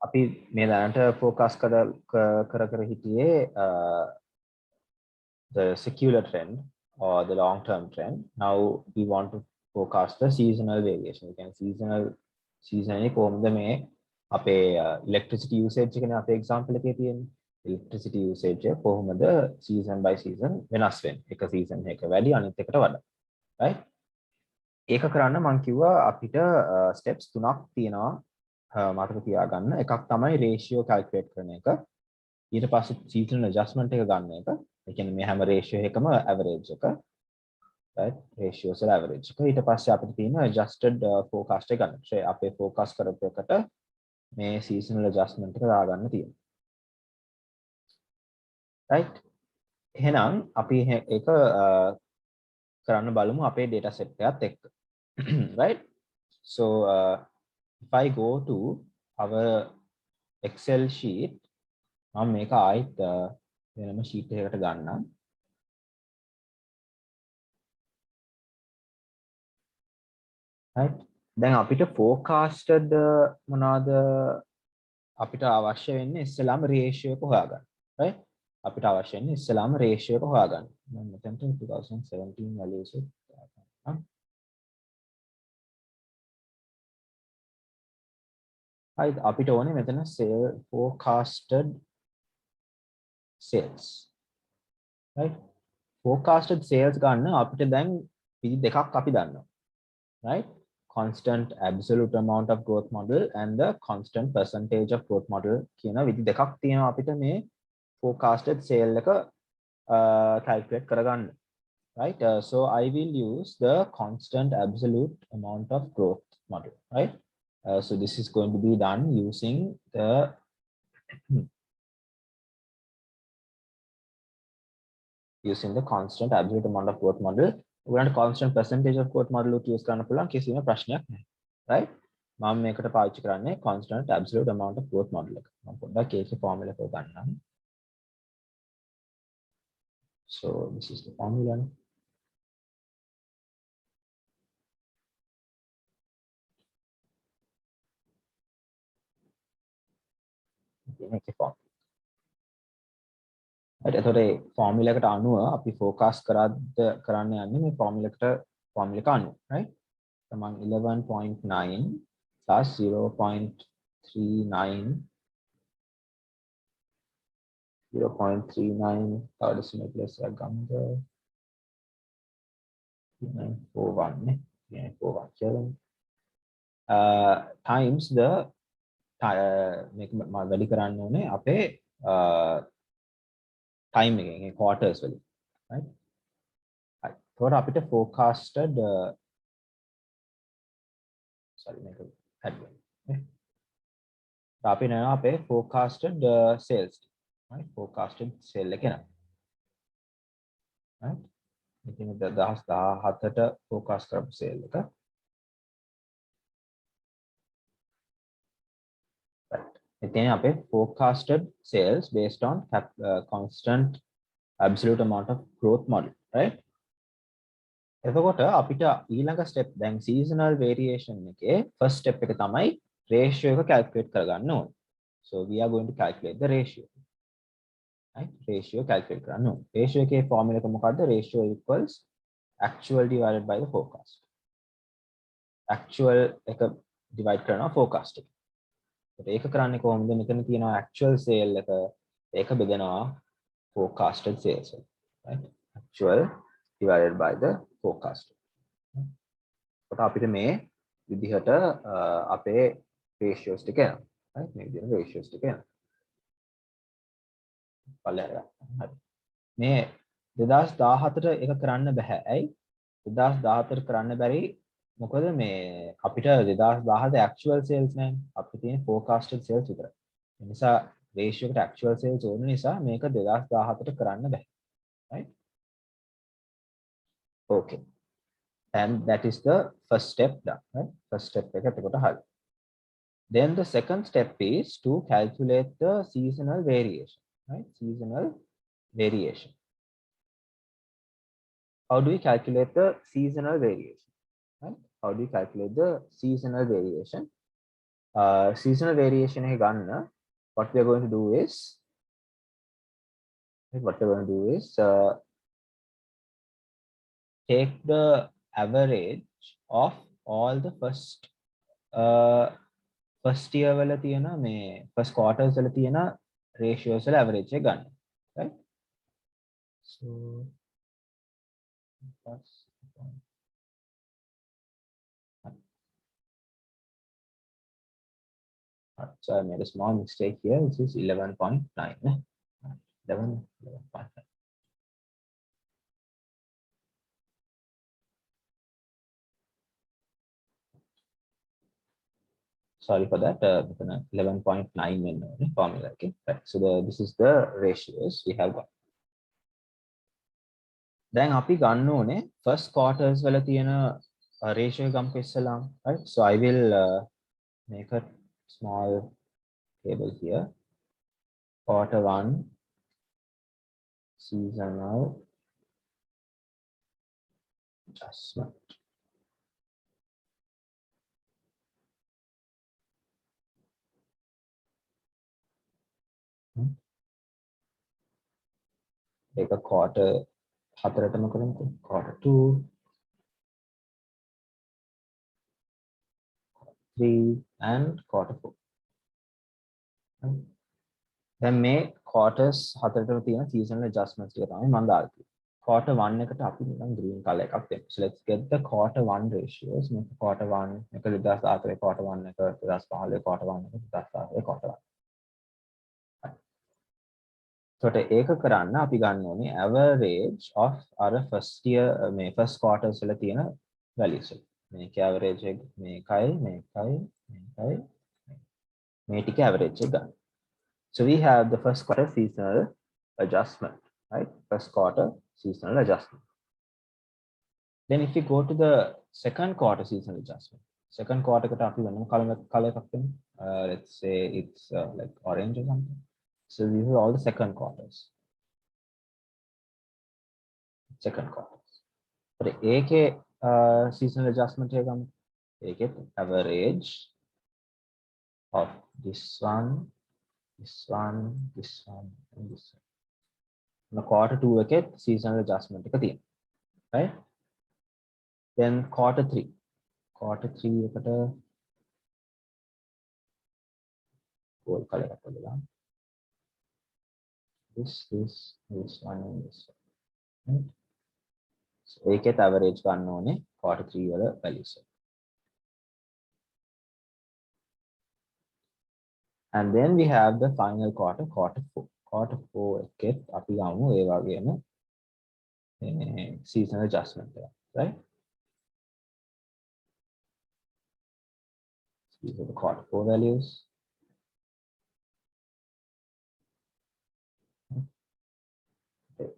අපි මේ දැනට ફોකස් කර හිටියේ the secular trend or the long term trend. Now we want to forecast the seasonal variation. We can seasonally කොහොමද මේ අපේ electricity usage එකනේ අපේ example එකේ තියෙන්නේ. electricity usage එක කොහොමද season by season වෙනස් වෙන්නේ. එක season එක වැඩි අනිත් එකට වඩා. right? ඒක කරන්න මම කිව්වා අපිට steps තුනක් තියෙනවා මතක තියාගන්න. එකක් තමයි ratio calculate කරන එක. ඊට පස්සේ seasonal adjustment එක ගන්න එක. ඒ කියන්නේ මේ හැම ratio එකම average එක. right? ratios වල average එක. ඊට පස්සේ අපිට තියෙන adjusted forecast එක ගන්න. ඒ අපේ forecast කරපු එකට මේ seasonal adjustment එක දාගන්න තියෙනවා. right? එහෙනම් අපි ඒක කරන්න බලමු අපේ data set එකත් එක්ක. right? So if I go to our Excel sheet, මම මේක ආයිත් වෙනම sheet එකකට ගන්නම්. right? දැන් අපිට forecasted මොනවාද අපිට අවශ්‍ය වෙන්නේ ඉස්සෙල්ලාම ratio එක හොයාගන්න. right? අපිට අවශ්‍ය වෙන්නේ ඉස්සෙල්ලාම ratio එක හොයාගන්න. මම මෙතනට 2017 values එක දාගන්නම්. right? අපිට ඕනේ මෙතන sale forecasted sales. right? forecasted sales ගන්න අපිට දැන් විදි දෙකක් අපි දන්නවා. right? constant absolute amount of growth model and the constant percentage of growth model කියන විදි දෙකක් තියෙනවා අපිට මේ forecasted sale එක calculate කරගන්න. right? So I will use the constant absolute amount of growth model. right? So this is going to be done using the constant absolute amount of growth model. We want constant percentage of growth model to use කරන්න පුළුවන් කිසිම ප්‍රශ්නයක් නැහැ. right? මම මේකට පාවිච්චි කරන්නේ constant absolute amount of growth model එක. මම පොඩ්ඩක් ඒකේ formula එක ගන්නම්. So this is the formula. මේකේ formula. right? එතකොට මේ formula එකට අනුව අපි forecast කරන්න යන්නේ මේ formula එක අනුව. right? So 11.9 plus 0.39 third decimal place එකක් ගන්නද 3941 නේ 3941 කියලා times the මේක මම වැඩි කරන්න ඕනේ අපේ time එකෙන් quarters වලින්. right? right. එතකොට අපිට forecasted sorry මේක add වෙනවා. අපි නේනවා අපේ forecasted sales. right? forecasted sale එක නේද. right? ඉතින් 2017ට forecast කරපු sale එක. right. ඉතින් අපේ forecasted sales based on constant absolute amount of growth model. right? එතකොට අපිට ඊළඟ step දැන් seasonal variation එකේ first step එක තමයි ratio එක calculate කරගන්න ඕනේ. So we are going to calculate the ratio. right? ratio calculate කරන්න ඕනේ. ratio එකේ formula එක මොකද්ද? ratio equals actual divided by the forecast. actual එක divide කරනවා forecast එක. ඒක කරන්නේ කොහොමද? මෙතන තියෙනවා actual sale එක ඒක බෙදනවා forecasted sales එක. right? actual divided by the forecast. කොට අපිට මේ විදිහට අපේ ratios ටික එනවා. right? මේ විදිහට ratios ටික එනවා. බලන්න. හරි. මේ 2017ට එක කරන්න බෑ. ඇයි? 2017ට කරන්න බැරි මොකද මේ අපිට 2017 actual sales නැහැ. අපිට තියෙන forecasted sales විතරයි. ඒ නිසා ratio එකට actual sales ඕන නිසා මේක 2017ට කරන්න බෑ. right? okay. and that is the first step done. right? first step එක එතකොට හරි. then the second step is to calculate the seasonal variation. right? seasonal variation. how do we calculate the seasonal variation? right? how do you calculate the seasonal variation? seasonal variation එක ගන්න what we are going to do is take the average of all the first year වල තියෙන මේ first quarters වල තියෙන ratios වල average එක ගන්න, right? So so I made a small mistake here. This is 11.9. 11.9. Sorry for that. 11.9 formula. Okay, right. So this is the ratios we have got. Then අපි ගන්න ඕනේ first quarters වල තියෙන ratio ගම්ක ඉස්සලාම, right? So I will make a small table here. Quarter 1 seasonal adjustment. Take a quarter හතරටම කරමුකෝ. Quarter 2, 3 and quarter 4. Then මේ quarters හතරටම තියෙන seasonal adjustments ටික තමයි මම දාලා තියෙන්නේ. Quarter 1 එකට අපි නිකන් green color එකක් දෙමු. So let's get the quarter 1 ratios. මේක quarter 1 එක 2014 quarter 1 එක 2015 quarter 1 එක 2014 quarter 1. So ඒක කරන්න අපි ගන්න ඕනේ average of our first year මේ first quarters වල තියෙන values. මේක average එක මේකයි මේ ටික average එක ගන්න. So we have the first quarter seasonal adjustment, right? First quarter seasonal adjustment. Then if you go to the second quarter seasonal adjustment, second quarter කට අපි වෙනම color එකක් දෙමු. Let's say it's like orange or something. So these are all the second quarters. Second quarters. But ඒකේ seasonal adjustment එක ගමු. ඒකේ average of this one, and this one. Quarter 2 එකේ seasonal adjustment එක තියෙනවා. Right? Then quarter 3 එකට gold color එකක් දෙලා. This one and this one. Right? So ඒකේ average ගන්න ඕනේ quarter 3 වල values. And then we have the final quarter 4. Quarter 4 එකේ අපි ගමු ඒ වගේම seasonal adjustment එක, right? These are the quarter 4 values.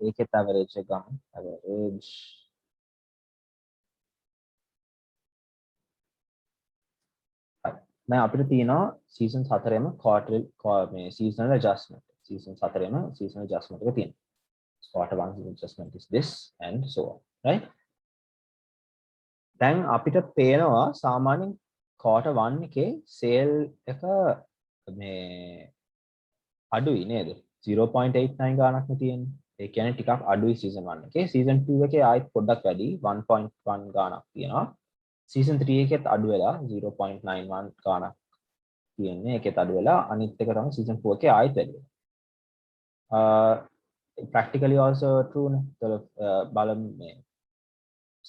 ඒකේ average එක ගමු. Average දැන් අපිට තියෙනවා seasons 4ෙම quarter මේ seasonal adjustment. Seasons 4ෙම seasonal adjustment එක තියෙනවා. Quarter 1 seasonal adjustment is this and so on, right? දැන් අපිට පේනවා සාමාන්‍යයෙන් quarter 1 එකේ sale එක මේ අඩුයි නේද? 0.89 ගානක් නේ තියෙන්නේ. ඒ කියන්නේ ටිකක් අඩුයි season 1 එකේ. Season 2 එකේ ආයෙත් පොඩ්ඩක් වැඩි 1.1 ගානක් තියෙනවා. Season 3 එකෙත් අඩු වෙලා 0.91 ගානක් තියෙන්නේ. ඒකෙත් අඩු වෙලා අනිත් එක තමයි season 4 එකේ ආයෙත් වැඩි වෙනවා. Practically also true නේ. බලමු මේ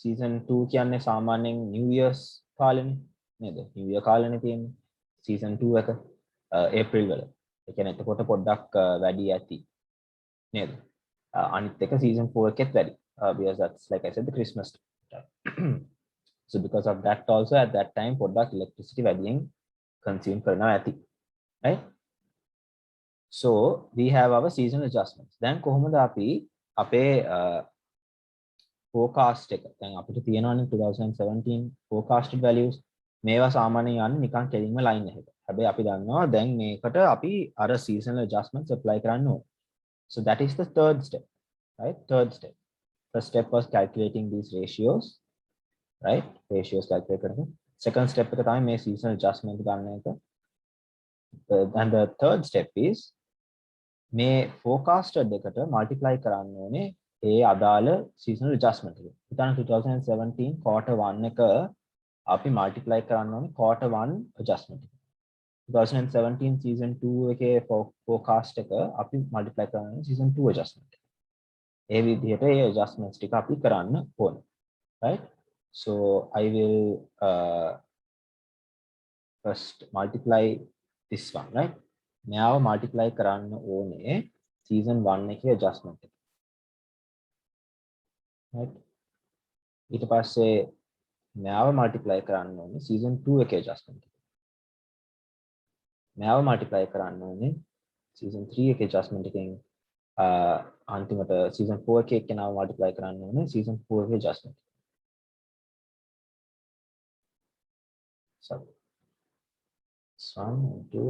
season 2 කියන්නේ සාමාන්‍යයෙන් New Year's කාලෙනේ නේද? New Year කාලෙනේ තියෙන්නේ. Season 2 එක April වල. ඒ කියන්නේ එතකොට පොඩ්ඩක් වැඩි ඇති නේද? අනිත් එක season 4 එකෙත් වැඩි. Because that's like I said the Christmas time. So because of that also at that time පොඩ්ඩක් electricity වැඩියෙන් consume කරනවා ඇති. Right? So we have our seasonal adjustments. Then කොහොමද අපි අපේ forecast එක දැන් අපිට තියෙනවානේ 2017 forecasted values මේවා සාමාන්‍යයෙන් යන්නේ නිකන් කෙලින්ම line එකකට. හැබැයි අපි දන්නවා දැන් මේකට අපි අර seasonal adjustments apply කරන්න ඕනේ. So that is the third step, right? Third step. First step was calculating these ratios, right? Ratios calculate කරනවා. Second step එක තමයි මේ seasonal adjustment ගන්න එක. and the third step is මේ forecasted එකට multiply කරන්න ඕනේ ඒ අදාළ seasonal adjustment එක. හිතන්න 2017 quarter 1 එක අපි multiply කරන්න ඕනේ quarter 1 adjustment එක. 2017 season 2 එකේ forecast එක අපි multiply කරන්න ඕනේ season 2 adjustment එක. ඒ විදිහට ඒ adjustments ටික අපි කරන්න ඕනේ. Right? So I will first multiply this one, right? Now multiply කරන්න ඕනේ season 1 එකේ adjustment එක. Right? ඊට පස්සේ now multiply කරන්න ඕනේ season 2 එකේ adjustment එක. now multiply කරන්න ඕනේ season 3 එකේ adjustment එකෙන් අන්තිමට season 4 එකේ now multiply කරන්න ඕනේ season 4 එකේ adjustment. So this one and two.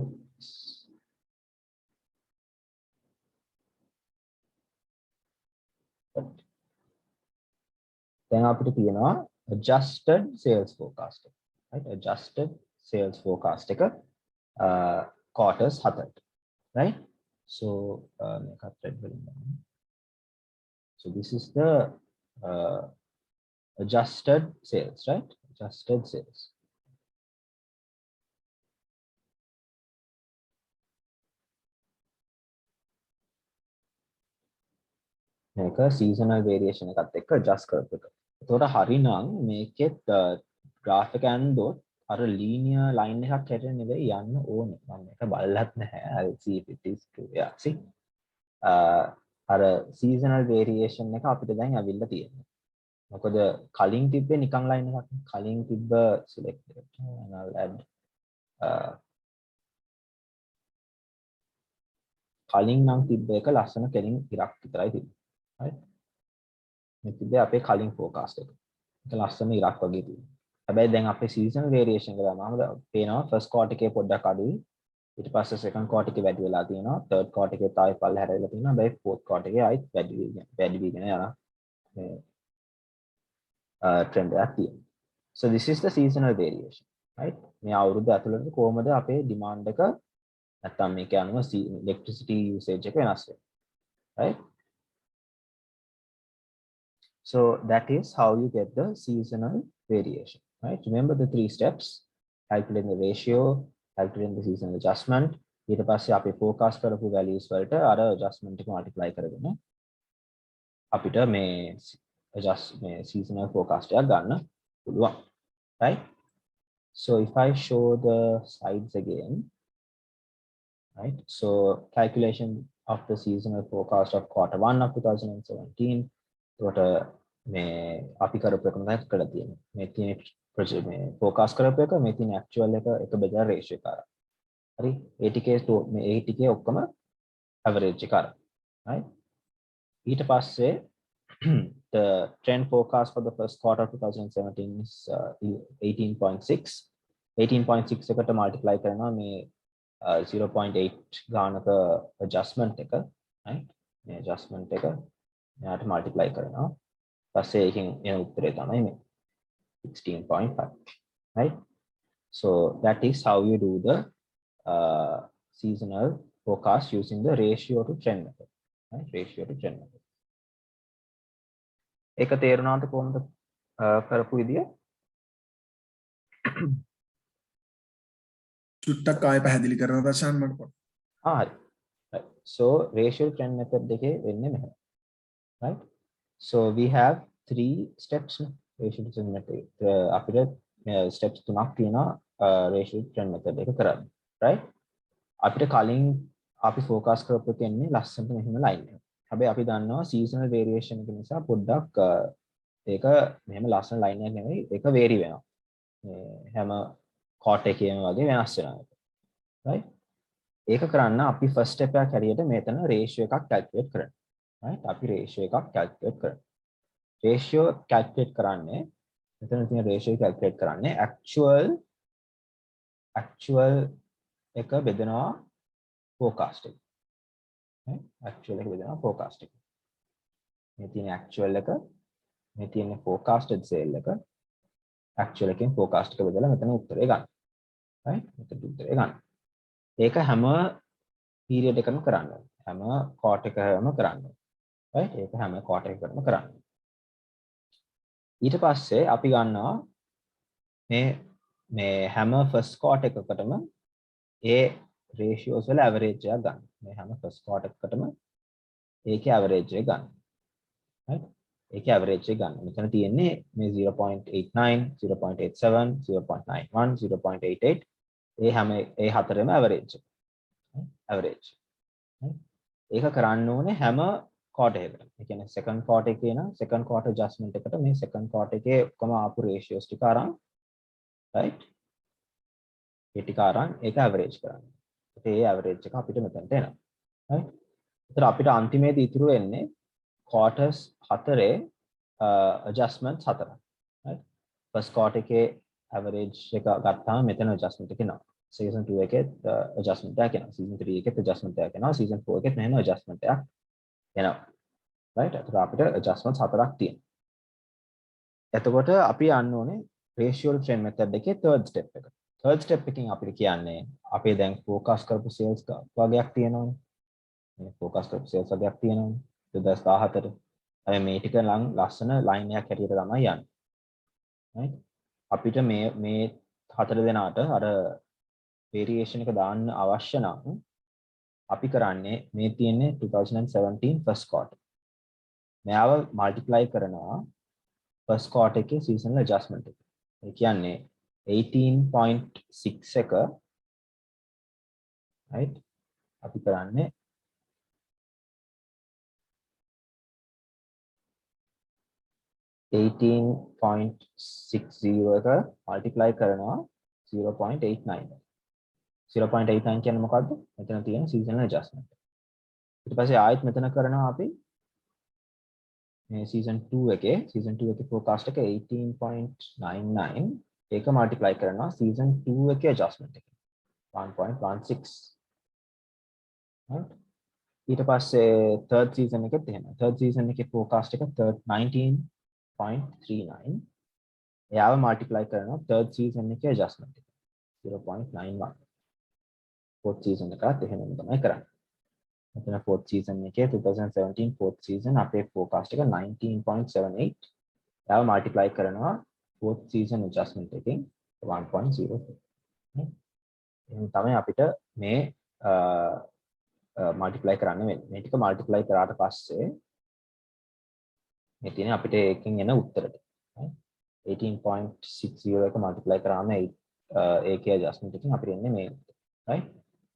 දැන් අපිට තියෙනවා adjusted sales forecast එක. Right? Adjusted sales forecast එක quarters 7ට. Right? So මේකත් red වලින් ගන්න. So this is the adjusted sales, right? Adjusted sales. මේක seasonal variation එකත් එක්ක adjust කරපු එක. එතකොට හරිනම් මේකෙත් graph එක ඇන්දොත් අර linear line එකක් හැටෙන්නේ නෙවෙයි යන්න ඕනේ. මම මේක බලලත් නැහැ. I'll see if it is true. Yeah, see. අර seasonal variation එක අපිට දැන් ඇවිල්ලා තියෙනවා. මොකද කලින් තිබ්බේ නිකන් line එකක්. කලින් තිබ්බ select and I'll add කලින් නම් තිබ්බ එක ලස්සන කෙලින් ඉරක් විතරයි තිබ්බේ. right? මේ තිබ්බේ අපේ කලින් forecast එක. ඒක ලස්සන ඉරක් වගේ තියෙනවා. හැබැයි දැන් අපේ seasonal variation එක දානවා පේනවා first quarter එකේ පොඩ්ඩක් අඩුයි. ඊට පස්සේ second quarter එකේ වැඩි වෙලා තියෙනවා. third quarter එකේ තායි පල්ල හැරෙලා තියෙනවා. හැබැයි fourth quarter එකේ ආයිත් වැඩි වෙගෙන යනවා. මේ trend එකක් තියෙනවා. So this is the seasonal variation, right? මේ අවුරුද්ද ඇතුළත කොහොමද අපේ demand එක නැත්තම් මේක අනුව electricity usage එක වෙනස් වෙන්නේ. Right? So that is how you get the seasonal variation, right? Remember the three steps: calculating the ratio, calculating the seasonal adjustment. ඊට පස්සේ අපි forecast කරපු values වලට අර adjustment එක multiply කරගෙන අපිට මේ seasonal forecast එකක් ගන්න පුළුවන්, right? So if I show the slides again, right? So calculation of the seasonal forecast of quarter 1 of 2017. What මේ අපි කරපු එක මම කරලා තියෙනවා. මේ තියෙන ප්‍රොජෙක්ට් මේ ફોකස් කරපු එක මේ තියෙන ඇක්චුවල් එක බෙදලා රේෂියෝ එක අරන්. හරි? ඒ ටිකේ මේ ඒ ටිකේ ඔක්කොම ඇවරේජ් එක අරන්. right? ඊට පස්සේ the trend forecast for the first quarter of 2017 is 18.6. 18.6 එකට multiply කරනවා මේ 0.8 ගානක adjustment එක. right? මේ adjustment එක මෙයාට multiply කරනවා. පස්සේ එකෙන් එන උත්තරේ තමයි මේ 16.5, right? So that is how you do the seasonal forecast using the ratio to trend method, right? Ratio to trend method. ඒක තේරුණාද කොහොමද කරපු විදිය? චුට්ටක් ආයෙ පැහැදිලි කරන්න දර්ශන් මට පොඩ්ඩක්. හරි. right. So ratio to trend method එකේ වෙන්නේ මෙහෙම. right? So we have 3 steps ratio to trend method. අපිට steps 3ක් තියෙනවා ratio to trend method එක කරන්න. right? අපිට කලින් අපි focus කරපු එකන්නේ ලස්සනට මෙහෙම line එක. හැබැයි අපි දන්නවා seasonal variation එක නිසා පොඩ්ඩක් ඒක මෙහෙම ලස්සන line එකක් නෙවෙයි ඒක vary වෙනවා. මේ හැම quarter එකේම වගේ වෙනස් වෙනවා. right? ඒක කරන්න අපි first step එකක් හැටියට මෙතන ratio එකක් calculate කරන්න. right? අපි ratio එකක් calculate කරන්න. ratio calculate කරන්නේ මෙතන තියෙන ratio calculate කරන්නේ actual එක බෙදනවා forecast එක. right? actual එක බෙදනවා forecast එක. මේ තියෙන actual එක මේ තියෙන forecasted sale එක actual එකෙන් forecast එක බෙදලා මෙතන උත්තරේ ගන්න. right? මෙතන උත්තරේ ගන්න. ඒක හැම පීරියඩ් එකකම කරන්න ඕනේ. හැම ක්වාටර් එකකම කරන්න ඕනේ. right? ඒක හැම ක්වාටර් එකකම කරන්න. ඊට පස්සේ අපි ගන්නවා මේ හැම ෆස්ට් ක්වාටර් එකකටම ඒ රේෂියෝස් වල ඇවරේජ් එකක් ගන්න. මේ හැම ෆස්ට් ක්වාටර් එකකටම ඒකේ ඇවරේජ් එක ගන්න. right? ඒකේ ඇවරේජ් එක ගන්න. මෙතන තියෙන්නේ මේ 0.89, 0.87, 0.91, 0.88 ඒ හැම ඒ හතරෙම ඇවරේජ් එක. ඇවරේජ්. ඒක කරන්න ඕනේ හැම ක්වාටර් එකකටම. ඒ කියන්නේ සෙකන්ඩ් ක්වාටර් එකේ නම් සෙකන්ඩ් ක්වාටර් ඇඩ්ජස්ට්මන්ට් එකට මේ සෙකන්ඩ් ක්වාටර් එකේ ඔක්කොම ආපු රේෂියෝස් ටික අරන් right? ඒ ටික අරන් ඒක ඇවරේජ් කරන්න. ඒ ඇවරේජ් එක අපිට මෙතනට එනවා. right? ඒතර අපිට අන්තිමේදී ඉතුරු වෙන්නේ quarters හතරේ adjustments හතරක්. right? first quarter එකේ average එක ගත්තාම මෙතන adjustment එක එනවා. season 2 එකේ adjustment එකක් එනවා. season 3 එකේ adjustment එකක් එනවා. season 4 එකේ මෙහෙම adjustment එකක් එනවා. right? ඒතර අපිට adjustments හතරක් තියෙනවා. එතකොට අපි යන්න ඕනේ ratio trend method එකේ third step එක. third step එකකින් අපිට කියන්නේ අපේ දැන් focus කරපු sales වගේක් තියෙනවනේ. මේ focus කරපු sales වගේක් තියෙනවනේ. 2017. අපි මේ ටික ලස්සන line එකක් හැටියට තමයි යන්නේ. right? අපිට මේ හතර දෙනාට අර variation එක දාන්න අවශ්‍ය නම් අපි කරන්නේ මේ තියෙන්නේ 2017 first quarter. මෙයාව multiply කරනවා first quarter එකේ seasonal adjustment එක. ඒ කියන්නේ 18.6 එක right? අපි කරන්නේ 18.60 එක multiply කරනවා 0.89. 0.89 කියන්නේ මොකද්ද? මෙතන තියෙන seasonal adjustment. ඊට පස්සේ ආයෙත් මෙතන කරනවා අපි මේ season 2 එකේ forecast එක 18.99 ඒක multiply කරනවා season 2 එකේ adjustment එක 1.16. right? ඊට පස්සේ third season එකෙත් එහෙම. third season එකේ forecast එක 19.39 එයාව multiply කරනවා third season එකේ adjustment එක 0.91. fourth season එකත් එහෙමම තමයි කරන්නේ. මෙතන fourth season එකේ 2017 fourth season අපේ forecast එක 19.78 එයාව multiply කරනවා fourth season adjustment එකෙන් 1.04. එහෙනම් තමයි අපිට මේ multiply කරන්න වෙන්නේ. මේ ටික multiply කරාට පස්සේ මේ තියෙන අපිට එකකින් එන උත්තරය. 18.60 එක multiply කරාම ඒකේ adjustment එකකින් අපිට එන්නේ මේ උත්තරය. right?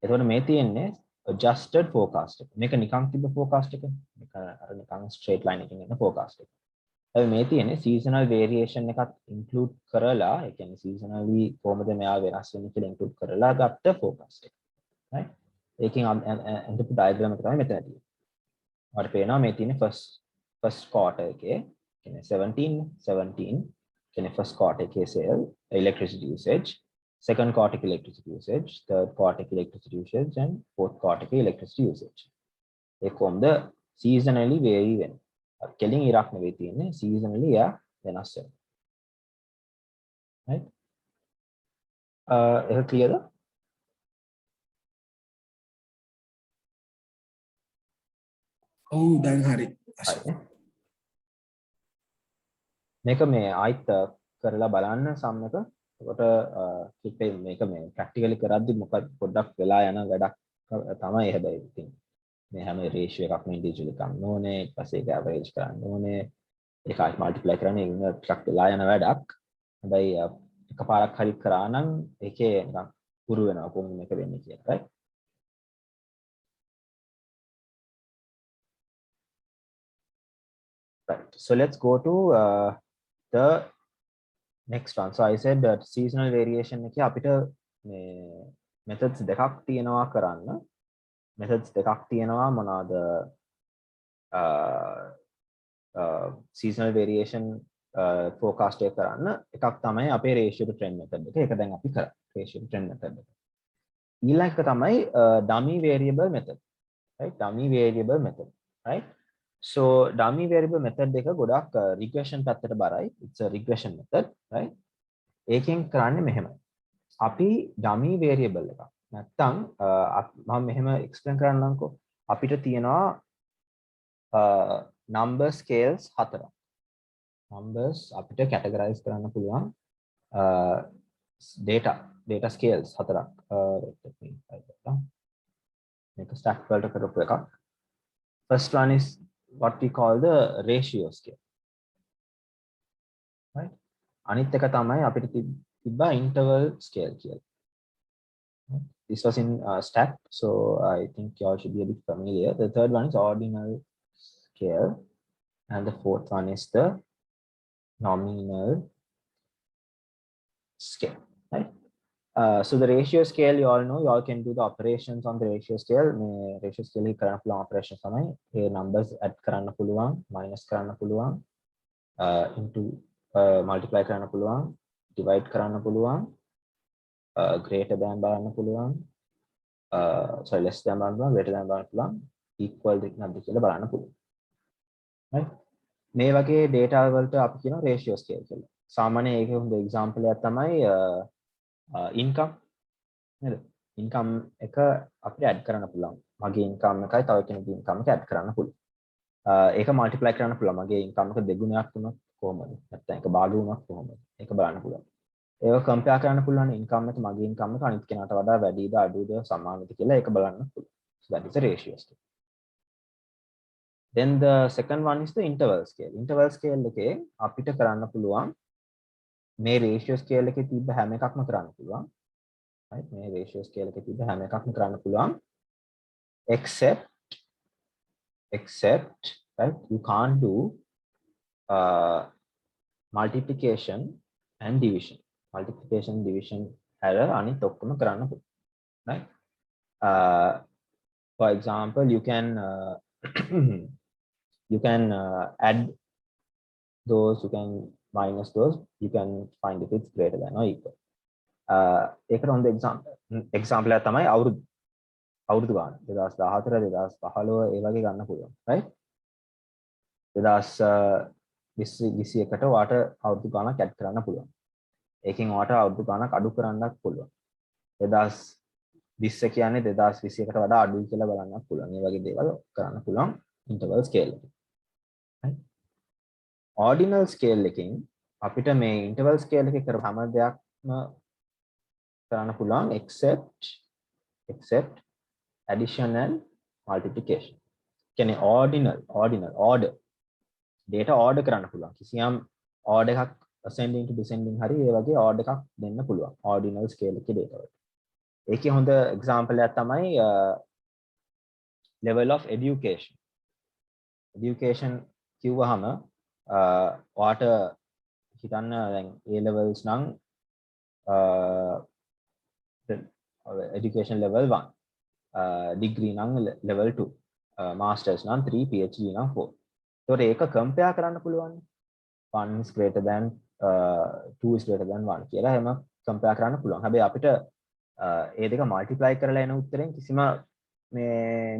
එතකොට මේ තියෙන්නේ adjusted forecast එක. මේක නිකන් තිබ්බ forecast එක. මේක අර නිකන් straight line එකකින් එන forecast එක. හැබැයි මේ තියෙන්නේ seasonal variation එකත් include කරලා, ඒ කියන්නේ seasonally කොහොමද මෙයා වෙනස් වෙන්නේ කියලා include කරලා ගත්ත forecast එක. right? ඒකෙන් අන්තිම diagram එක තමයි මෙතන තියෙන්නේ. ඔයාලට පේනවා මේ තියෙන්නේ first quarter එකේ කියන්නේ 17 කියන්නේ first quarter එකේ sale electricity usage, second quarter එකේ electricity usage, third quarter එකේ electricity usage and fourth quarter එකේ electricity usage. ඒ කොහොමද seasonally vary වෙන්නේ. කෙලින් ඉරක් නෙවෙයි තියෙන්නේ seasonally යා වෙනස් වෙනවා. right? ඒක clear ද? ඔව් දැන් හරි. මේක මේ ආයිත් කරලා බලන්න සම්මත. එතකොට මේක මේ ප්‍රැක්ටිකලි කරද්දි මොකද පොඩ්ඩක් වෙලා යන වැඩක් තමයි හැබැයි ඉතින් මේ හැම රේෂියෝ එකක්ම ඉන්ඩිවිජුවලි ගන්න ඕනේ. ඊට පස්සේ ඒක ඇවරේජ් කරන්න ඕනේ. ඒක ආයිත් මල්ටිප්ලයි කරන්න ඉන්න ටිකක් වෙලා යන වැඩක්. හැබැයි එකපාරක් හරි කරා නම් ඒකේ නිකන් පුරු වෙනවා කොහොමද මේක වෙන්නේ කියලා. right? Right. So let's go to the next one. So I said that seasonal variation එකේ අපිට මේ methods දෙකක් තියෙනවා කරන්න. methods දෙකක් තියෙනවා මොනවාද? seasonal variation forecast එක කරන්න. එකක් තමයි අපේ ratio to trend method එක. ඒක දැන් අපි කරා. ratio to trend method එක. ඊළඟ එක තමයි dummy variable method. right? dummy variable method. right? So dummy variable method එක ගොඩක් regression පැත්තට බරයි. It's a regression method, right? ඒකෙන් කරන්නේ මෙහෙමයි. අපි dummy variable එකක් නැත්තම් මම මෙහෙම එක්ස්ප්ලেইন කරන්නම්කෝ. අපිට තියෙනවා number scales හතරක්. numbers අපිට categorize කරන්න පුළුවන් data scales හතරක්. let me write that down. මේක stack වලට කරපු එකක්. First one is what we call the ratio scale. Right? අනිත් එක තමයි අපිට තිබ්බා interval scale කියලා. This was in stack, so I think you all should be a bit familiar. The third one is ordinal scale, and the fourth one is the nominal scale. Right? So the ratio scale, you all know, you all can do the operations on the ratio scale. Ratio scale ही करना පුළුවන් operations තමයි. ඒ numbers add කරන්න පුළුවන්, minus කරන්න පුළුවන්, into multiply කරන්න පුළුවන්, divide කරන්න පුළුවන්, greater than බලන්න පුළුවන්, sorry less than බලන්න පුළුවන්, greater than බලන්න පුළුවන්, equal නැද්ද කියලා බලන්න පුළුවන්. right? මේ වගේ data වලට අපි කියනවා ratio scale කියලා. සාමාන්‍යයෙන් ඒකේ හොඳ example එකක් තමයි income නේද? income එක අපිට add කරන්න පුළුවන්. මගේ income එකයි තව කෙනෙකුගේ income එක add කරන්න පුළුවන්. ඒක multiply කරන්න පුළුවන්. මගේ income එක දෙගුණයක් වුණොත් කොහොමද? නැත්නම් ඒක භාග වුණොත් කොහොමද? ඒක බලන්න පුළුවන්. ඒක compare කරන්න පුළුවන් income එක මගේ income එක අනිත් කෙනාට වඩා වැඩිද අඩුද සමානද කියලා ඒක බලන්න පුළුවන්. So that is a ratio scale. Then the second one is the interval scale. Interval scale එකේ අපිට කරන්න පුළුවන් මේ ratio scale එකේ තිබ්බ හැම එකක්ම කරන්න පුළුවන්. right? මේ ratio scale එකේ තිබ්බ හැම එකක්ම කරන්න පුළුවන් except right, you can't do multiplication and division. Multiplication division error අනිත් ඔක්කොම කරන්න පුළුවන්. right? For example, you can add those, you can minus those, you can find if it's greater than or equal. ඒකට හොඳ example එකක් තමයි අවුරුදු ගාන 2014 2015 ඒ වගේ ගන්න පුළුවන්. right? 2021ට වාට අවුරුදු ගානක් ඇඩ් කරන්න පුළුවන්. ඒකෙන් වාට අවුරුදු ගානක් අඩු කරන්නත් පුළුවන්. 2020 කියන්නේ 2021ට වඩා අඩුයි කියලා බලන්නත් පුළුවන්. මේ වගේ දේවල් කරන්න පුළුවන් interval scale එකෙන්. right? ordinal scale එකෙන් අපිට මේ interval scale එකේ කරපු හැම දෙයක්ම කරන්න පුළුවන් except addition and multiplication. කියන්නේ ordinal order data order කරන්න පුළුවන්. කිසියම් order එකක් ascending to descending හරි ඒ වගේ order එකක් දෙන්න පුළුවන් ordinal scale එකේ data වලට. ඒකේ හොඳ example එකක් තමයි level of education. Education කිව්වහම ඔයාට හිතන්න දැන් A levels නම් education level 1, degree නම් level 2, masters නම් 3, PhD නම් 4. ඒතකොට ඒක compare කරන්න පුළුවන්. 1 is greater than 2 is greater than 1 කියලා එහෙම compare කරන්න පුළුවන්. හැබැයි අපිට ඒ දෙක multiply කරලා එන උත්තරෙන් කිසිම මේ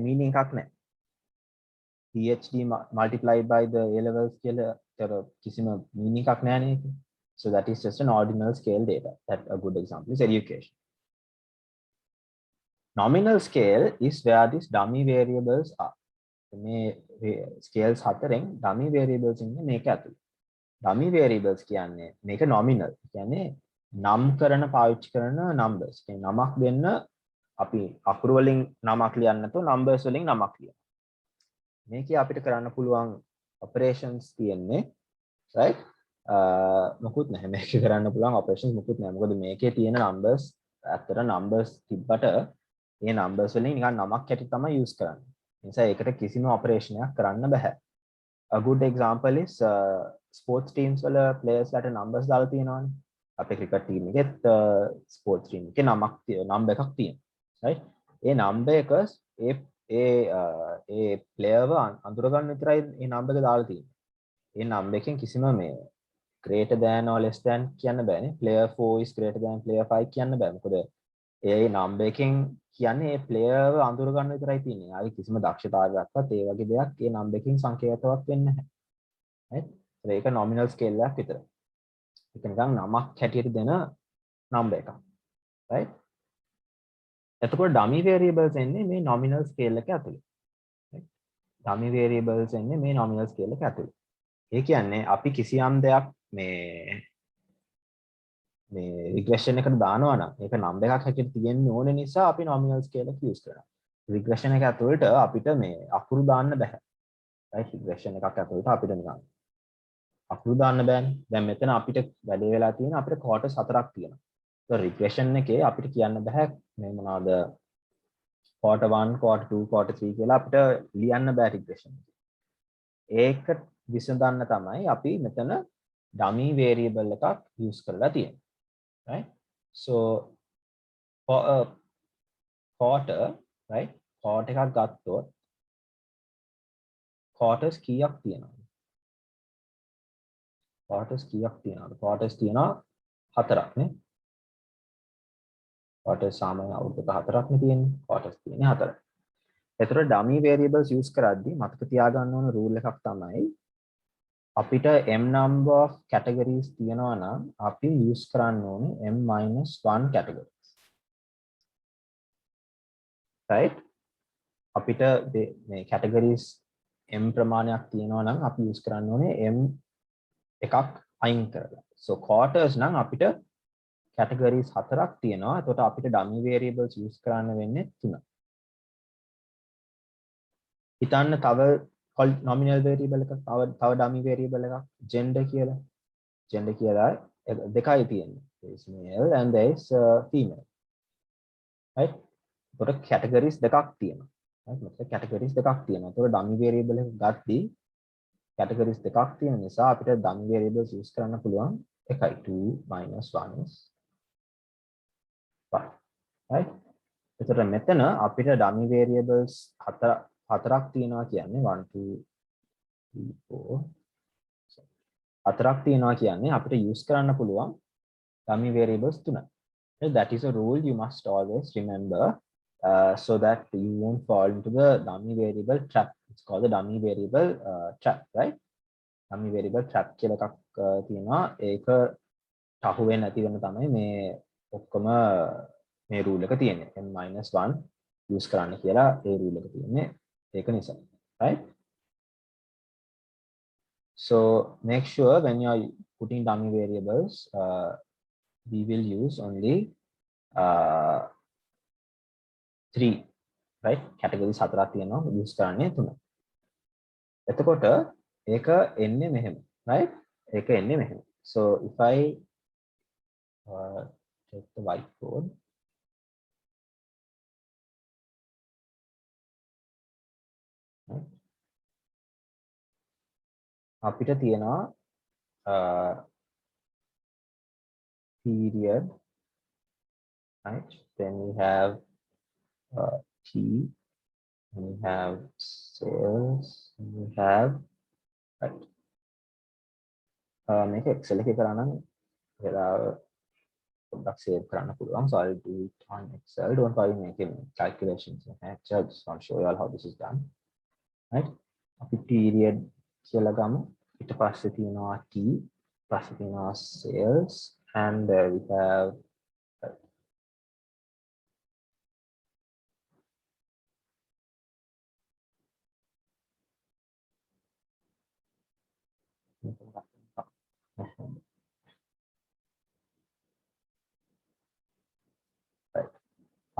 meaning එකක් නැහැ. PhD multiplied by the A levels කියලා ඒතර කිසිම meaning එකක් නැහැ නේද? So that is just an ordinal scale data. That a good example is education. Nominal scale is where these dummy variables are. මේ scales හතරෙන් dummy variables ඉන්නේ මේක ඇතුළේ. dummy variables කියන්නේ මේක nominal. කියන්නේ නම් කරන පාවිච්චි කරන numbers. කියන්නේ නමක් දෙන්න අපි අකුරු වලින් නමක් ලියන්න නැතුව numbers වලින් නමක් ලියන්න. මේකේ අපිට කරන්න පුළුවන් operations තියෙන්නේ right? මොකුත් නැහැ. මේකේ කරන්න පුළුවන් operations මොකුත් නැහැ. මොකද මේකේ තියෙන numbers ඇත්තට numbers තිබ්බට මේ numbers වලින් නිකන් නමක් හැටි තමයි use කරන්නේ. ඒ නිසා ඒකට කිසිම operation එකක් කරන්න බෑ. A good example is sports teams වල players ලාට numbers දාලා තියෙනවානේ. අපේ cricket team එකෙත් sports team එකේ නමක් number එකක් තියෙනවා. right? ඒ number එක ඒ player ව අඳුර ගන්න විතරයි මේ number එක දාලා තියෙන්නේ. ඒ number එකෙන් කිසිම මේ greater than or less than කියන්න බෑනේ. player 4 is greater than player 5 කියන්න බෑ. මොකද ඒ number එකෙන් කියන්නේ ඒ player ව අඳුර ගන්න විතරයි තියෙන්නේ. ආයේ කිසිම දක්ෂතාවයක්වත් ඒ වගේ දෙයක් ඒ number එකෙන් සංකේතවත් වෙන්නේ නැහැ. right? ඒක nominal scale එකක් විතරයි. ඒක නිකන් නමක් හැටියට දෙන number එකක්. right? එතකොට dummy variables එන්නේ මේ nominal scale එක ඇතුලේ. dummy variables එන්නේ මේ nominal scale එක ඇතුලේ. ඒ කියන්නේ අපි කිසියම් දෙයක් මේ regression එකට දානවා නම් ඒක number එකක් හැටියට තියෙන්න ඕනේ නිසා අපි nominal scale එක use කරනවා. regression එක ඇතුළට අපිට මේ අකුරු දාන්න බෑ. right regression එකක් ඇතුළට අපිට නිකන් අකුරු දාන්න බෑනේ. දැන් මෙතන අපිට වැඩේ වෙලා තියෙන අපිට quarters 4ක් තියෙනවා. so regression එකේ අපිට කියන්න බෑ මේ මොනවාද quarter 1 quarter 2 quarter 3 කියලා අපිට ලියන්න බෑ regression එකේ. ඒක විසඳන්න තමයි අපි මෙතන dummy variable එකක් use කරලා තියෙන්නේ. right so for a quarter right quarter එකක් ගත්තොත් quarters කීයක් තියෙනවද quarters කීයක් තියෙනවද quarters තියෙනවා 4ක් නේ quarters සාමාන්‍ය අවුරුද්දක 4ක් නේ තියෙන්නේ quarters තියෙන්නේ 4ක්. ඒතර dummy variables use කරද්දී මතක තියාගන්න ඕන rule එකක් තමයි අපිට m number of categories තියෙනවා නම් අපි use කරන්න ඕනේ m-1 categories. right අපිට මේ categories m ප්‍රමාණයක් තියෙනවා නම් අපි use කරන්න ඕනේ m එකක් අයින් කරලා. so quarters නම් අපිට categories 4ක් තියෙනවා. එතකොට අපිට dummy variables use කරන්න වෙන්නේ 3. හිතන්න තව nominal variable එකක් තව dummy variable එකක් gender කියලා දෙකයි තියෙන්නේ. there is male and there is female. right එතකොට categories දෙකක් තියෙනවා. right මෙතන categories දෙකක් තියෙනවා. එතකොට dummy variable එක ගත්තී categories දෙකක් තියෙන නිසා අපිට dummy variables use කරන්න පුළුවන් එකයි 2 - 1 is 5. right එතකොට මෙතන අපිට dummy variables හතරක් තියෙනවා කියන්නේ 1 2 3 4 හතරක් තියෙනවා කියන්නේ අපිට use කරන්න පුළුවන් dummy variables 3. that is a rule you must always remember so that you won't fall into the dummy variable trap. It's called the dummy variable trap, right? dummy variable trap කියලා එකක් තියෙනවා. ඒක තහු වෙන්නේ නැති වෙන තමයි මේ ඔක්කොම මේ rule එක තියෙන්නේ. m-1 use කරන්න කියලා ඒ rule එක තියෙන්නේ. ඒක නිසා, right? so make sure when you are putting dummy variables we will use only 3 right categories 4ක් තියෙනවා use කරන්නේ 3. එතකොට ඒක එන්නේ මෙහෙම right ඒක එන්නේ මෙහෙම. so if I take the whiteboard right? අපිට තියෙනවා period right then we have T and we have sales and we have right මේක excel එකේ කරා නම් වෙලාව පොඩ්ඩක් save කරන්න පුළුවන්. so I'll do it on excel. don't worry making calculations in excel. just want to show you all how this is done. right අපි period කියලා ගමු. ඊට පස්සේ තියෙනවා T පස්සේ තියෙනවා sales and we have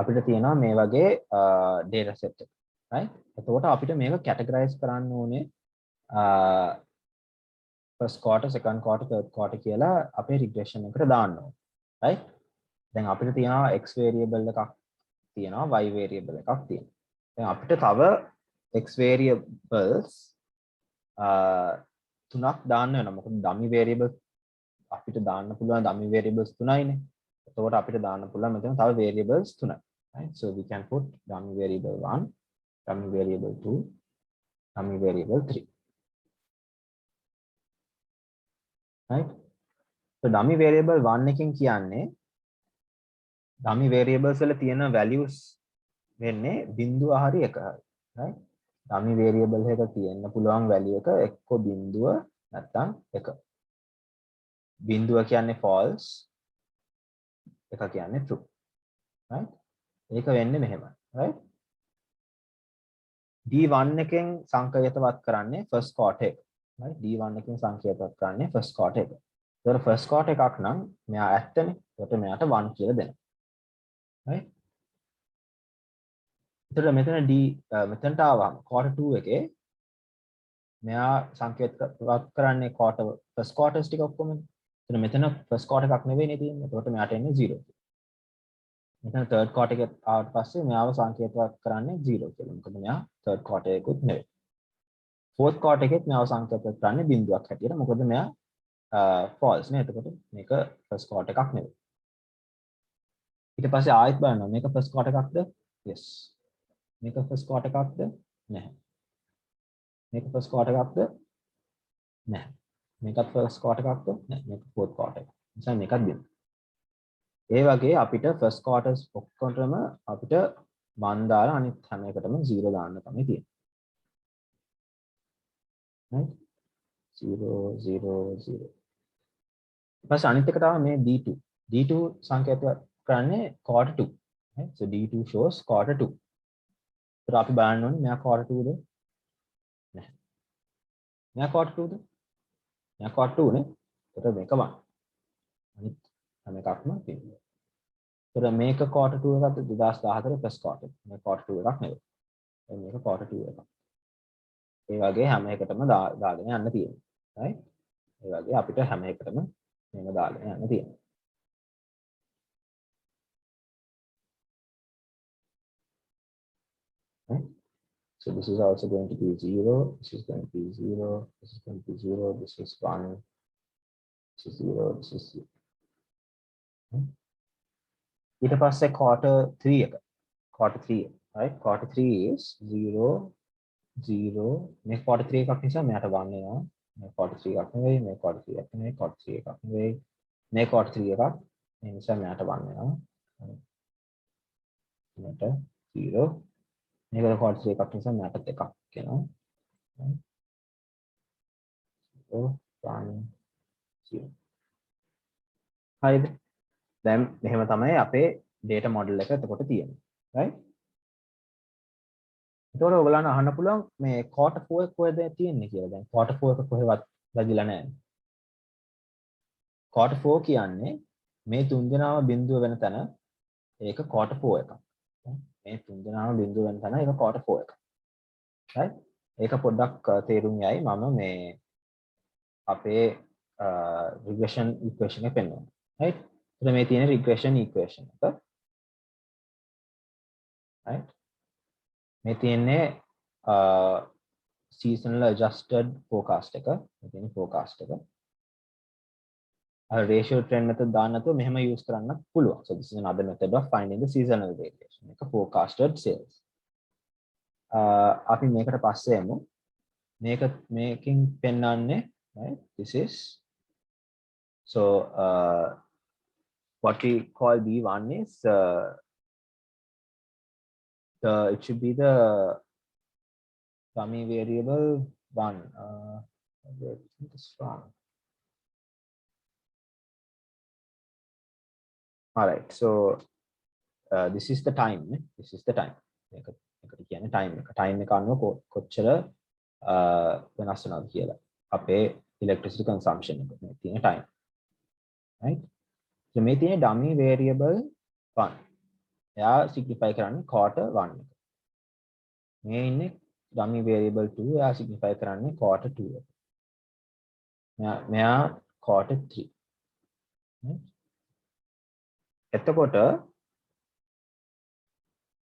අපිට තියෙනවා මේ වගේ data set එක right එතකොට අපිට මේක categorize කරන්න ඕනේ first quarter second quarter third quarter කියලා අපේ regression එකට දාන්න ඕනේ right දැන් අපිට තියෙනවා x variable එකක් තියෙනවා y variable එකක් තියෙනවා දැන් අපිට තව x variables තුනක් දාන්න වෙනවා මොකද dummy variable අපිට දාන්න පුළුවන් dummy variables තුනයිනේ එතකොට අපිට දාන්න පුළුවන් මෙතන තව variables තුනයි right so we can put dummy variable 1 dummy variable 2 dummy variable 3 right so dummy variable 1 එකෙන් කියන්නේ dummy variables වල තියෙන values වෙන්නේ බිංදුව හරි එක හරි right dummy variable එක තියෙන්න පුළුවන් value එක එක්ක බිංදුව නැත්නම් එක බිංදුව කියන්නේ false එක කියන්නේ true right ඒක වෙන්නේ මෙහෙමයි right D1 එකෙන් සංකේතවත් කරන්නේ first quarter එක right D1 එකෙන් සංකේතවත් කරන්නේ first quarter එක. ඒතර first quarter එකක් නම් මෙයා ඇත්තනේ. ඒකට මෙයාට 1 කියලා දෙනවා right එතකොට මෙතන D මෙතනට ආවම quarter 2 එකේ මෙයා සංකේතවත් කරන්නේ quarter first quarters ටික ඔක්කොම. එතන මෙතන first quarter එකක් නෙවෙයිනේ තියෙන්නේ. එතකොට මෙයාට එන්නේ 0. මෙතන third quarter එක ආවට පස්සේ මෙයාව සංකේතවත් කරන්නේ 0 කියලා. මොකද මෙයා third quarter එකකුත් නෙවෙයි. fourth quarter එකෙත් මෙයාව සංකේතවත් කරන්නේ බිඳුවක් හැටියට. මොකද මෙයා false නේ. එතකොට මේක first quarter එකක් නෙවෙයි. ඊට පස්සේ ආයෙත් බලනවා මේක first quarter එකක්ද? yes. මේක first quarter එකක්ද? නැහැ. මේක first quarter එකක්ද? නැහැ. මේකත් first quarter එකක්ද? නැහැ. මේක fourth quarter එකක්. නිසා මේකත් බිඳ. ඒ වගේ අපිට first quarters ඔක්කොටම අපිට 1 දාලා අනිත් හැම එකටම 0 දාන්න තමයි තියෙන්නේ. right 0 0 0. ඊපස්සේ අනිත් එක තමයි මේ D2. D2 සංකේත කරන්නේ quarter 2. right so D2 shows quarter 2. ඒතර අපි බලන්න ඕනේ මෙයා quarter 2ද? නැහැ. මෙයා quarter 2ද? මෙයා quarter 2 නේ. ඒතර මේක 1. අනිත් හැම එකක්ම තියෙනවා. ඒතර මේක quarter 2 එකක්ද 2014 first quarter. මේක quarter 2 එකක් නෙවෙයි. මේක quarter 2 එකක්. ඒ වගේ හැම එකටම දාගෙන යන්න තියෙනවා. right ඒ වගේ අපිට හැම එකටම මේක දාගෙන යන්න තියෙනවා. right so this is also going to be 0, this is going to be 0, this is going to be 0, this is 1, this is 0, this is 0. ඊට පස්සේ quarter 3 එක quarter 3 right quarter 3 is 0 0 මේ quarter 3 එකක් නිසා මෙයාට 1 එනවා මේ quarter 3 එකක් නෙවෙයි මේ quarter 3 එකක් නෙවෙයි quarter 3 එකක් නෙවෙයි මේ quarter 3 එකක් ඒ නිසා මෙයාට 1 එනවා මෙයාට 0 මේක quarter 3 එකක් නිසා මෙයාට 1ක් එනවා so 1 0 හරිද දැන් මෙහෙම තමයි අපේ data model එක එතකොට තියෙන්නේ right එතකොට ඔයගොල්ලන්ට අහන්න පුළුවන් මේ quarter 4 එක කොහෙද තියෙන්නේ කියලා. දැන් quarter 4 එක කොහෙවත් වැදිලා නැහැ. quarter 4 කියන්නේ මේ තුන් දෙනාම බිඳුව වෙන තැන ඒක quarter 4 එකක්. මේ තුන් දෙනාම බිඳුව වෙන තැන ඒක quarter 4 එකක්. right? ඒක පොඩ්ඩක් තේරුම් යයි මම මේ අපේ regression equation එක පෙන්නනවා. right? එතන මේ තියෙන regression equation එක. right? මේ තියෙන්නේ seasonal adjusted forecast එක. මේ තියෙන forecast එක. ratio trend method දාන්න නැතුව මෙහෙම use කරන්න පුළුවන්. So this is another method of finding the seasonal variation. එක forecasted sales. අපි මේකට පස්සේ යමු. මේකෙන් පෙන්නන්නේ right this is so what we call B1 is it should be the dummy variable 1 it is wrong. all right so this is the time this is the time එකට කියන්නේ time එක අනුව කොච්චර වෙනස් වෙනවද කියලා අපේ electricity consumption එක මේ තියෙන time right so මේ තියෙන dummy variable 1 එයා signify කරන්නේ quarter 1 එක මේ ඉන්නේ dummy variable 2 එයා signify කරන්නේ quarter 2 එක මෙයා quarter 3 right එතකොට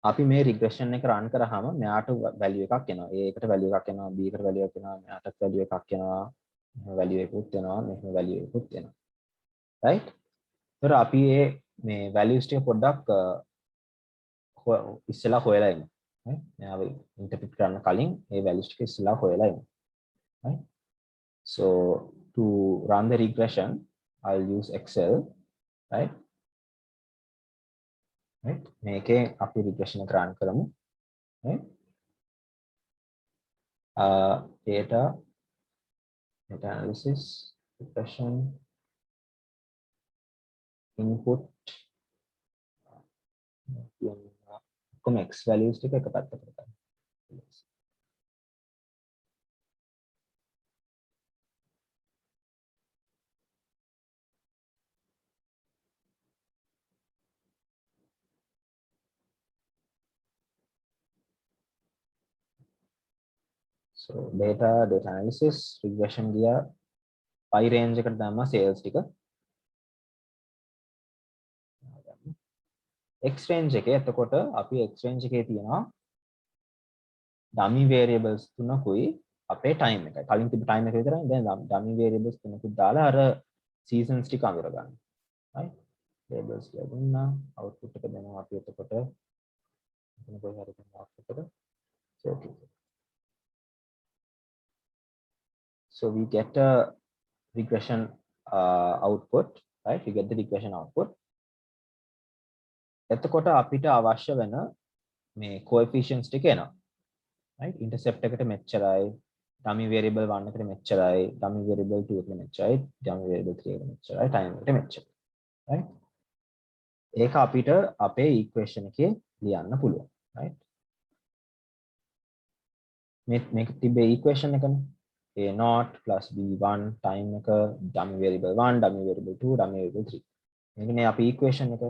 අපි මේ regression එක run කරාම මෙයාට value එකක් එනවා. A එකට value එකක් එනවා, B එකට value එකක් එනවා, මෙයාට value එකක් එනවා, value එකකුත් එනවා, මෙහෙම value එකකුත් එනවා. right? ඒතර අපි මේ values ටික පොඩ්ඩක් ඉස්සෙල්ලා හොයලා ඉමු. right? මෙයාව interpret කරන්න කලින් මේ values ටික ඉස්සෙල්ලා හොයලා ඉමු. right? so to run the regression I'll use Excel. right? right මේකේ අපි regression එක run කරමු right data analysis regression input ඔක්කොම x values ටික එක පැත්තකට ගන්න. So data analysis regression ගියා pi range එකට දැම්මා sales ටික x range එකේ එතකොට අපි x range එකේ තියෙනවා dummy variables තුනකුයි අපේ time එකයි කලින් තිබ්බ time එක විතරයි දැන් dummy variables තුනකුත් දාලා අර seasons ටික අඳුර ගන්න right labels කියලා දුන්නා output එක දෙනවා අපි එතකොට එතන කොහේ හරි දෙනවා output එක so okay so we get a regression output right we get the regression output එතකොට අපිට අවශ්‍ය වෙන මේ coefficients ටික එනවා right intercept එකට මෙච්චරයි dummy variable 1 එකට මෙච්චරයි dummy variable 2 එකට මෙච්චරයි dummy variable 3 එකට මෙච්චරයි time එකට මෙච්චරයි right ඒක අපිට අපේ equation එකේ ලියන්න පුළුවන් right මේක තිබේ equation එකනේ a0 plus b1 time එක dummy variable 1 dummy variable 2 dummy variable 3 මේකනේ අපේ equation එක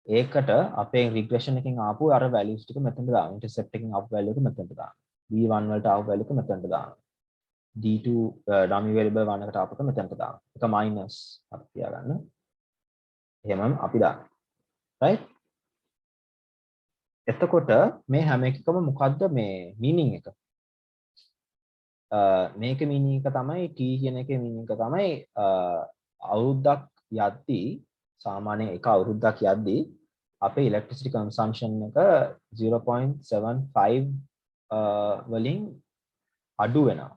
ඒකට අපේ regression එකෙන් ආපු අර values ටික මෙතනට දාන්න intercept එකෙන් ආපු value එක මෙතනට දාන්න b1 වලට ආපු value එක මෙතනට දාන්න d2 dummy variable 1 එකට ආපු එක මෙතනට දාන්න ඒක minus අපි තියාගන්න එහෙමම අපි දාන්න right එතකොට මේ හැම එකකම මොකද්ද මේ meaning එක මේකේ meaning එක තමයි t කියන එකේ meaning එක තමයි අවුරුද්දක් යද්දී සාමාන්‍යයෙන් එක අවුරුද්දක් යද්දී අපේ electricity consumption එක 0.75 වලින් අඩු වෙනවා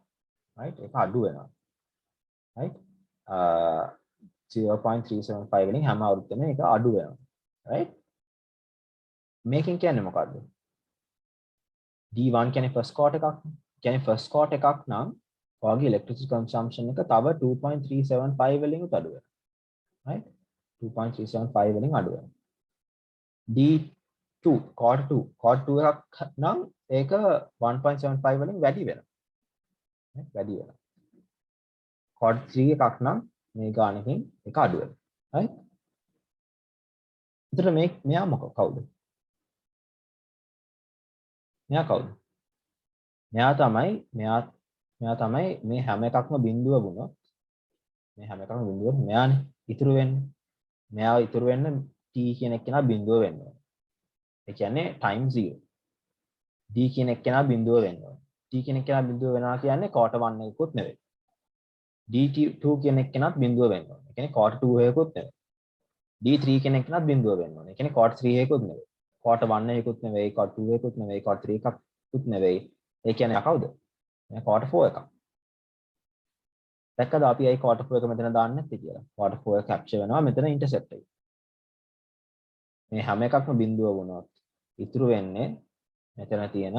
right ඒක අඩු වෙනවා right 0.375 වලින් හැම අවුරුද්දෙම ඒක අඩු වෙනවා right මේකෙන් කියන්නේ මොකද්ද d1 කියන්නේ first quarter එකක් කියන්නේ first quarter එකක් නම් ඔයගේ electricity consumption එක තව 2.375 වලින් අඩු වෙනවා right 2.375 වලින් අඩු වෙනවා D2 quarter 2 එකක් නම් ඒක 1.75 වලින් වැඩි වෙනවා වැඩි වෙනවා quarter 3 එකක් නම් මේ ගානකින් ඒක අඩු වෙනවා right එතකොට මෙයා කවුද මෙයා කවුද මෙයා තමයි මේ හැම එකක්ම බිඳුව වුණොත් මේ හැම එකක්ම බිඳුව මෙයානේ ඉතුරු වෙන්නේ මෙයා ඉතුරු වෙන්න t කියන එක්කෙනා බිඳුව වෙන්න ඕනේ. ඒ කියන්නේ time 0. d කියන එක්කෙනා බිඳුව වෙන්න ඕනේ. t කියන එක්කෙනා බිඳුව වෙනවා කියන්නේ quarter 1 එකකුත් නෙවෙයි. d2 කියන එක්කෙනාත් බිඳුව වෙන්න ඕනේ. ඒ කියන්නේ quarter 2 එකකුත් නෙවෙයි. d3 කියන එක්කෙනාත් බිඳුව වෙන්න ඕනේ. ඒ කියන්නේ quarter 3 එකකුත් නෙවෙයි. quarter 1 එකකුත් නෙවෙයි, quarter 2 එකකුත් නෙවෙයි, quarter 3 එකකුත් නෙවෙයි. ඒ කියන්නේ කවුද? මේ quarter 4 එකක්. දැක්කද අපි අයි quarter 4 එක මෙතන දාන්න නැත්තේ කියලා. quarter 4 එක capture වෙනවා මෙතන intercept එකේ. මේ හැම එකක්ම බිඳුව වුණොත් ඉතුරු වෙන්නේ මෙතන තියෙන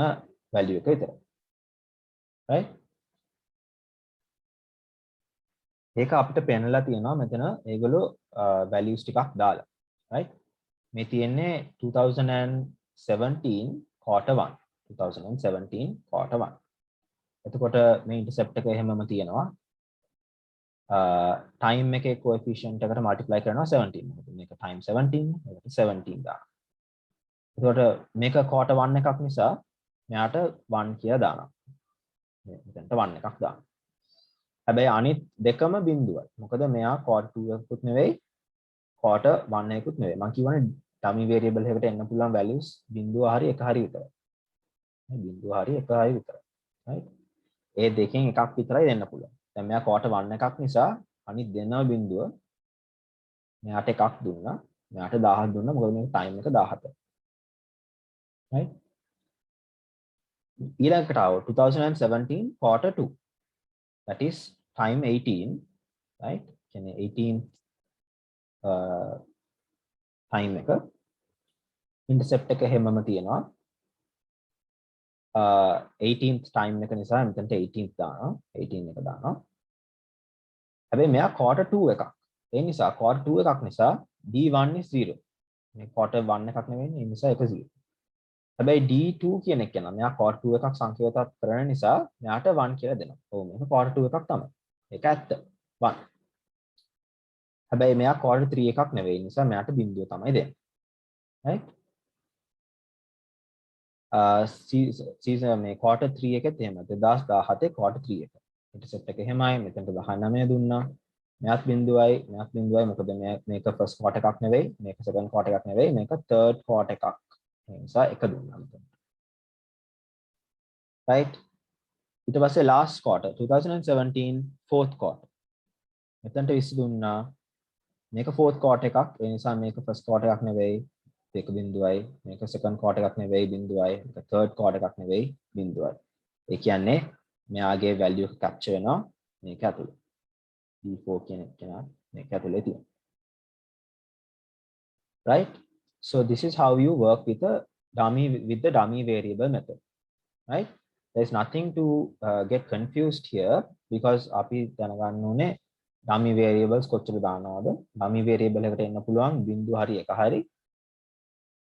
value එක විතරයි. right? ඒක අපිට පෙන්නලා තියෙනවා මෙතන ඒගොල්ලෝ values ටිකක් දාලා. right? මේ තියෙන්නේ 2017 quarter 1. 2017 quarter 1. එතකොට මේ intercept එක එහෙමම තියෙනවා. time එකේ coefficient එකට multiply කරනවා 17. මේක time 17 මේකට 17 දානවා. එතකොට මේක quarter 1 එකක් නිසා මෙයාට 1 කියලා දානවා. මෙතනට 1 එකක් දානවා. හැබැයි අනිත් දෙකම බිඳුවයි. මොකද මෙයා quarter 2 එකකුත් නෙවෙයි quarter 1 එකකුත් නෙවෙයි. මම කියවනේ dummy variable එකකට එන්න පුළුවන් values බිඳුව හරි එක හරි විතරයි. බිඳුව හරි එක හරි විතරයි. right? ඒ දෙකෙන් එකක් විතරයි දෙන්න පුළුවන්. දැන් මෙයා quarter 1 එකක් නිසා අනිත් දෙනම බිඳුව මෙයාට එකක් දුන්නා. මෙයාට 1000ක් දුන්නා. මොකද මේ time එක 17. right? ඊළඟට ආව 2017 quarter 2. that is time 18. right? කියන්නේ 18 time එක intercept එක හැමම තියෙනවා. 18th time එක නිසා මෙතනට 18th දානවා 18 එක දානවා හැබැයි මෙයා quarter 2 එකක් ඒ නිසා quarter 2 එකක් නිසා d1 is 0 මේ quarter 1 එකක් නෙවෙයි ඒ නිසා ඒක 0 හැබැයි D2 කියන එක නම් මෙයා quarter 2 එකක් සංකේතවත් කරන නිසා මෙයාට 1 කියලා දෙනවා. ඔව් මේක quarter 2 එකක් තමයි. ඒක ඇත්ත. 1. හැබැයි මෙයා quarter 3 එකක් නෙවෙයි නිසා මෙයාට බිංදුව තමයි දෙන්නේ. right? සීසන් මේ quarter 3 එකෙත් එහෙම 2017 quarter 3 එක. ඉන්ටර්සෙප්ට් එක එහෙමයි මෙතනට 19 දුන්නා. මෙයාත් බිංදුවයි මෙයාත් බිංදුවයි මොකද මේක first quarter එකක් නෙවෙයි මේක second quarter එකක් නෙවෙයි මේක third quarter එකක්. ඒ නිසා එක දුන්නා මෙතන. right? ඊට පස්සේ last quarter 2017 fourth quarter. මෙතනට 20 දුන්නා. මේක fourth quarter එකක්. ඒ නිසා මේක first quarter එකක් නෙවෙයි. මේක බිංදුවයි. මේක second quarter එකක් නෙවෙයි බිංදුවයි. මේක third quarter එකක් නෙවෙයි බිංදුවයි. ඒ කියන්නේ මෙයාගේ value එක capture වෙනවා මේක ඇතුළේ. D4 කියන එක මේක ඇතුළේ තියෙනවා. right? So this is how you work with the dummy variable method. right? There's nothing to get confused here because අපි දැනගන්න ඕනේ dummy variables කොච්චර දානවද dummy variable එකට එන්න පුළුවන් බිංදුව හරි එක හරි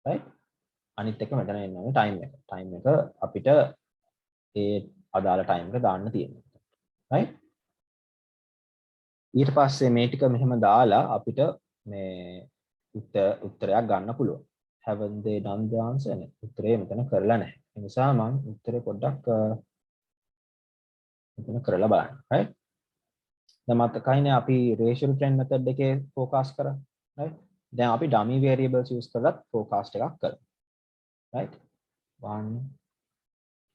right අනිත් එක මෙතන එන්න ඕනේ time එක අපිට ඒ අදාළ time එක දාන්න තියෙනවා right ඊට පස්සේ මේ ටික මෙහෙම දාලා අපිට මේ උත්තරයක් ගන්න පුළුවන් haven't they done the answer නේ උත්තරේ මෙතන කරලා නැහැ ඒ නිසා මම උත්තරේ පොඩ්ඩක් මෙතන කරලා බලන්න right දැන් මතකයිනේ අපි racial trend method එකේ forecast කරා right දැන් අපි dummy variables use කරලා forecast එකක් කරමු right 1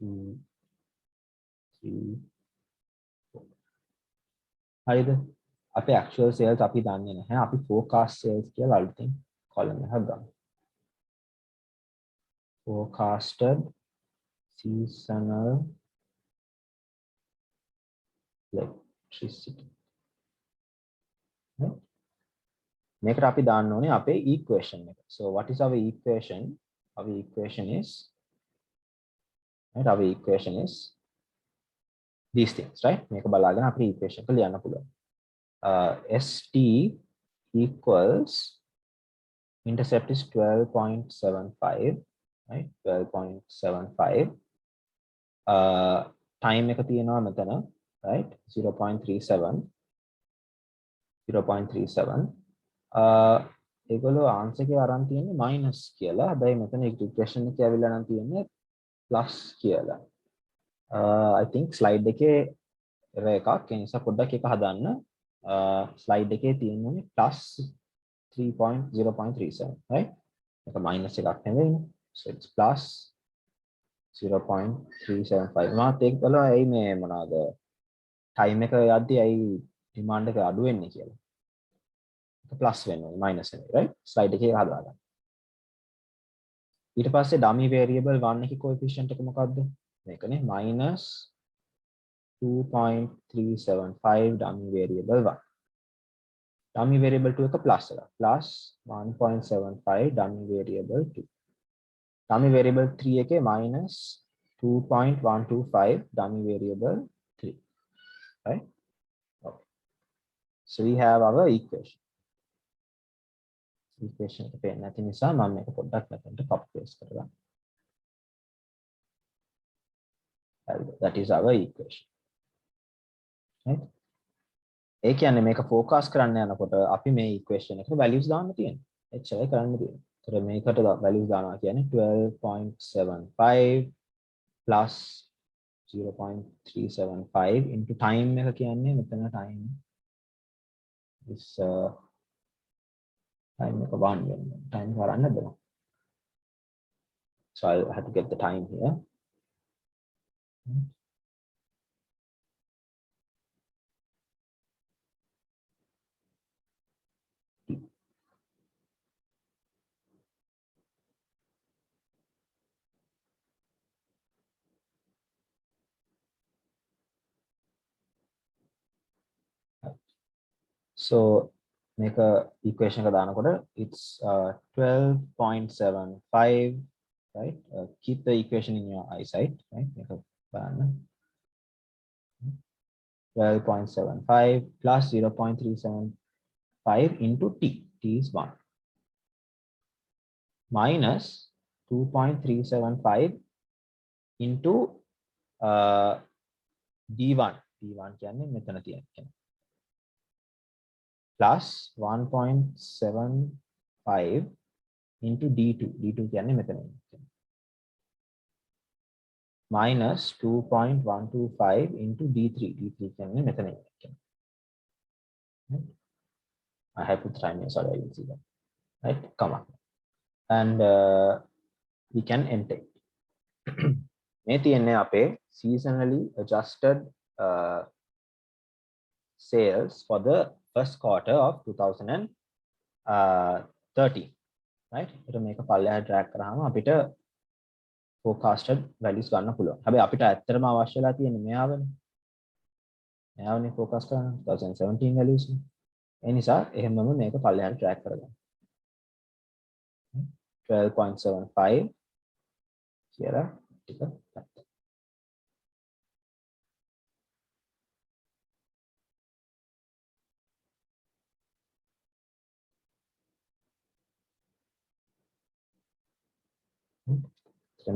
2 3 4 හරිද අපේ actual sales අපි දන්නේ නැහැ අපි forecast sales කියලා අලුතින් column එකක් ගමු forecasted seasonal electricity මේකට අපි දාන්න ඕනේ අපේ equation එක. So what is our equation? Our equation is right our equation is these things right මේක බලාගෙන අපේ equation එක ලියන්න පුළුවන්. ST equals intercept is 12.75 right 12.75 time එක තියෙනවා මෙතන right 0.37 ඒගොල්ලෝ ආන්සර් එකේ අරන් තියෙන්නේ මයිනස් කියලා. හැබැයි මෙතන ඉක්වේෂන් එකේ ඇවිල්ලා නම් තියෙන්නේ ප්ලස් කියලා. I think slide එකේ error එකක්. ඒ නිසා පොඩ්ඩක් ඒක හදන්න. slide එකේ තියෙන්නේ plus 3.0.37 right? ඒක මයිනස් එකක් නෙවෙයිනේ. So it's plus 0.375. මාත් ඒක කළා ඇයි මේ මොනවාද? time එක යද්දි ඇයි demand එක අඩු වෙන්නේ කියලා. plus වෙනවා minus වෙනවා right slide එකේ හදා ගන්න. ඊට පස්සේ dummy variable 1 එකේ coefficient එක මොකක්ද? මේකනේ minus 2.375 dummy variable 1. dummy variable 2 එක plus එක plus 1.75 dummy variable 2. dummy variable 3 එකේ minus 2.125 dummy variable 3 right okay. So we have our equation එක පේන්නේ නැති නිසා මම මේක පොඩ්ඩක් මෙතනට copy paste කරගන්න. That is our equation. right? ඒ කියන්නේ මේක forecast කරන්න යනකොට අපි මේ equation එකට values දාන්න තියෙනවා. එච්චරයි කරන්න තියෙන්නේ. ඒතර මේකට values දානවා කියන්නේ 12.75 plus 0.375 into time එක කියන්නේ මෙතන time is time එක 1 වෙනවා. time කරන්න බෑ. So I have to get the time here. So make a equation එක දානකොට it's 12.75 right keep the equation in your eyesight right මේක බලන්න 12.75 plus 0.375 into t is 1 minus 2.375 into D1 කියන්නේ මෙතන තියෙන එක plus 1.75 into D2 කියන්නේ මෙතන ඉන්න එක minus 2.125 into D3 කියන්නේ මෙතන ඉන්න එක I have put time here, sorry, I will see that. Right, come on. And we can enter it. මේ තියෙන්නේ අපේ seasonally adjusted sales for the first quarter of 2013. Right? ඒක මේක පල්ලෙහාට drag කරාම අපිට forecasted values ගන්න පුළුවන්. හැබැයි අපිට ඇත්තටම අවශ්‍ය වෙලා තියෙන්නේ මෙයාවනේ. මෙයාවනේ forecast කරන්න 2017 values. ඒ නිසා එහෙමම මේක පල්ලෙහාට drag කරගන්න. 12.75 කියලා ටික ගත්තා.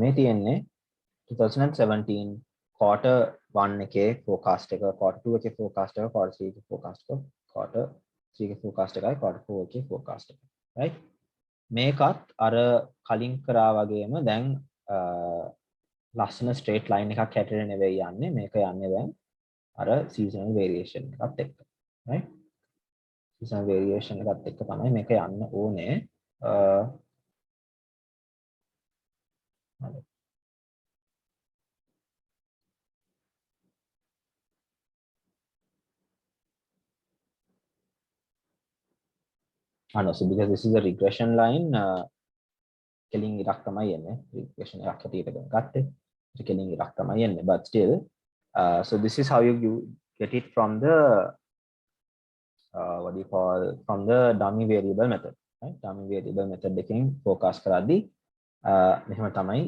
මේ තියෙන්නේ 2017 quarter 1 එකේ forecast එක, quarter 2 එකේ forecast එක, quarter 3 එකේ forecast එක, quarter 3 එකේ forecast එකයි, quarter 4 එකේ forecast එක. right? මේකත් අර කලින් කරා වගේම දැන් ලස්සන straight line එකක් හැටියට නෙවෙයි යන්නේ. මේක යන්නේ දැන් අර seasonal variation එකත් එක්ක. right? seasonal variation එකත් එක්ක තමයි මේක යන්න ඕනේ. so because this is a regression line, කෙලින් ඉරක් තමයි එන්නේ. regression එකක් හැටියට ගත්තේ. කෙලින් ඉරක් තමයි එන්නේ. But still, so this is how you get it from the what do you call, from the dummy variable method. Right? Dummy variable method එකෙන් forecast කරද්දී මෙහෙම තමයි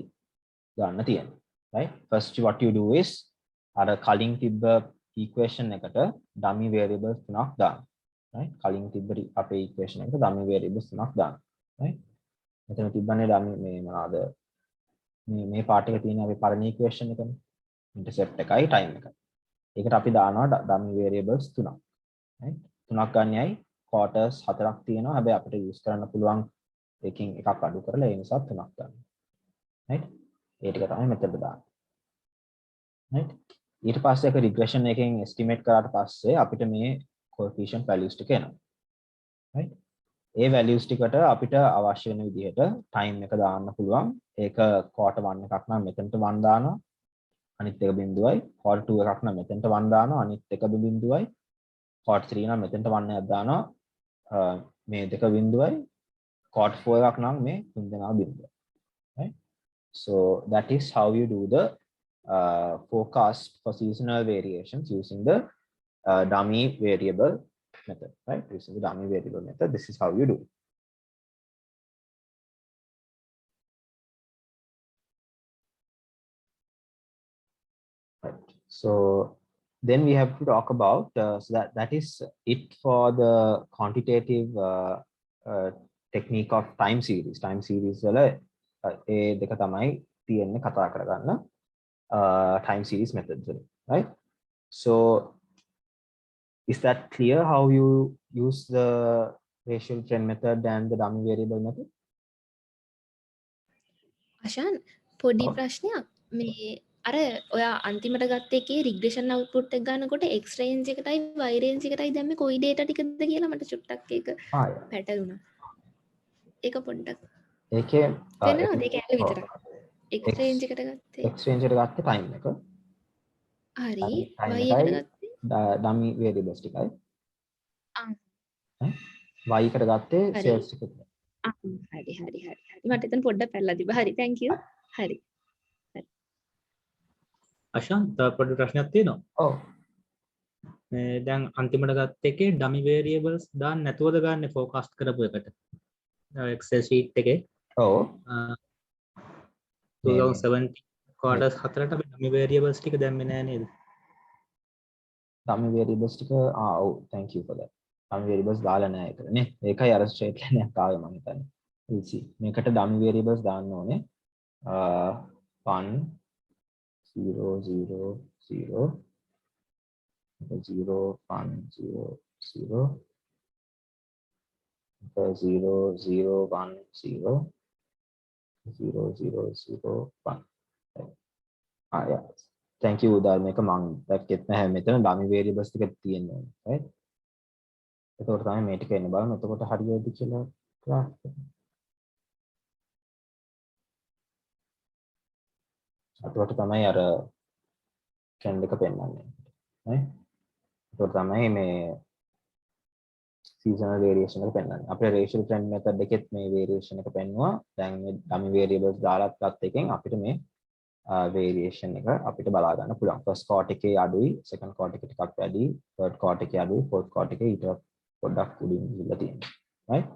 ගන්න තියෙන්නේ. Right? First what you do is අර කලින් තිබ්බ equation එකට dummy variables තුනක් දාන්න. right? කලින් තිබ්බ අපේ equation එකට dummy variables තුනක් දාන්න. right? මෙතන තිබ්බනේ dummy මේ මොනවාද? මේ part එක තියෙන අපේ පරණ equation එකනේ. intercept එකයි time එකයි. ඒකට අපි දානවා dummy variables තුනක්. right? තුනක් ගන්නයි quarters හතරක් තියෙනවා. හැබැයි අපිට use කරන්න පුළුවන් එකකින් එකක් අඩු කරලා ඒ නිසා තුනක් ගන්න. right? ඒ ටික තමයි මෙතන දාන්නේ. right? ඊට පස්සේ එක regression එකෙන් estimate කරාට පස්සේ අපිට මේ coefficient values ටික එනවා. right? ඒ values ටිකට අපිට අවශ්‍ය වෙන විදිහට time එක දාන්න පුළුවන්. ඒක quarter 1 එකක් නම් මෙතනට 1 දානවා. අනිත් එක බිඳුවයි. quarter 2 එකක් නම් මෙතනට 1 දානවා. අනිත් එක බිඳුවයි. quarter 3 නම් මෙතනට 1 එකක් දානවා. මේ දෙක බිඳුවයි. quarter 4 එකක් නම් මේ තුන් දෙනා බිඳුවයි. right? So that is how you do the forecast for seasonal variations using the dummy variable method. Right? Using the dummy variable method, this is how you do it. Right. So then we have to talk about so that is it for the quantitative technique of time series. Time series වල ඒ දෙක තමයි තියෙන්නේ කතා කරගන්න time series methods වල. Right? So is that clear how you use the racial trend method and the dummy variable method? Ashan පොඩි ප්‍රශ්නයක් මේ අර ඔයා අන්තිමට ගත්ත එකේ රිග්‍රෙෂන් අවුට්පුට් එක ගන්නකොට x රේන්ජ් එකටයි y රේන්ජ් එකටයි දැම්මේ කොයි data ටිකද කියලා මට චුට්ටක් ඒක පැටලුණා. ඒක පොඩ්ඩක් ඒකේ වෙනවද ඒක ඇල විතරක් x රේන්ජ් එකට ගත්තේ x range එකට ගත්තේ time එක. හරි time y එකයි එකට ගත්තේ dummy variables ටිකයි. ආ y එකට ගත්තේ හරි. sales ටික. හරි මට එතන පොඩ්ඩක් පැනලා තිබ්බා. හරි thank you. හරි අශාන් තව පොඩි ප්‍රශ්නයක් තියෙනවා. ඔව්. මේ දැන් අන්තිමට ගත්ත එකේ dummy variables දාන්න නැතුවද ගන්න forecast කරපු එකට. Excel sheet එකේ ඔව්. 2017 quarters හතරට අපි dummy variables ටික දැම්මේ නෑ නේද? dummy variables ටික ඔව් thank you for that. dummy variables දාලා නැහැ ඒකට නේ. ඒකයි අර straight line එකක් ආවේ මම හිතන්නේ. we'll see. මේකට dummy variables දාන්න ඕනේ. 1 0 0 0 0 1 0 0 0 0 1 0 0 0 0 1 yeah. Thank you ධර්මයක මම දැක්කෙත් නැහැ මෙතන dummy variables ටික තියෙනවා right එතකොට තමයි මේ ටික එන්න බලන්න එතකොට හරියයිද කියලා graph එක. එතකොට තමයි අර trend එක පෙන්වන්නේ right එතකොට තමයි මේ seasonal variation එක පෙන්වන්නේ අපේ racial trend method එකෙත් මේ variation එක පෙන්වුවා දැන් මේ dummy variables දාලාත් ගත්ත එකෙන් අපිට මේ variation එක අපිට බලා ගන්න පුළුවන් first quarter එකේ අඩුයි second quarter එකේ ටිකක් වැඩි third quarter එකේ අඩුයි fourth quarter එකේ ඊට පොඩ්ඩක් උඩින් ගිහලා තියෙනවා right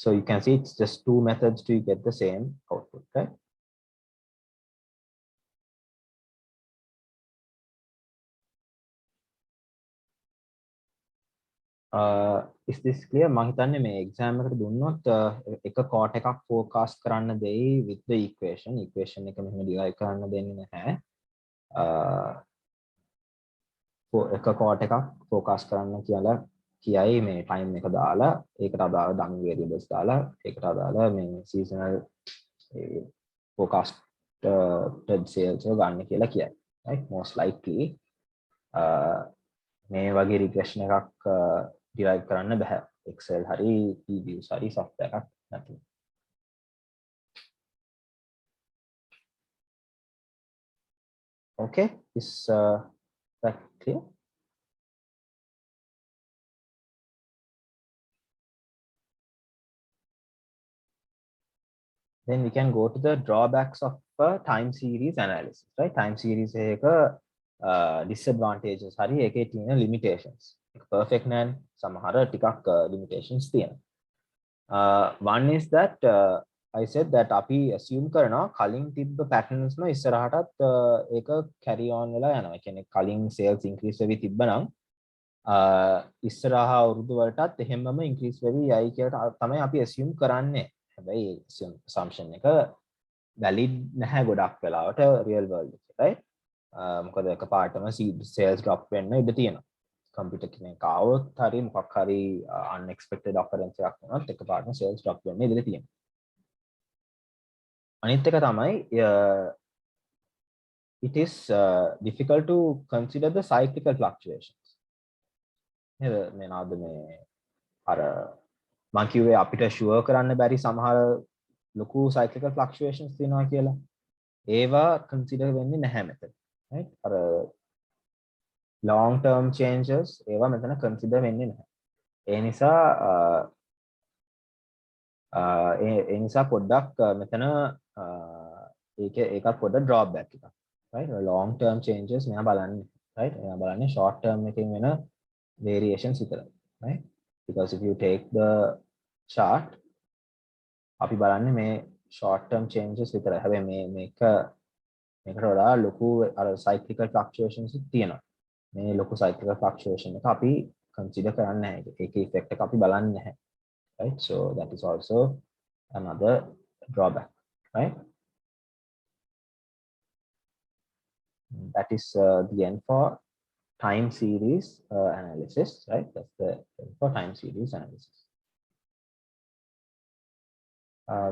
so you can see it's just two methods to get the same output right is this clear මම හිතන්නේ මේ exam එකට දුන්නොත් එක court එකක් forecast කරන්න දෙයි with the equation එක මෙහෙම derive කරන්න දෙන්නේ නැහැ එක court එකක් forecast කරන්න කියලා කියයි මේ time එක දාලා ඒකට අදාළ dummy variables දාලා ඒකට අදාළ මේ seasonal forecasted sales එක ගන්න කියලා කියයි right most likely මේ වගේ regression එකක් derive කරන්න බෑ excel හරි pviews හරි software එකක් නැතුව okay is that clear then we can go to the drawbacks of time series analysis right time series එක disadvantages hari එකේ තියෙන limitations perfect nan සමහර ටිකක් limitations තියෙනවා one is that I said that අපි assume කරනවා කලින් තිබ්බ patterns න ඉස්සරහටත් ඒක carry on වෙලා යනවා. ඒ කියන්නේ කලින් sales increase වෙවි තිබ්බනම් ඉස්සරහා අවුරුදු වලටත් එහෙමම increase වෙවි යයි කියලා තමයි අපි assume කරන්නේ. හැබැයි assumption එක valid නැහැ ගොඩක් වෙලාවට real world එකේ right? මොකද එකපාරටම sales drop වෙන්න ඉඩ තියෙනවා. computer කෙනෙක් ආවොත් හරි මොකක් හරි unexpected occurrence එකක් වුණොත් එකපාරටම sales drop වෙන්න ඉඩ තියෙනවා. අනිත් එක තමයි it is difficult to consider the cyclical fluctuations. නේද මේ නාද මේ අර මම කිව්වේ අපිට sure කරන්න බැරි සමහර ලොකු cyclical fluctuations තියෙනවා කියලා. ඒවා consider වෙන්නේ නැහැ මෙතන. right? අර long term changes ඒවා මෙතන consider වෙන්නේ නැහැ. ඒ නිසා පොඩ්ඩක් මෙතන ඒකත් පොඩ්ඩක් drop back එකක් right long term changes මෙයා බලන්නේ right එයා බලන්නේ short term එකකින් වෙන variations විතරයි right because if you take the chart අපි බලන්නේ මේ short term changes විතරයි හැබැයි මේකට වඩා ලොකු අර cyclical fluctuations තියෙනවා මේ ලොකු cyclical fluctuation එක අපි consider කරන්නේ නැහැ ඒකේ effect එක අපි බලන්නේ නැහැ right so that is also another drawback right that is the end for time series analysis right that's the end for time series analysis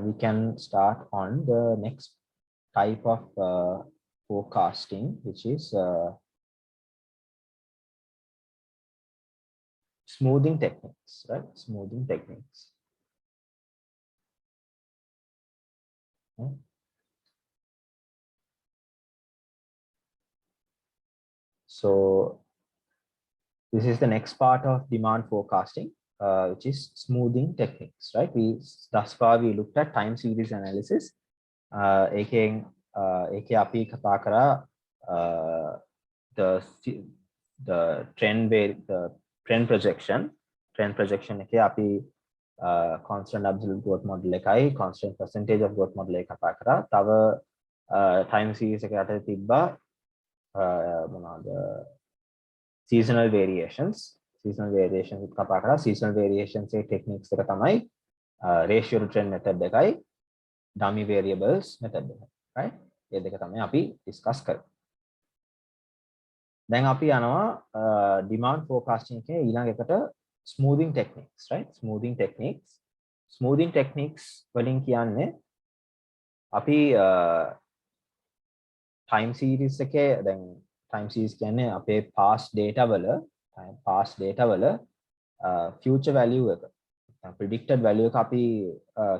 we can start on the next type of forecasting which is smoothing techniques right smoothing techniques so this is the next part of demand forecasting which is smoothing techniques right thus far we looked at time series analysis එකෙන් ඒකේ අපි කතා කරා the trend projection එකේ අපි constant absolute growth model එකයි constant percentage of growth model එක කතා කරා තව time series එක යටතේ තිබ්බා මොනවාද seasonal variations seasonal variations කතා කරා. seasonal variations ඒ techniques එක තමයි ratio to trend method එකයි dummy variables method එක. right? මේ දෙක තමයි අපි discuss කරන්නේ. දැන් අපි යනවා demand forecasting එකේ ඊළඟ එකට smoothing techniques, right? smoothing techniques වලින් කියන්නේ අපි time series එකේ දැන් time series කියන්නේ අපේ past data වල future value එක predicted value එක අපි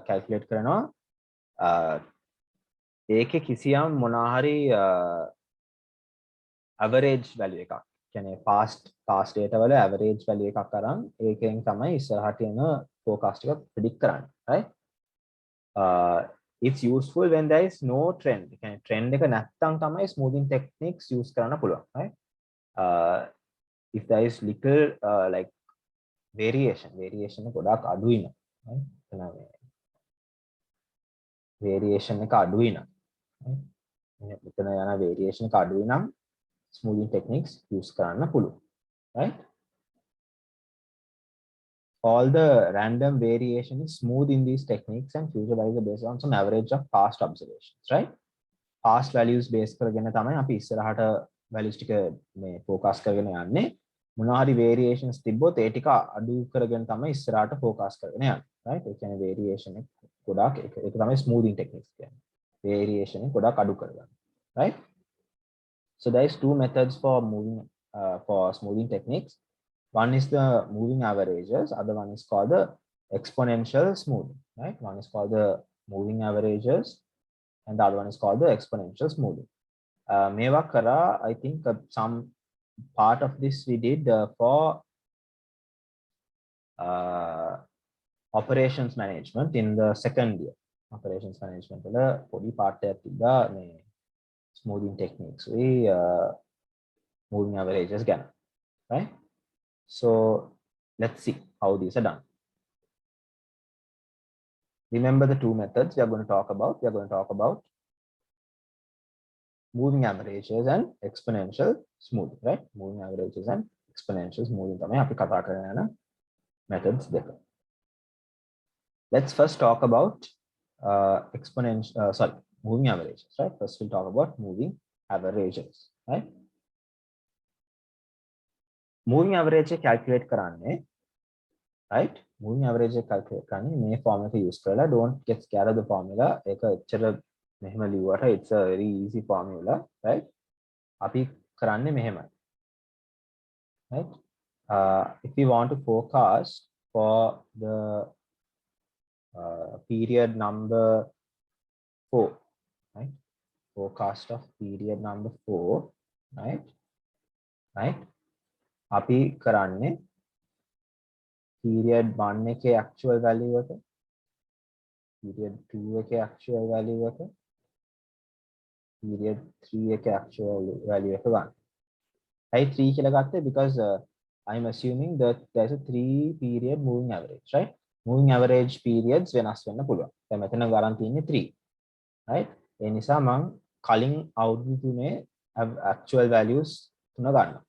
calculate කරනවා ඒකේ කිසියම් මොනවා හරි average value එකක් කියන්නේ past data වල average value එකක් අරන් ඒකෙන් තමයි ඉස්සරහට යන forecast එක predict කරන්නේ, right? It's useful when there is no trend. කියන්නේ trend එක නැත්තම් තමයි smoothing techniques use කරන්න පුළුවන්, right? If there is little like variation ගොඩක් අඩුයි නම්, right? variation එක අඩුයි නම්, right? මෙතන යන variation එක අඩුයි නම් smoothing techniques use කරන්න පුළුවන්, right? All the random variation is smooth in these techniques and future values are based on some average of past observations, right? Past values base කරගෙන තමයි අපි ඉස්සරහට values ටික මේ forecast කරගෙන යන්නේ. මොනවා හරි variations තිබ්බොත් ඒ ටික අඩු කරගෙන තමයි ඉස්සරහට forecast කරගෙන යන්නේ, right? ඒ කියන්නේ variation එක ගොඩක් ඒක තමයි smoothing techniques කියන්නේ. variation එක ගොඩක් අඩු කරගන්න, right? So there is two methods for smoothing techniques. One is the moving averages, other one is called the exponential smoothing, right? One is called the moving averages and the other one is called the exponential smoothing. Meva kara, I think some part of this we did for operations management in the second year. Operations management wala podi part එකක් තිබ්බා මේ smoothing techniques. We moving averages ගැන, right? So let's see how these are done. Remember the two methods we are going to talk about. We are going to talk about moving averages and exponential smoothing, right? Moving averages and exponential smoothing තමයි අපි කතා කරන යන methods දෙක. Let's first talk about moving averages, right? First we'll talk about moving averages, right? Moving average calculate කරන්නේ, right? Moving average calculate කරන්නේ මේ formula එක use කරලා. Don't get scared of the formula. ඒක එච්චර මෙහෙම ලියුවට it's a very easy formula, right? අපි කරන්නේ මෙහෙමයි, right? If we want to forecast for the period number 4, right? Forecast of period number 4, right? අපි කරන්නේ period 1 එකේ actual value එක, period 2 එකේ actual value එක, period 3 එකේ actual value එක ගන්න. Why 3 කියලා ගත්තේ? Because I'm assuming that there's a 3 period moving average, right? Moving average periods වෙනස් වෙන්න පුළුවන්. දැන් මෙතන ගන්න තියෙන්නේ 3, right? ඒ නිසා මම කලින් අවුරුදු තුනේ actual values 3 ගන්නවා.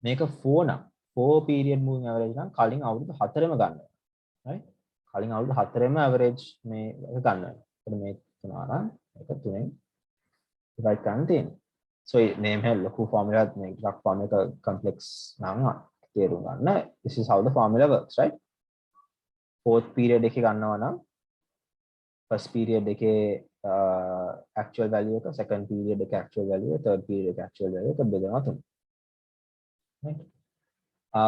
මේක 4 නම් 4 period moving average නම් කලින් අවුරුදු 4ෙම ගන්නවා, right? කලින් අවුරුදු 4ෙම average මේ ගන්නවා. එතකොට මේ 3 නම් මේක 3ෙන් divide කරන්න තියෙනවා. So මේ ලොකු formula මේ ටිකක් formula එක complex නම් තේරුම් ගන්න. This is how the formula works, right? Fourth period එකේ ගන්නවා නම් first period එකේ actual value එක, second period එකේ actual value එක, third period එකේ actual value එක බෙදනවා 3. Right?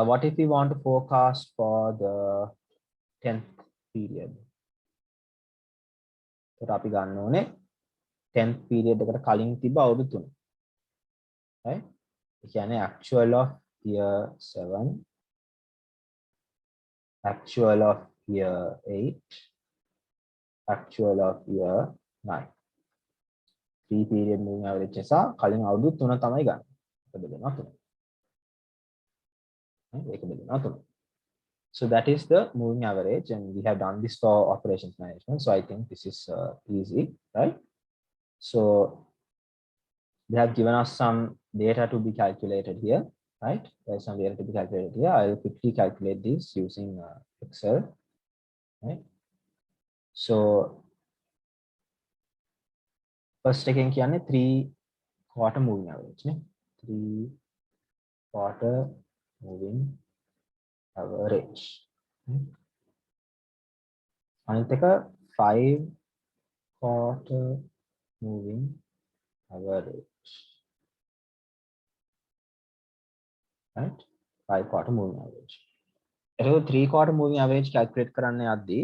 What if we want to forecast for the 10th period? So අපි ගන්න ඕනේ 10th period එකට කලින් තිබ්බ අවුරුදු 3. right? ඒ කියන්නේ actual of year 7, actual of year 8, actual of year 9. 3 period moving average නිසා කලින් අවුරුදු 3 තමයි ගන්න. ඒක බෙදෙනවා 3. ඒක බෙදෙනවා 3. So that is the moving average, and we have done this for operations management. So I think this is easy, right? So they have given us some data to be calculated here. right? There's some data to be calculated here. I'll quickly calculate this using Excel, right? So first again කියන්නේ 3-quarter moving average නේ 3-quarter moving average. අනිත් එක 5-quarter moving average, right? 5-quarter moving average. එතකොට 3-quarter moving average calculate කරන්න යද්දී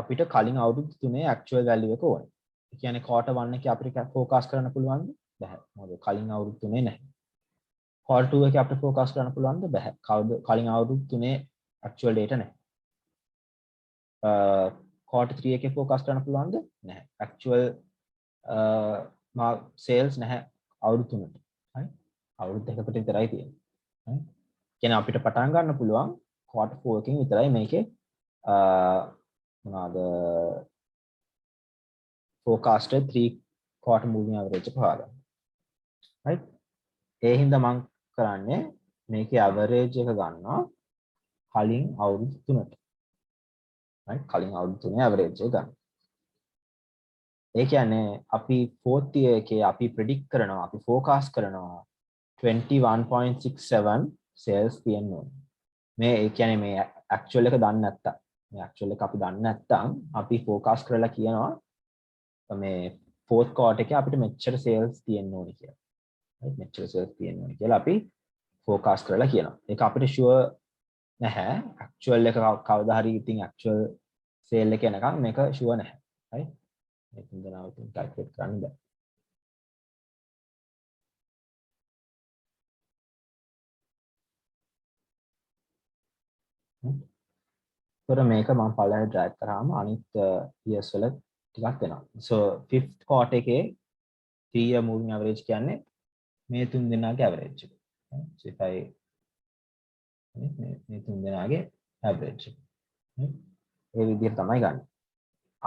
අපිට කලින් අවුරුදු තුනේ actual value එක ඕනේ. ඒ කියන්නේ quarter 1 එකේ අපිට forecast කරන්න පුළුවන්ද? බැහැ. මොකද කලින් අවුරුදු තුනේ නැහැ. quarter 2 එකේ අපිට forecast කරන්න පුළුවන්ද? බැහැ. කලින් අවුරුදු තුනේ actual data නැහැ. quarter 3 එකේ forecast කරන්න පුළුවන්ද? නැහැ. actual sales නැහැ අවුරුදු තුනට. හරි? අවුරුදු දෙකකට විතරයි තියෙන්නේ. හරි? කියන්නේ අපිට පටන් ගන්න පුළුවන් quarter 4 එකකින් විතරයි මේකේ මොනවාද forecasted 3-quarter moving average එක හොයාගන්න. right? ඒ හින්දා මම කරන්නේ මේකේ average එක ගන්නවා කලින් අවුරුදු 3ට. right? කලින් අවුරුදු 3 average එක ගන්න. ඒ කියන්නේ අපි 4th year එකේ අපි predict කරනවා, අපි forecast කරනවා 21.67 sales තියෙන්න ඕනේ. මේ ඒ කියන්නේ මේ actual එක දන්නේ නැත්තම්, මේ actual එක අපි දන්නේ නැත්තම් අපි forecast කරලා කියනවා මේ 4th quarter එකේ අපිට මෙච්චර sales තියෙන්න ඕනේ කියලා. right? මෙච්චර sales තියෙන්න ඕනේ කියලා අපි forecast කරලා කියනවා. ඒක අපිට sure නැහැ. actual එක කවදා හරි ඉතින් actual sale එක එනකම් මේක sure නැහැ. right? මේක දෙනවා ඉතින් calculate කරන්න බෑ. ඒතර මේක මම පළවෙනි drag කරාම අනිත් years වල ටිකක් වෙනවා. So 5th quarter එකේ 3 year moving average කියන්නේ මේ තුන් දෙනාගේ average එක. So if I මේ තුන් දෙනාගේ average එක. ඒ විදිහට තමයි ගන්න.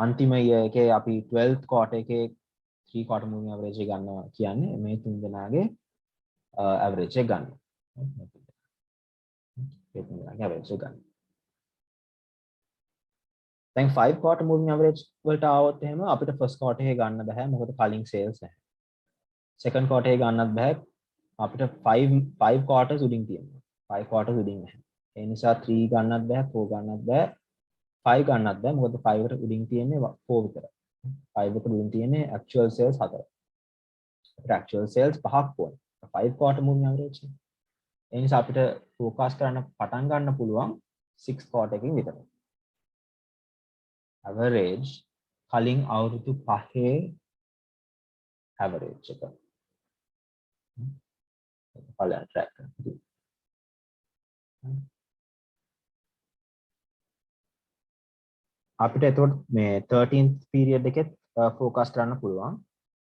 අන්තිම year එකේ අපි 12th quarter එකේ 3-quarter moving average එක ගන්නවා කියන්නේ මේ තුන් දෙනාගේ average එක ගන්න. මේ තුන් දෙනාගේ average එක ගන්න. දැන් 5-quarter moving average වලට ආවොත් එහෙම අපිට first quarter එකේ ගන්න බෑ මොකද කලින් sales නැහැ. second quarter එකේ ගන්නත් බෑ අපිට 5 quarters උඩින් තියෙනවා. 5 quarters උඩින් නැහැ. ඒ නිසා 3 ගන්නත් බෑ 4 ගන්නත් බෑ 5 ගන්නත් බෑ මොකද 5 එකට උඩින් තියෙන්නේ 4 විතරයි. 5 එකට උඩින් තියෙන්නේ actual sales 4. අපිට actual sales 5ක් ඕනේ. 5 quarter moving average. ඒ නිසා අපිට forecast කරන්න පටන් ගන්න පුළුවන් 6 quarter එකකින් විතරයි. average කලින් අවුරුදු 5 average එක. පළවෙනි track එක. අපිට එතකොට මේ 13th period එකෙත් focus කරන්න පුළුවන්.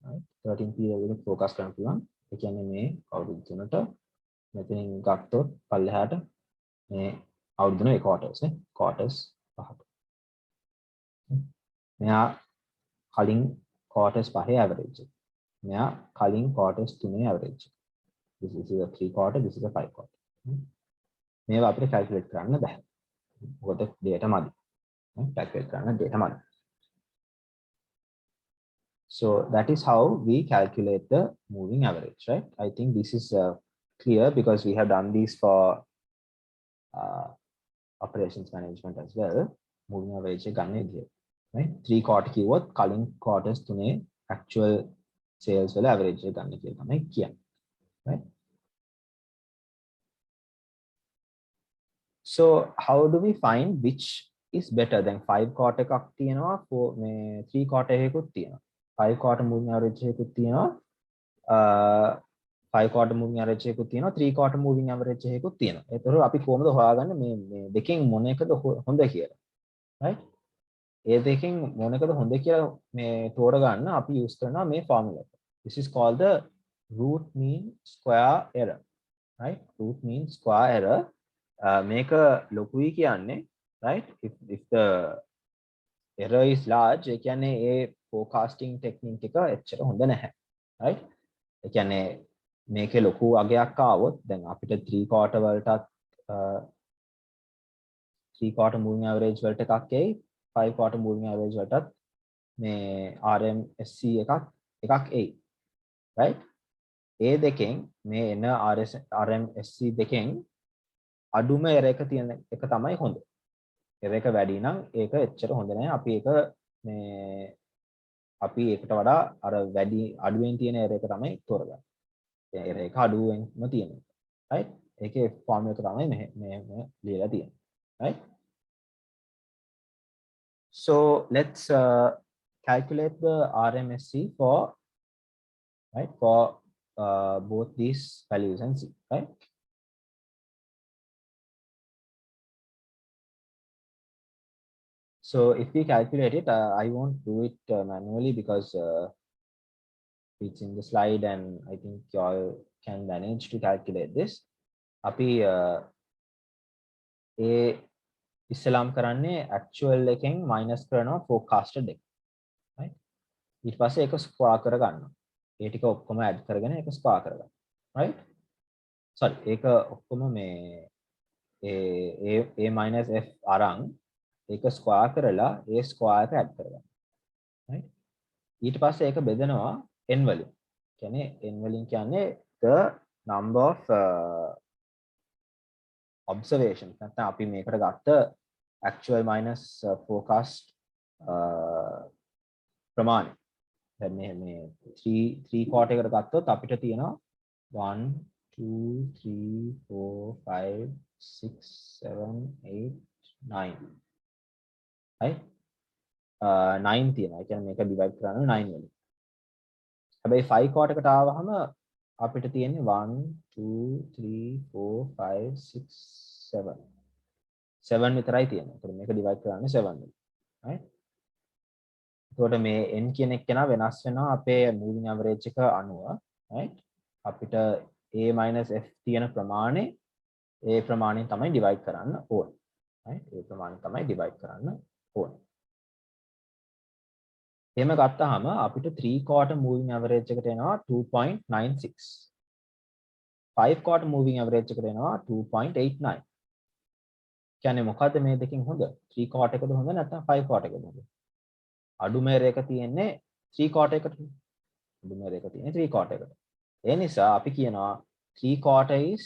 right? 13th period එකෙත් focus කරන්න පුළුවන්. ඒ කියන්නේ මේ අවුරුදු 3ට මෙතනින් ගත්තොත් පල්ලෙහාට මේ අවුරුදු 9 quarters නේ. quarters 5ට. මෙයා කලින් quarters 5 average එක. මෙයා කලින් quarters 3 average එක. This is a 3 quarter, this is a 5 quarter. මේවා අපිට calculate කරන්න බෑ. මොකද data මදි. calculate කරන්න data මදි. So that is how we calculate the moving average, right? I think this is clear because we have done this for operations management as well. Moving average එක ගන්න විදිය. right? 3 quarter කිව්වොත් කලින් quarters තුනේ actual sales වල average එක ගන්න කියලා තමයි කියන්නේ. right? So how do we find which is better than 5 quarter එකක් තියෙනවා මේ 3 quarter එකකුත් තියෙනවා. 5 quarter moving average එකකුත් තියෙනවා. 5 quarter moving average එකකුත් තියෙනවා. 3 quarter moving average එකකුත් තියෙනවා. ඒතර අපි කොහොමද හොයාගන්නේ මේ දෙකෙන් මොන එකද හොඳ කියලා. right? ඒ දෙකෙන් මොන එකද හොඳ කියලා මේ තෝරගන්න අපි use කරනවා මේ formula එක. This is called the root mean square error. right? root mean square error. මේක ලොකුයි කියන්නේ right? if the error is large ඒ කියන්නේ ඒ forecasting technique එක එච්චර හොඳ නැහැ. right? ඒ කියන්නේ මේකේ ලොකු අගයක් ආවොත් දැන් අපිට 3 quarter වලටත් 3 quarter moving average වලට එකක් එයි 5 quarter moving average වලටත් මේ RMSC එකක් එයි right ඒ දෙකෙන් මේ එන RMSC දෙකෙන් අඩුම error එක තියෙන එක තමයි හොඳ error එක වැඩි නම් ඒක එච්චර හොඳ නෑ අපි ඒකට වඩා අර වැඩි අඩුවෙන් තියෙන error එක තමයි තෝරගන්නේ error එක අඩුවෙන්ම තියෙනවා right ඒකේ ෆෝමියුලා එක තමයි මෙහෙම ලියලා තියෙන්නේ right so let's calculate the RMSC for both these values and see right so if we calculate it I won't do it manually because it's in the slide and I think you all can manage to calculate this අපි ඒ ඉස්සලාම් කරන්නේ actual එකෙන් minus කරනවා forecasted එක right ඊට පස්සේ ඒක square කරගන්නවා ඒ ටික ඔක්කොම add කරගෙන ඒක square කරගන්නවා right sorry ඒක ඔක්කොම මේ a minus f අරන් ඒක square කරලා ඒ square එක add කරගන්නවා right ඊට පස්සේ ඒක බෙදනවා n වලින් කියන්නේ n වලින් කියන්නේ the number of observations නැත්නම් අපි මේකට ගත්ත actual minus forecast ප්‍රමාණය දැන් මේ 3 quarter එකට ගත්තොත් අපිට තියෙනවා 1 2 3 4 5 6 7 8 9 right 9 තියෙනවා. ඒ කියන්නේ මේක divide කරන්න 9 වලින්. හැබැයි 5 quarter එකට ආවහම අපිට තියෙන්නේ 1 2 3 4 5 6 7 7 විතරයි තියෙන්නේ. ඒතකොට මේක divide කරන්නේ 7 වලින්. right? එතකොට මේ n කියන එක වෙනස් වෙනවා අපේ moving average එක අනුව. right? අපිට a - f තියෙන ප්‍රමාණය ඒ ප්‍රමාණයෙන් තමයි divide කරන්න ඕනේ. right? ඒ ප්‍රමාණයෙන් තමයි divide කරන්න ඕනේ. එහෙම ගත්තාම අපිට 3 quarter moving average එකට එනවා 2.96. 5 quarter moving average එකට එනවා 2.89. කියන්නේ මොකද්ද මේ දෙකෙන් හොඳ? 3 quarter එකද හොඳ නැත්නම් 5 quarter එකද හොඳ? අඩුම එක තියෙන්නේ 3 quarter එකට. අඩුම එක තියෙන්නේ 3 quarter එකට. ඒ නිසා අපි කියනවා 3 quarter is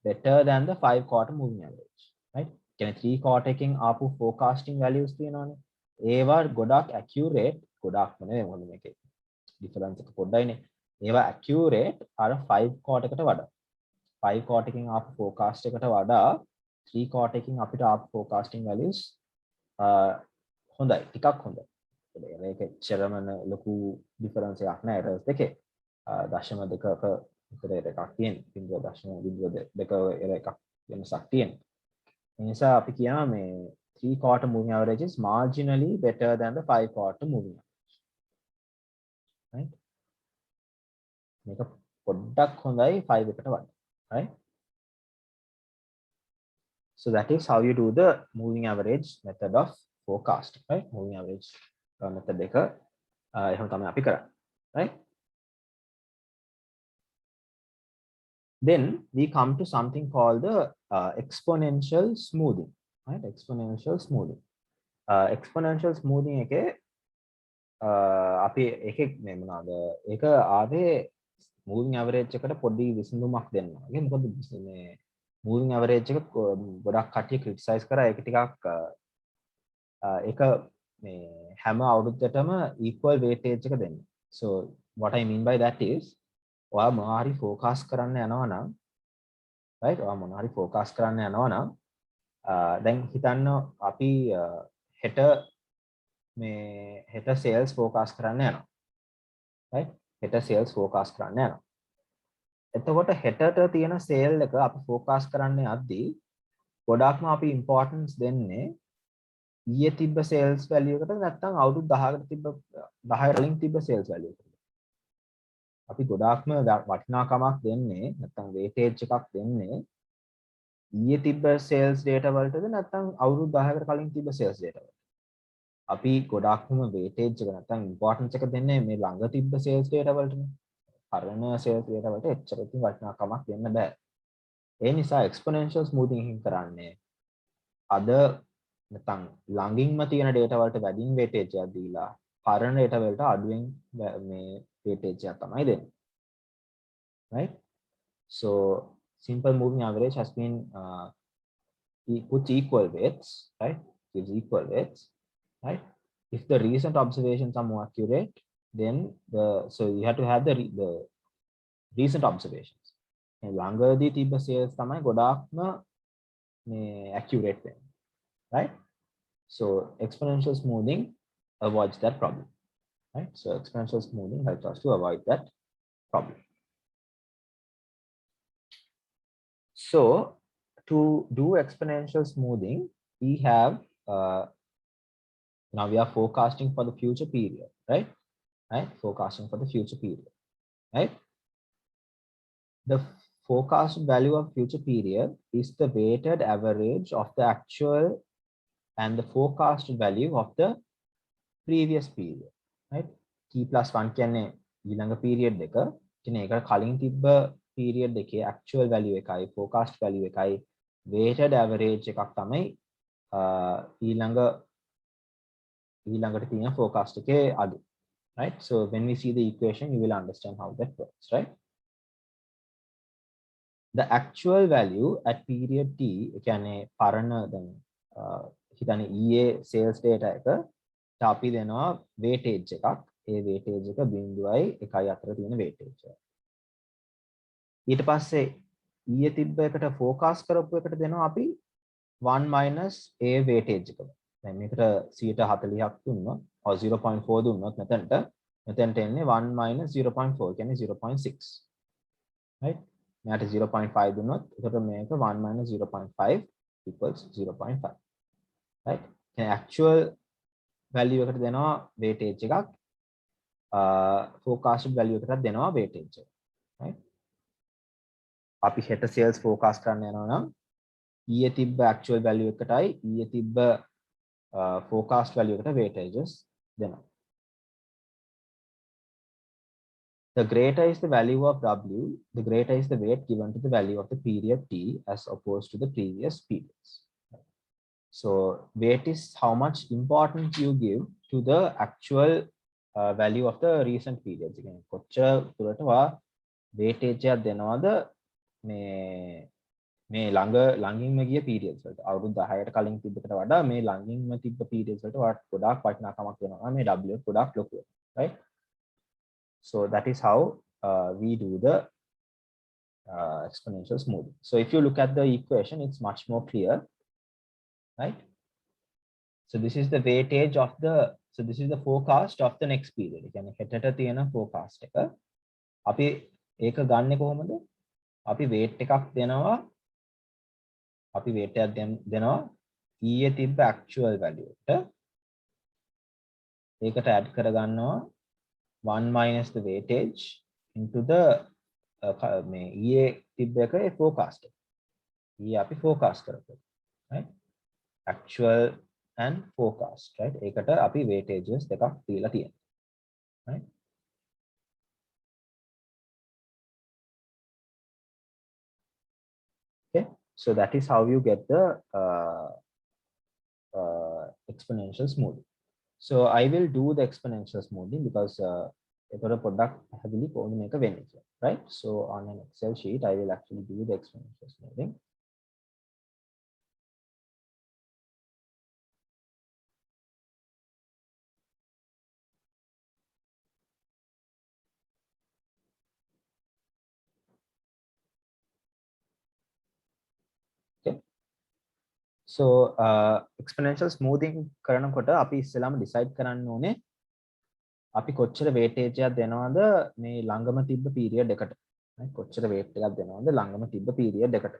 better than the 5 quarter moving average. right? කියන්නේ 3 quarter එකෙන් ආපු forecasting values තියෙනවානේ. ඒවා ගොඩක් accurate ගොඩක් නෙවෙයි මොකද මේකේ difference එක පොඩ්ඩයිනේ. ඒවා accurate අර 5 quarter එකට වඩා. 5 quarter එකකින් ආපු forecast එකට වඩා 3 quarter එකකින් අපිට ආපු forecasting values හොඳයි. ටිකක් හොඳයි. ඒක එච්චරම ලොකු difference එකක් නෑ errors දෙකේ. 0.2ක විතර එකක් තියෙනවා. 0.02 error එකක් වෙනසක් තියෙනවා. ඒ නිසා අපි කියනවා මේ 3 quarter moving average is marginally better than the 5 quarter moving average. right? මේක පොඩ්ඩක් හොඳයි 5 එකට වඩා. right? So that is how you do the moving average method of forecast. right? Moving average method එක එහෙම තමයි අපි කරන්නේ. right? Then we come to something called the exponential smoothing. right? Exponential smoothing. Exponential smoothing එකේ අපි එකෙක් මේ මොනවාද? ඒක ආවේ moving average එකට පොඩි විසඳුමක් දෙන්න. ඒ මොකද මේ moving average එක ගොඩක් කට්ටිය criticize කරා ඒක ටිකක් ඒක මේ හැම අවුරුද්දටම equal weightage එක දෙන්න. So what I mean by that is ඔයා මොනවාරි forecast කරන්න යනවා නම් right? ඔයා මොනවාරි forecast කරන්න යනවා නම් දැන් හිතන්න අපි හෙට sales forecast කරන්න යනවා. right? හෙට sales forecast කරන්න යනවා. එතකොට හෙටට තියෙන sale එක අපි forecast කරන්න යද්දී ගොඩක්ම අපි importance දෙන්නේ ඊයේ තිබ්බ sales value එකට නැත්නම් අවුරුදු 10කට තිබ්බ 10 කලින් තිබ්බ sales value එකට. අපි ගොඩක්ම වටිනාකමක් දෙන්නේ නැත්නම් weightage එකක් දෙන්නේ ඊයේ තිබ්බ sales data වලටද නැත්නම් අවුරුදු 10කට කලින් තිබ්බ sales data වලට. අපි ගොඩක්ම weightage එක නැත්නම් importance එක දෙන්නේ මේ ළඟ තිබ්බ sales data වලටනේ. පරණ sales data වලට එච්චර ඉතින් වටිනාකමක් දෙන්න බෑ. ඒ නිසා exponential smoothing එකකින් කරන්නේ අද නැත්නම් ළඟින්ම තියෙන data වලට වැඩිම weightage එකක් දීලා පරණ data වලට අඩුවෙන් මේ weightage එකක් තමයි දෙන්නේ. Right? So simple moving average has been puts equal weights, right? Gives equal weights, right? If the recent observations are more accurate, then so you have to have the recent observations. ළඟදී තිබ්බ sales තමයි ගොඩාක්ම මේ accurate වෙන්නේ, right? So exponential smoothing avoids that problem, right? So exponential smoothing helps us to avoid that problem. So to do exponential smoothing, we have now we are forecasting for the future period, right? Forecasting for the future period, right? The forecast value of future period is the weighted average of the actual and the forecasted value of the previous period, right? T plus 1 කියන්නේ ඊළඟ period එක. කියන්නේ ඒකට කලින් තිබ්බ period එකේ actual value එකයි forecast value එකයි weighted average එකක් තමයි ඊළඟට තියෙන forecast එකේ අඩු, right? So when we see the equation you will understand how that works, right? The actual value at period t කියන්නේ පරණ දැන් හිතන්නේ ඊයේ sales data එක අපි දෙනවා weightage එකක්. ඒ weightage එක 0.1 අතර තියෙන weightage එක. ඊට පස්සේ ඊයේ තිබ්බ එකට forecast කරපු එකට දෙනවා අපි 1 minus a weightage එක. දැන් මේකට 140ක් දුන්නොත් 0.4 දුන්නොත් මෙතනට එන්නේ 1 minus 0.4 කියන්නේ 0.6, right? මෙයාට 0.5 දුන්නොත් එතකොට මේක 1 minus 0.5 equals 0.5, right? කියන්නේ actual value එකට දෙනවා weightage එකක්, forecasted value එකකට දෙනවා weightage එක, right? අපි හෙට sales forecast කරන්න යනවා නම් ඊයේ තිබ්බ actual value එකටයි ඊයේ තිබ්බ forecast value එකට weightages දෙනවා. The greater is the value of W, the greater is the weight given to the value of the period T as opposed to the previous periods. So weight is how much importance you give to the actual value of the recent periods. Again, කොච්චර දුරට weightage එකක් දෙනවද මේ ළඟින්ම ගිය periods වලට. අවුරුදු 10කට කලින් තිබ්බකට වඩා මේ ළඟින්ම තිබ්බ periods වලට ගොඩාක් වටිනාකමක් වෙනවා. මේ W ගොඩාක් ලොකු වෙනවා, right? So that is how we do the exponential smoothing. So if you look at the equation, it's much more clear, right? So this is the weightage of the, so this is the forecast of the next period. කියන්නේ හෙටට තියෙන forecast එක. අපි ඒක ගන්නෙ කොහොමද? අපි weight එකක් දෙනවා. අපි weight එකක් දෙනවා ඊයේ තිබ්බ actual value එකට. ඒකට add කරගන්නවා 1 minus the weightage into the මේ ඊයේ තිබ්බ එකේ forecast එක. ඊයේ අපි forecast කරපු, right? Actual and forecast, right? ඒකට අපි weightages දෙකක් දීලා තියෙනවා, right? Okay, so that is how you get the exponential smoothing. So I will do the exponential smoothing because ඒතර පොඩ්ඩක් පැහැදිලි කොහොමද මේක වෙන්නේ කියලා, right? So on an Excel sheet I will actually do the exponential smoothing. Okay. So exponential smoothing කරනකොට අපි ඉස්සෙල්ලාම decide කරන්න ඕනේ අපි කොච්චර weightage එකක් දෙනවද මේ ළඟම තිබ්බ period එකට. කොච්චර weight එකක් දෙනවද ළඟම තිබ්බ period එකට.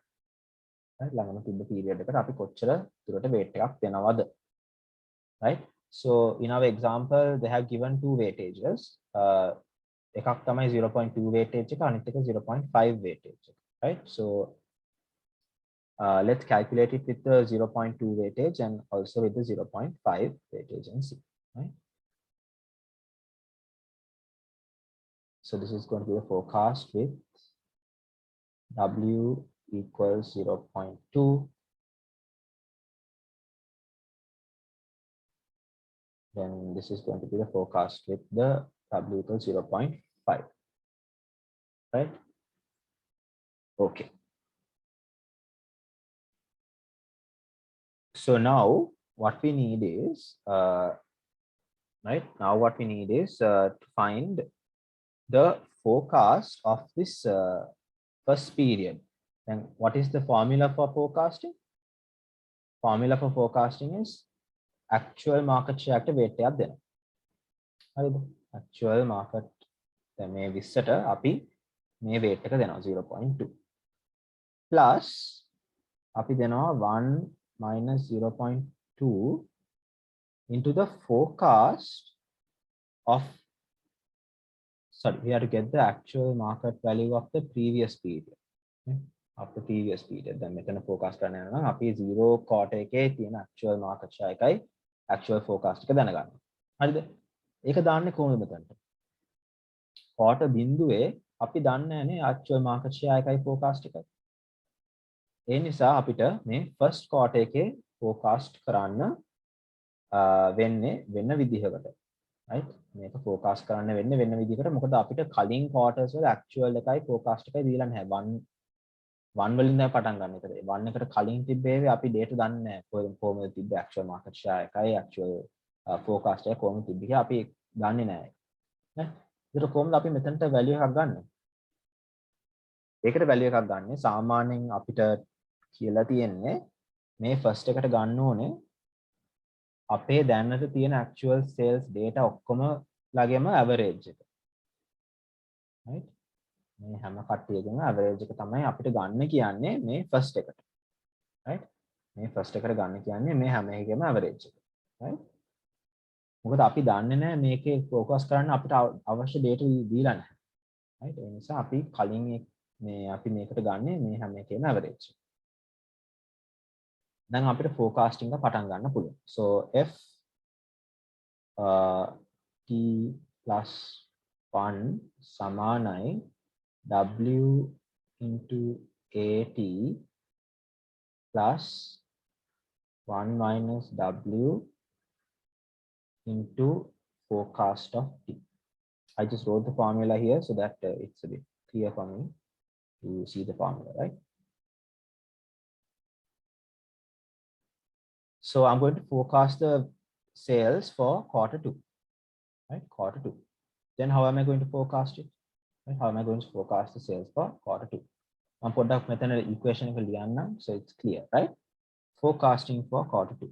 ළඟම තිබ්බ period එකට අපි කොච්චර දුරට weight එකක් දෙනවද. Right? So in our example they have given two weightages. එකක් තමයි 0.2 weightage එක අනිත් එක 0.5 weightage එක. Right? So let's calculate it with the 0.2 weightage and also with the 0.5 weightage and see. Right? So this is going to be the forecast with W equals 0.2. Then this is going to be the forecast with the W equals 0.5. Right? Okay. So now what we need is, right? Now what we need is to find the forecast of this first period. Then what is the formula for forecasting? Formula for forecasting is actual market share ට weight එකක් දෙනවා. හරිද? Actual market දැන් මේ 20ට අපි මේ weight එක දෙනවා 0.2. plus අපි දෙනවා 1 minus 0.2 into the forecast of, sorry, we have to get the actual market value of the previous period. Okay? Of the previous period. Then මෙතන forecast කරන්න යනවා නම් අපි 0 quarter එකේ තියෙන actual market share එකයි actual forecast එක දැනගන්න. හරිද? ඒක දාන්නේ කොහොමද මෙතනට? quarter බිඳුවේ අපි දන්නේ නැහැ actual market share එකයි forecast එකයි. ඒ නිසා අපිට මේ first quarter එකේ forecast කරන්න වෙන්නේ වෙන විදිහකට. right? මේක forecast කරන්න වෙන්නේ වෙන විදිහකට. මොකද අපිට කලින් quarters වල actual එකයි forecast එකයි දීලා නැහැ. 1 වලින් තමයි පටන් ගන්න. ඒකට 1 එකට කලින් තිබ්බේ අපි data දන්නේ නැහැ. කොහොමද තිබ්බේ actual market share එකයි actual forecast එක කොහොමද තිබ්බේ කියලා අපි දන්නේ නැහැ. නේ? ඒකට කොහොමද අපි මෙතනට value එකක් ගන්න? ඒකට value එකක් ගන්න සාමාන්‍යයෙන් අපිට කියලා තියෙන්නේ මේ first එකට ගන්න ඕනේ අපේ දැනට තියෙන actual sales data ඔක්කොම ලගෙම average එක. right? මේ හැම කට්ටියකම average එක තමයි අපිට ගන්න කියන්නේ මේ first එකට. right? මේ first එකට ගන්න කියන්නේ මේ හැම එකේම average එක. right? මොකද අපි දන්නේ නැහැ මේකේ focus කරන්න අපිට අවශ්‍ය data දීලා නැහැ. right? ඒ නිසා අපි කලින් මේ අපි මේකට ගන්නේ මේ හැම එකේම average. දැන් අපිට forecasting එක පටන් ගන්න පුළුවන්. So F T plus 1 සමානයි W into AT plus 1 minus W into forecast of T. I just wrote the formula here so that it's a bit clear for me to see the formula, right? So I'm going to forecast the sales for quarter 2, right? Quarter 2. Then how am I going to forecast it? Right? How am I going to forecast the sales for quarter 2? I'm put up method equation so it's clear, right? Forecasting for quarter 2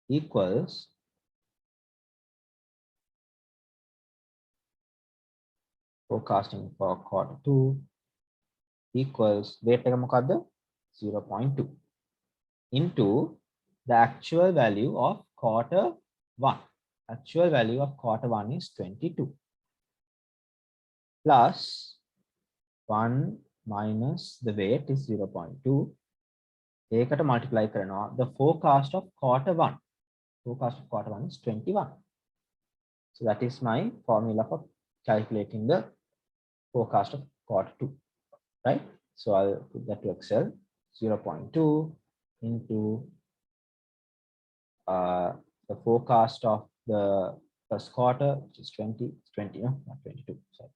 equals forecasting for quarter 2 equals weight එක මොකද්ද 0.2 into the actual value of quarter 1. Actual value of quarter 1 is 22 plus 1 minus the weight is 0.2. ඒකට multiply කරනවා the forecast of quarter 1. Forecast of quarter 1 is 21. So that is my formula for calculating the forecast of quarter 2, right? So I'll put that to Excel. 0.2 into the forecast of the first quarter, which is 20, no, not 22, sorry.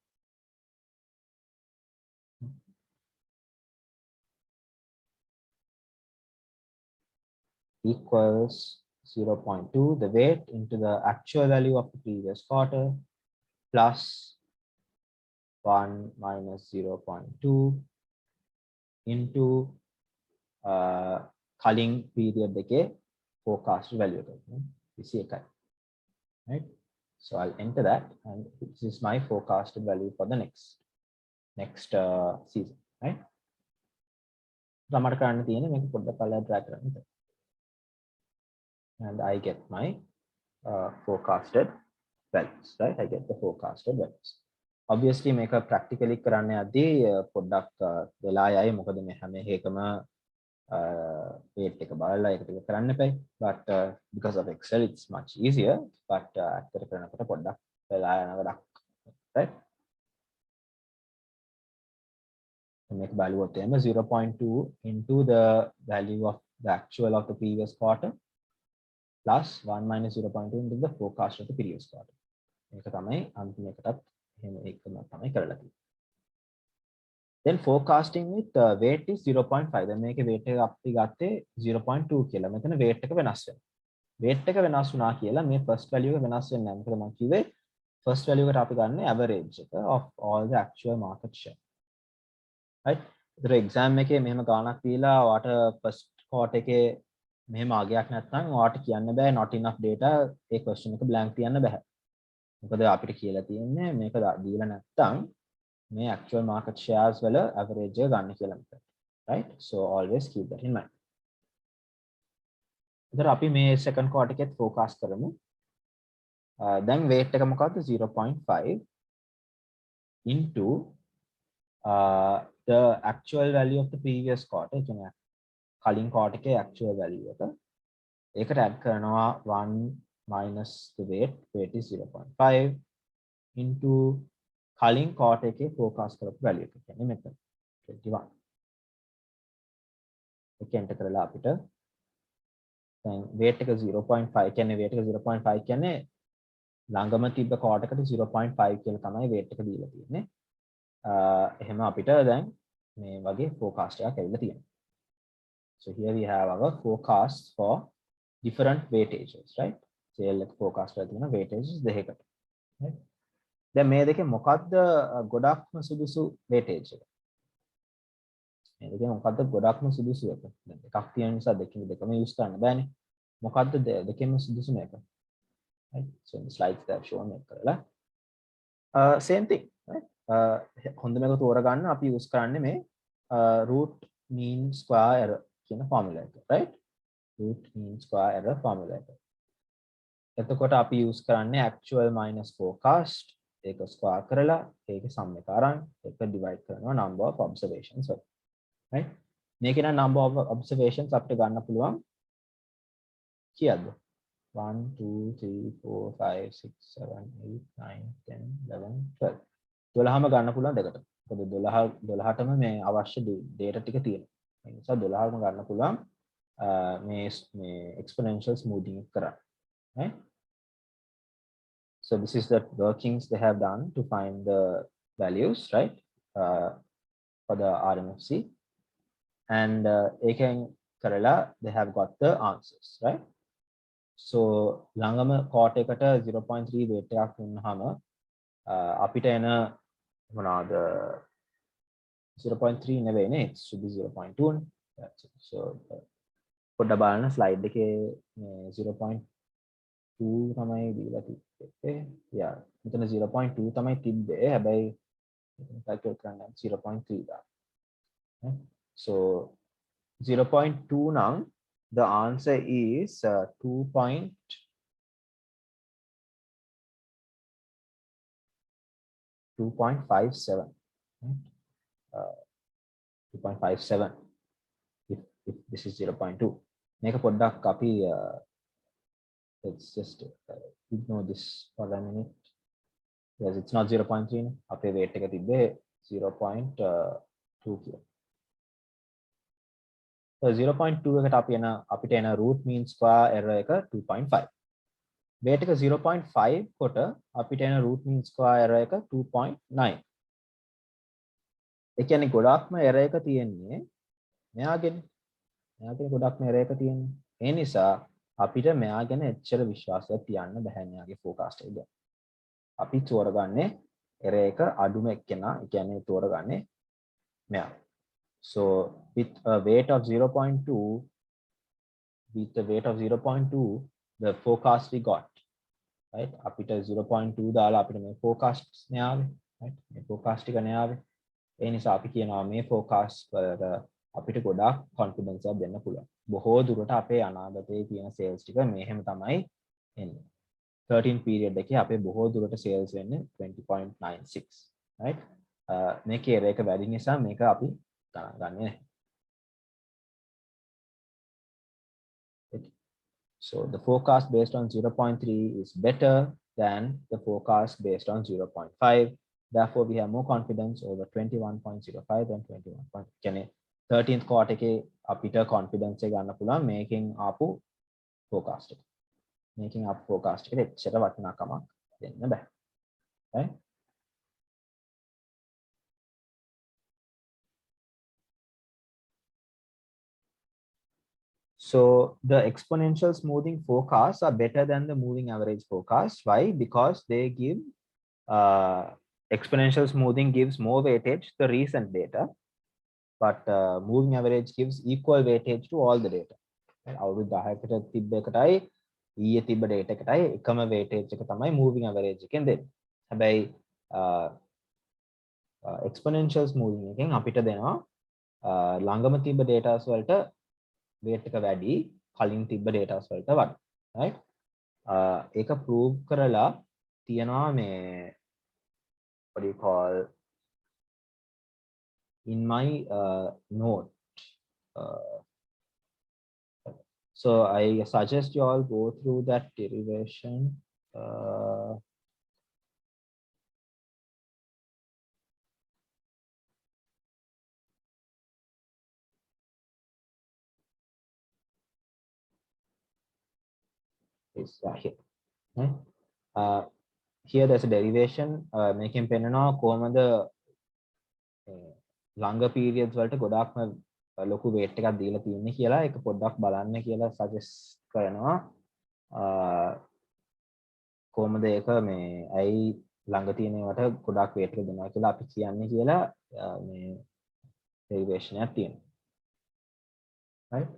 Equals 0.2, the weight into the actual value of the previous quarter, plus 1 minus 0.2 into කලින් period එකේ forecast value එක 21යි. right? So I'll enter that and this is my forecasted value for the next season, right? අපිට කරන්න තියෙන්නේ මේක පොඩ්ඩක් පල්ලෙහාට drag කරන්න විතරයි. And I get my forecasted values, right? I get the forecasted values. Obviously මේක practically කරන්න යද්දී පොඩ්ඩක් වෙලා යයි මොකද මේ හැම එකම weight එක බලලා ඒක ටික කරන්න එපයි. But because of Excel it's much easier. But ඇත්තට කරනකොට පොඩ්ඩක් වෙලා යන වැඩක් right? Make value of them 0.2 into the value of the actual of the previous quarter plus 1 minus 0.2 into the forecast of the previous quarter. මේක තමයි අන්තිම එකටත් එහෙම එකම තමයි කරලා තියෙන්නේ. Then forecasting with weight is 0.5. දැන් මේකේ weight එක අපි ගත්තේ 0.2 කියලා. මෙතන weight එක වෙනස් වෙනවා. weight එක වෙනස් වුණා කියලා මේ first value එක වෙනස් වෙන්නේ නැහැ. මොකද මම කිව්වේ first value එකට අපි ගන්න average එක of all the actual market share. right? ඒතර exam එකේ මෙහෙම ගාණක් දීලා ඔයාට first quarter එකේ මෙහෙම ආගයක් නැත්නම් ඔයාට කියන්න බෑ not enough data A question එක blank තියන්න බෑ. මොකද අපිට කියලා තියෙන්නේ මේක දීලා නැත්නම් මේ actual market shares වල average එක ගන්න කියලා මෙතන. right? So always keep that in mind. ඒතර අපි මේ second quarter එකේත් forecast කරමු. දැන් weight එක මොකක්ද 0.5 into the actual value of the previous quarter. කියන්නේ කලින් quarter එකේ actual value එක. ඒකට add කරනවා 1 minus the weight is 0.5 into කලින් quarter එකේ forecast කරපු value එක. කියන්නේ මෙතන 21. ඒක enter කරලා අපිට දැන් weight එක 0.5 කියන්නේ weight එක 0.5 කියන්නේ ළඟම තිබ්බ quarter එකට 0.5 කියලා තමයි weight එක දීලා තියෙන්නේ. එහෙම අපිට දැන් මේ වගේ forecast එකක් ඇවිල්ලා තියෙනවා. So here we have our forecast for different weightages, right? sale එක forecast කරලා තියෙන weightages දෙකකට. right? දැන් මේ දෙකේ මොකද්ද ගොඩක්ම සුදුසු weightage එක? මේ දෙකේ මොකද්ද ගොඩක්ම සුදුසු එක? දැන් එකක් තියෙන නිසා දෙකම use කරන්න බෑනේ. මොකද්ද දෙකෙන්ම සුදුසු මේක? right? So in the slides they have shown මේක කරලා same thing, right? හොඳම එක තෝරගන්න අපි use කරන්නේ මේ root mean square error කියන formula එක, right? root mean square error formula එක. එතකොට අපි use කරන්නේ actual minus forecast ඒක square කරලා ඒකේ sum එක අරන් ඒක divide කරනවා number of observations වලින්, right? මේකේ නම් number of observations අපිට ගන්න පුළුවන් කීයද? 1 2 3 4 5 6 7 8 9 10 11 12 12ම ගන්න පුළුවන් දෙකට. මොකද 12ටම මේ අවශ්‍ය data ටික තියෙනවා. ඒ නිසා 12ම ගන්න පුළුවන් මේ exponential smoothing එක කරන්න. right? So this is the workings they have done to find the values, right? For the RMFC. And again, Kerala, they have got the answers, right? So ළඟම quarter එකට 0.3 weight එකක් දුන්නාම අපිට එන මොනවාද 0.3 නෙවෙයිනේ, it should be 0.2. So පොඩ්ඩක් බලන්න slide එකේ මේ 0.2 තමයි දීලා තිබ්බේ. yeah, මෙතන 0.2 තමයි තිබ්බේ. හැබැයි calculate කරන්න 0.3 දාන්න. So 0.2 නම් the answer is 2.57. if this is 0.2. මේක පොඩ්ඩක් අපි let's just ignore this for a minute because it's not 0.3 නේ. අපේ weight එක තිබ්බේ 0.2 කියලා. So 0.2 එකට අපිට එන root mean square error එක 2.5. weight එක 0.5 කොට අපිට එන root mean square error එක 2.9. ඒ කියන්නේ ගොඩක්ම error එක තියෙන්නේ මෙයාගෙන ගොඩක්ම error එක තියෙන්නේ. ඒ නිසා අපිට මෙයා ගැන එච්චර විශ්වාසයක් තියන්න බෑ මෙයාගේ forecast එක ගැන. අපි තෝරගන්නේ error එක අඩුම එක්කෙනා, ඒ කියන්නේ තෝරගන්නේ මෙයා. So with a weight of 0.2, the forecast we got, right? අපිට 0.2 දාලා අපිට මේ forecast නේ ආවේ, right? මේ forecast එක නේ ආවේ. ඒ නිසා අපි කියනවා මේ forecast වලට අපිට ගොඩාක් confidence එකක් දෙන්න පුළුවන්. බොහෝ දුරට අපේ අනාගතයේ තියෙන sales ටික මෙහෙම තමයි එන්නේ. 13 period එකේ අපේ බොහෝ දුරට sales වෙන්නේ 20.96, right? මේකේ error එක වැඩි නිසා මේක අපි ගණන් ගන්නේ නැහැ. So the forecast based on 0.3 is better than the forecast based on 0.5. Therefore, we have more confidence over 21.05 than 21. කියන්නේ 13th quarter එකේ අපිට confidence එක ගන්න පුළුවන් making ආපු forecast එක. Making up forecast එකට එච්චර වටිනාකමක් දෙන්න බෑ. Right? So the exponential smoothing forecasts are better than the moving average forecast. Why? Because they give exponential smoothing gives more weightage to the recent data, but moving average gives equal weightage to all the data. අවුරුදු 10කට තිබ්බ එකටයි ඊයේ තිබ්බ data එකටයි එකම weightage එක තමයි moving average එකෙන් දෙන්නේ. හැබැයි exponential smoothing එකෙන් අපිට දෙනවා ළඟම තිබ්බ data වලට weight එක වැඩි කලින් තිබ්බ data වලට වඩා. right? ඒක prove කරලා තියනවා මේ what do you call in my note. So I suggest you all go through that derivation. Is here. Right? Here there's a derivation making පෙන්නනවා කොහොමද longer periods වලට ගොඩාක්ම ලොකු weight එකක් දීලා තියෙන්නේ කියලා ඒක පොඩ්ඩක් බලන්න කියලා suggest කරනවා. කොහොමද ඒක මේ ඇයි ළඟ තියෙන ඒවාට ගොඩාක් weight එක දෙනවා කියලා අපි කියන්නේ කියලා මේ derivation එකක් තියෙනවා. Right?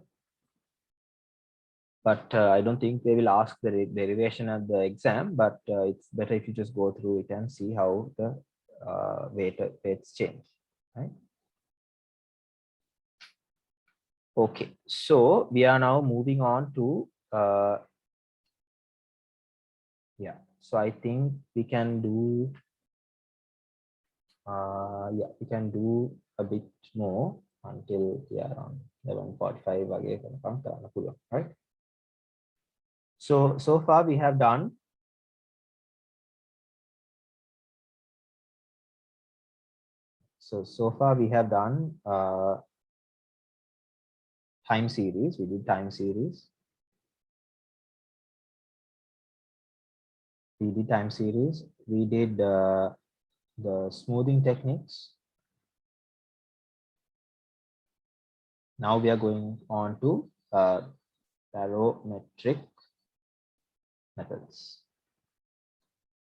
But I don't think they will ask the derivation at the exam, but it's better if you just go through it and see how the weights change. Right? Okay, so we are now moving on to yeah. So I think we can do yeah, we can do a bit more until yeah, around 11:45 වගේ වෙනකම් කරන්න පුළුවන්. Right? So far we have done so far we have done time series. We did time series. We did time series. We did the smoothing techniques. Now we are going on to barometric methods.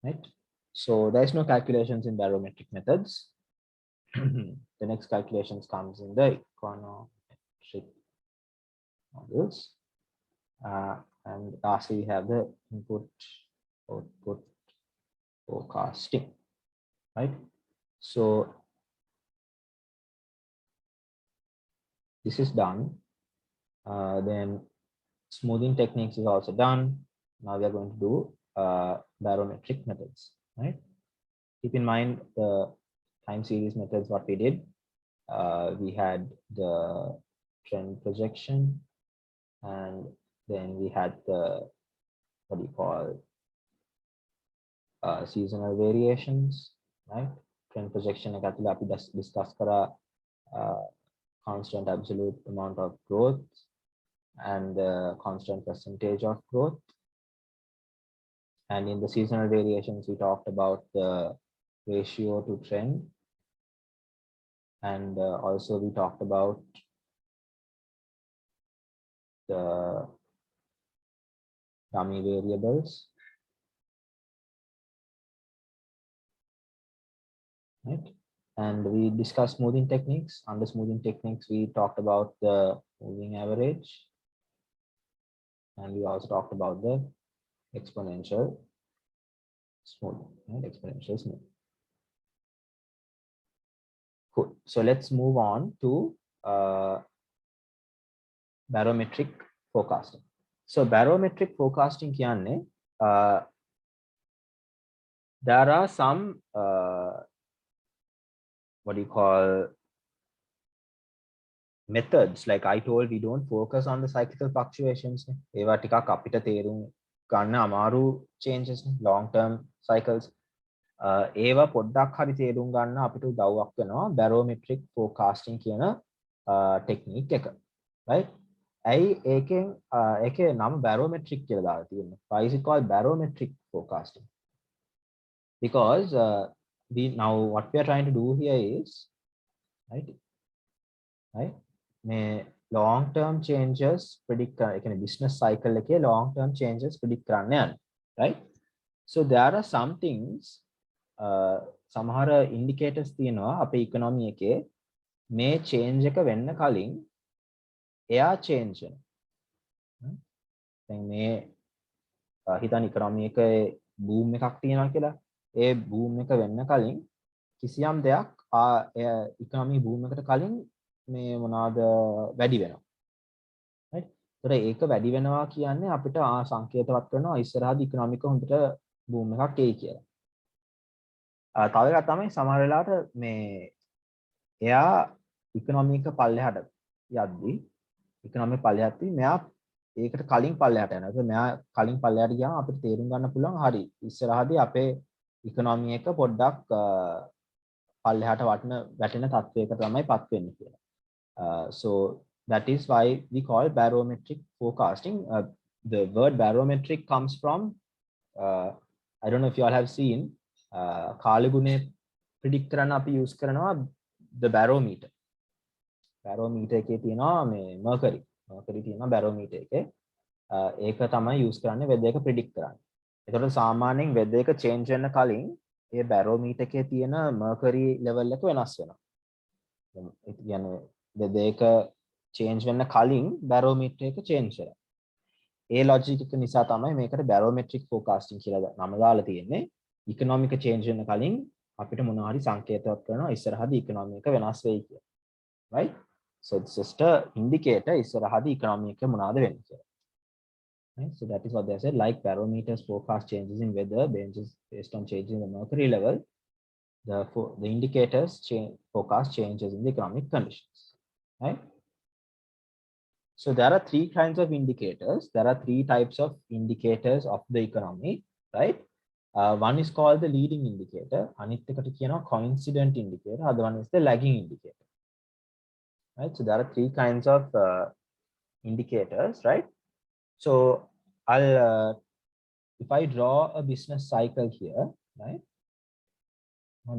Right? So there's no calculations in barometric methods. The next calculations comes in the econometric models. And lastly, we have the input output forecasting. Right? So this is done. Then smoothing techniques is also done. Now we are going to do barometric methods. Right? Keep in mind the time series methods. What we did, we had the trend projection, and then we had the what do you call seasonal variations. Right? Trend projection එක ඇතුළේ අපි discuss කරා constant absolute amount of growth and the constant percentage of growth. And in the seasonal variations, we talked about the ratio to trend. And also we talked about the dummy variables. Right? And we discussed smoothing techniques. Under smoothing techniques, we talked about the moving average. And we also talked about the exponential smoothing, right? Exponential smoothing. Cool. So let's move on to barometric forecasting. So barometric forecasting කියන්නේ there are some what do you call methods. Like I told, we don't focus on the cyclical fluctuations. ඒවා ටිකක් අපිට තේරුම් ගන්න අමාරු changes, long term cycles. ඒවා පොඩ්ඩක් හරි තේරුම් ගන්න අපිට උදව්වක් වෙනවා barometric forecasting කියන ටෙක්නික් එක. right? ඇයි ඒකේ නම barometric කියලා දාලා තියෙන්නේ? Why is it called barometric forecasting? Because what we are trying to do here is right මේ long term changes predict කරන ඒ කියන්නේ business cycle එකේ long term changes predict කරන්න යන්නේ. right? So there are some things සමහර indicators තියෙනවා අපේ economy එකේ මේ change එක වෙන්න කලින් එයා change වෙනවා. දැන් මේ හිතන්න economy එකේ boom එකක් තියෙනවා කියලා. ඒ boom එක වෙන්න කලින් කිසියම් දෙයක් economy boom එකට කලින් මේ මොනවාද වැඩි වෙනවා. right? ඒතර ඒක වැඩි වෙනවා කියන්නේ අපිට සංකේතවත් කරනවා ඉස්සරහදී economy එක හොඳට boom එකක් එයි කියලා. තව එකක් තමයි සමහර වෙලාවට මේ එයා economy එක පල්ලෙහාට යද්දී economy පල්ලෙහාටදී මෙයා ඒකට කලින් පල්ලෙහාට යනවා. ඒක මෙයා කලින් පල්ලෙහාට ගියාම අපිට තේරුම් ගන්න පුළුවන් හරි ඉස්සරහදී අපේ economy එක පොඩ්ඩක් පල්ලෙහාට වැටෙන තත්වයකට තමයි පත් වෙන්නේ කියලා. So that is why we call barometric forecasting. The word barometric comes from I don't know if you all have seen කාලගුණය predict කරන්න අපි use කරනවා the barometer. barometer එකේ තියෙනවා මේ mercury තියෙනවා barometer එකේ. ඒක තමයි use කරන්නේ weather එක predict කරන්න. ඒතකොට සාමාන්‍යයෙන් weather එක change වෙන්න කලින් ඒ barometer එකේ තියෙන mercury level එක වෙනස් වෙනවා. ඒ කියන්නේ weather එක change වෙන්න කලින් barometer එක change වෙනවා. ඒ logic එක නිසා තමයි මේකට barometric forecasting කියලා නම දාලා තියෙන්නේ. economic change වෙන්න කලින් අපිට මොනවා හරි සංකේතවත් කරනවා ඉස්සරහදී economy එක වෙනස් වෙයි කියලා. right? So it's just a indicator ඉස්සරහදී economy එක මොනවාද වෙන්නේ කියලා. right? So that is what they said, like barometers forecast changes in weather based on changes in the mercury level. The indicators forecast changes in the economic conditions. Right? So there are three kinds of indicators. There are three types of indicators of the economy. Right? One is called the leading indicator. අනිත් එකට කියනවා coincident indicator. Other one is the lagging indicator. Right? So there are three kinds of indicators, right? So if I draw a business cycle here, right?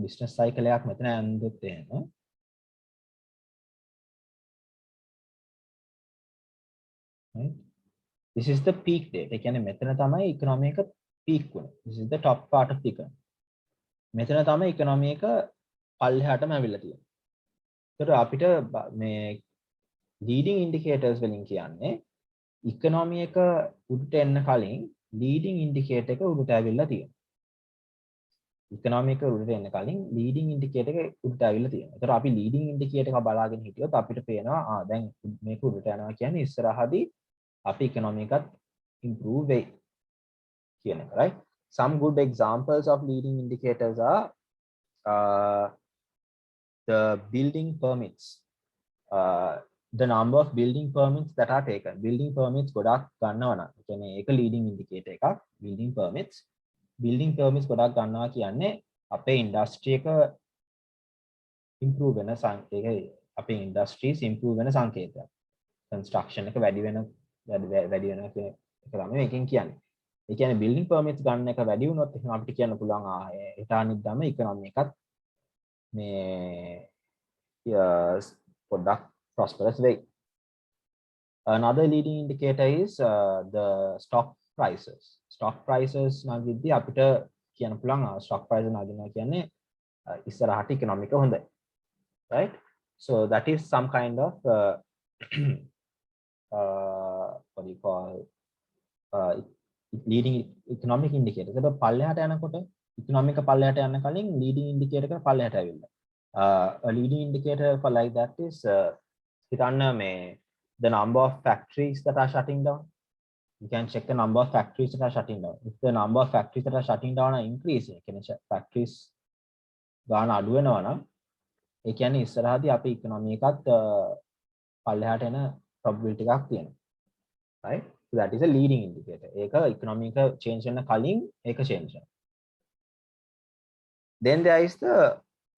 Business cycle එකක් මෙතන අඳුත් එහෙම. Right? This is the peak date. ඒ කියන්නේ මෙතන තමයි economy එක peak වුණේ. This is the top part of the economy. මෙතන තමයි economy එක පල්ලෙහාටම ඇවිල්ලා තියෙන්නේ. ඒතර අපිට මේ leading indicators වලින් කියන්නේ economy එක උඩට එන්න කලින් leading indicator එක උඩට ඇවිල්ලා තියෙනවා. economy එක උඩට එන්න කලින් leading indicator එක උඩට ඇවිල්ලා තියෙනවා. ඒතර අපි leading indicator එක බලාගෙන හිටියොත් අපිට පේනවා දැන් මේක උඩට යනවා කියන්නේ ඉස්සරහදී අපි economy එකත් improve වෙයි කියන එක, right? Some good examples of leading indicators are the building permits. The number of building permits that are taken. Building permits ගොඩක් ගන්නවා නම් කියන්නේ ඒක leading indicator එකක්. building permits ගොඩක් ගන්නවා කියන්නේ අපේ industry එක improve වෙන සංකේතය. අපේ industries improve වෙන සංකේතයක්. construction එක වැඩි වෙනවා කියන එක තමයි මේකෙන් කියන්නේ. ඒ කියන්නේ building permits ගන්න එක වැඩි වුණොත් එහෙනම් අපිට කියන්න පුළුවන් ඊට අනිද්දාම economy එකත් මේ පොඩ්ඩක් prosperous way. Another leading indicator is the stock prices. Stock prices නගිද්දී අපිට කියන්න පුළුවන් stock price නගිනවා කියන්නේ ඉස්සරහට economy එක හොඳයි. Right? So that is some kind of what do you call leading economic indicator. So පල්ලෙහාට යනකොට economic එක පල්ලෙහාට යන්න කලින් leading indicator එක පල්ලෙහාට ඇවිල්ලා. A leading indicator for like that is හිතන්න මේ the number of factories that are shutting down. You can check the number of factories that are shutting down. If the number of factories that are shutting down are increasing, කියන්නේ factories ගාන අඩු වෙනවා නම් ඒ කියන්නේ ඉස්සරහදී අපේ economy එකත් පල්ලෙහාට එන probability එකක් තියෙනවා. Right? So that is a leading indicator. ඒක economy එක change වෙන කලින් ඒක change වෙනවා. Then there is the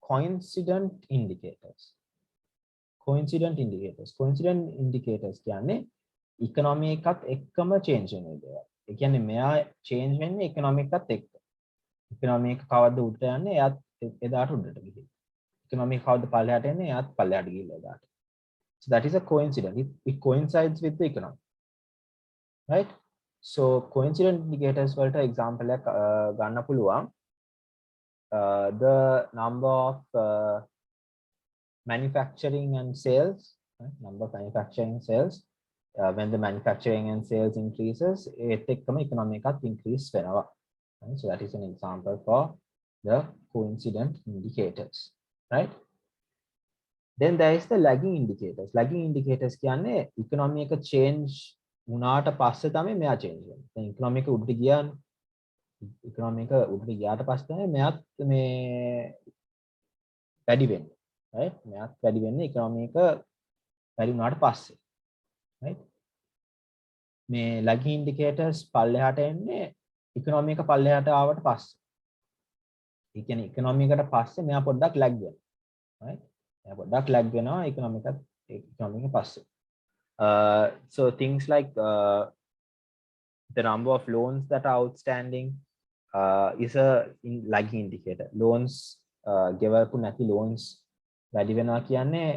coincident indicators. Coincident indicators කියන්නේ economy එකත් එක්කම change වෙන දේවල්. ඒ කියන්නේ මෙයා change වෙන්නේ economy එකත් එක්ක. economy එක කවද්ද උඩට යන්නේ එයාත් එදාට උඩට ගිහින්. economy එක කවද්ද පල්ලෙහාට එන්නේ එයාත් පල්ලෙහාට ගිහිල්ලා එදාට. So that is a coincident. It coincides with the economy. Right? So coincident indicators වලට example එකක් ගන්න පුළුවන්. The number of manufacturing and sales, right? Number of manufacturing sales. When the manufacturing and sales increases, ඒත් එක්කම economy එකත් increase වෙනවා. Right? So that is an example for the coincident indicators, right? Then there is the lagging indicators. Lagging indicators කියන්නේ economy එක change වුණාට පස්සේ තමයි මෙයා change වෙන්නේ. දැන් economy එක උඩට ගියානේ. economy එක උඩට ගියාට පස්සේ තමයි මෙයාත් මේ වැඩි වෙන්නේ. right? මෙයාත් වැඩි වෙන්නේ economy එක වැඩි වුණාට පස්සේ. right? මේ lagging indicators පල්ලෙහාට එන්නේ economy එක පල්ලෙහාට ආවට පස්සේ. ඒ කියන්නේ economy එකට පස්සේ මෙයා පොඩ්ඩක් lag වෙනවා. right? මෙයා පොඩ්ඩක් lag වෙනවා economy එක පස්සේ. So things like the number of loans that are outstanding is a lagging indicator. Loans ගෙවපු නැති loans වැඩි වෙනවා කියන්නේ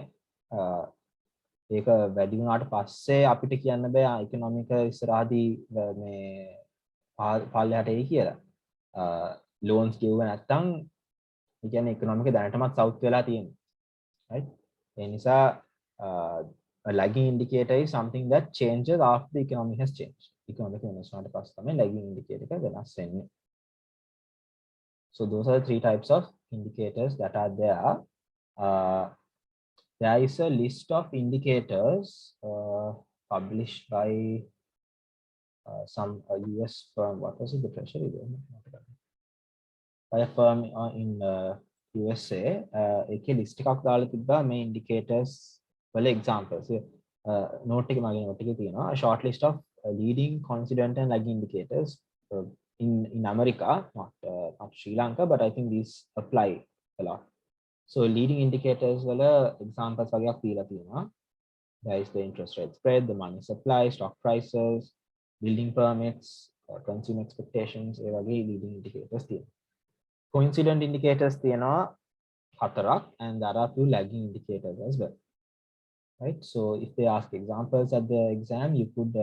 ඒක වැඩි වුණාට පස්සේ අපිට කියන්න බෑ economy එක ඉස්සරහදී මේ පල්ලෙහාට එයි කියලා. loans ගෙවුව නැත්නම් ඒ කියන්නේ economy එක දැනටමත් south වෙලා තියෙනවා. right? ඒ නිසා a lagging indicator is something that changes after the economy has changed. Economic වෙනස් වුණාට පස්සේ තමයි lagging indicator එක වෙනස් වෙන්නේ. So those are the three types of indicators that are there. There is a list of indicators published by some US firm. What was it? The Treasury? By a firm in USA. ඒකේ list එකක් දාලා තිබ්බා මේ indicators වල examples. note එක මගේ note එකේ තියෙනවා a short list of leading coincident and lagging indicators in America, not Sri Lanka, but I think these apply a lot. So leading indicators වල examples වගේක් දීලා තියෙනවා. There is the interest rate spread, the money supply, stock prices, building permits, consumer expectations, ඒ වගේ leading indicators තියෙනවා. Coincident indicators තියෙනවා 4ක් and there are 2 lagging indicators as well. Right? So if they ask examples at the exam, you could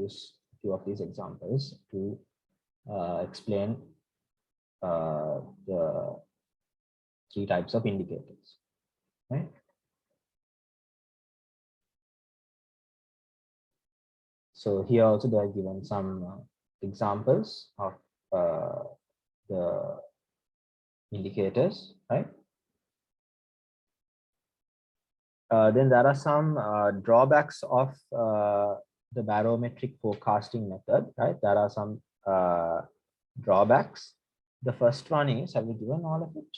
use a few of these examples to explain the 3 types of indicators. Right? So here also they are given some examples of the indicators, right? Then there are some drawbacks of the barometric forecasting method, right? There are some drawbacks. The first one is, have we given all of it?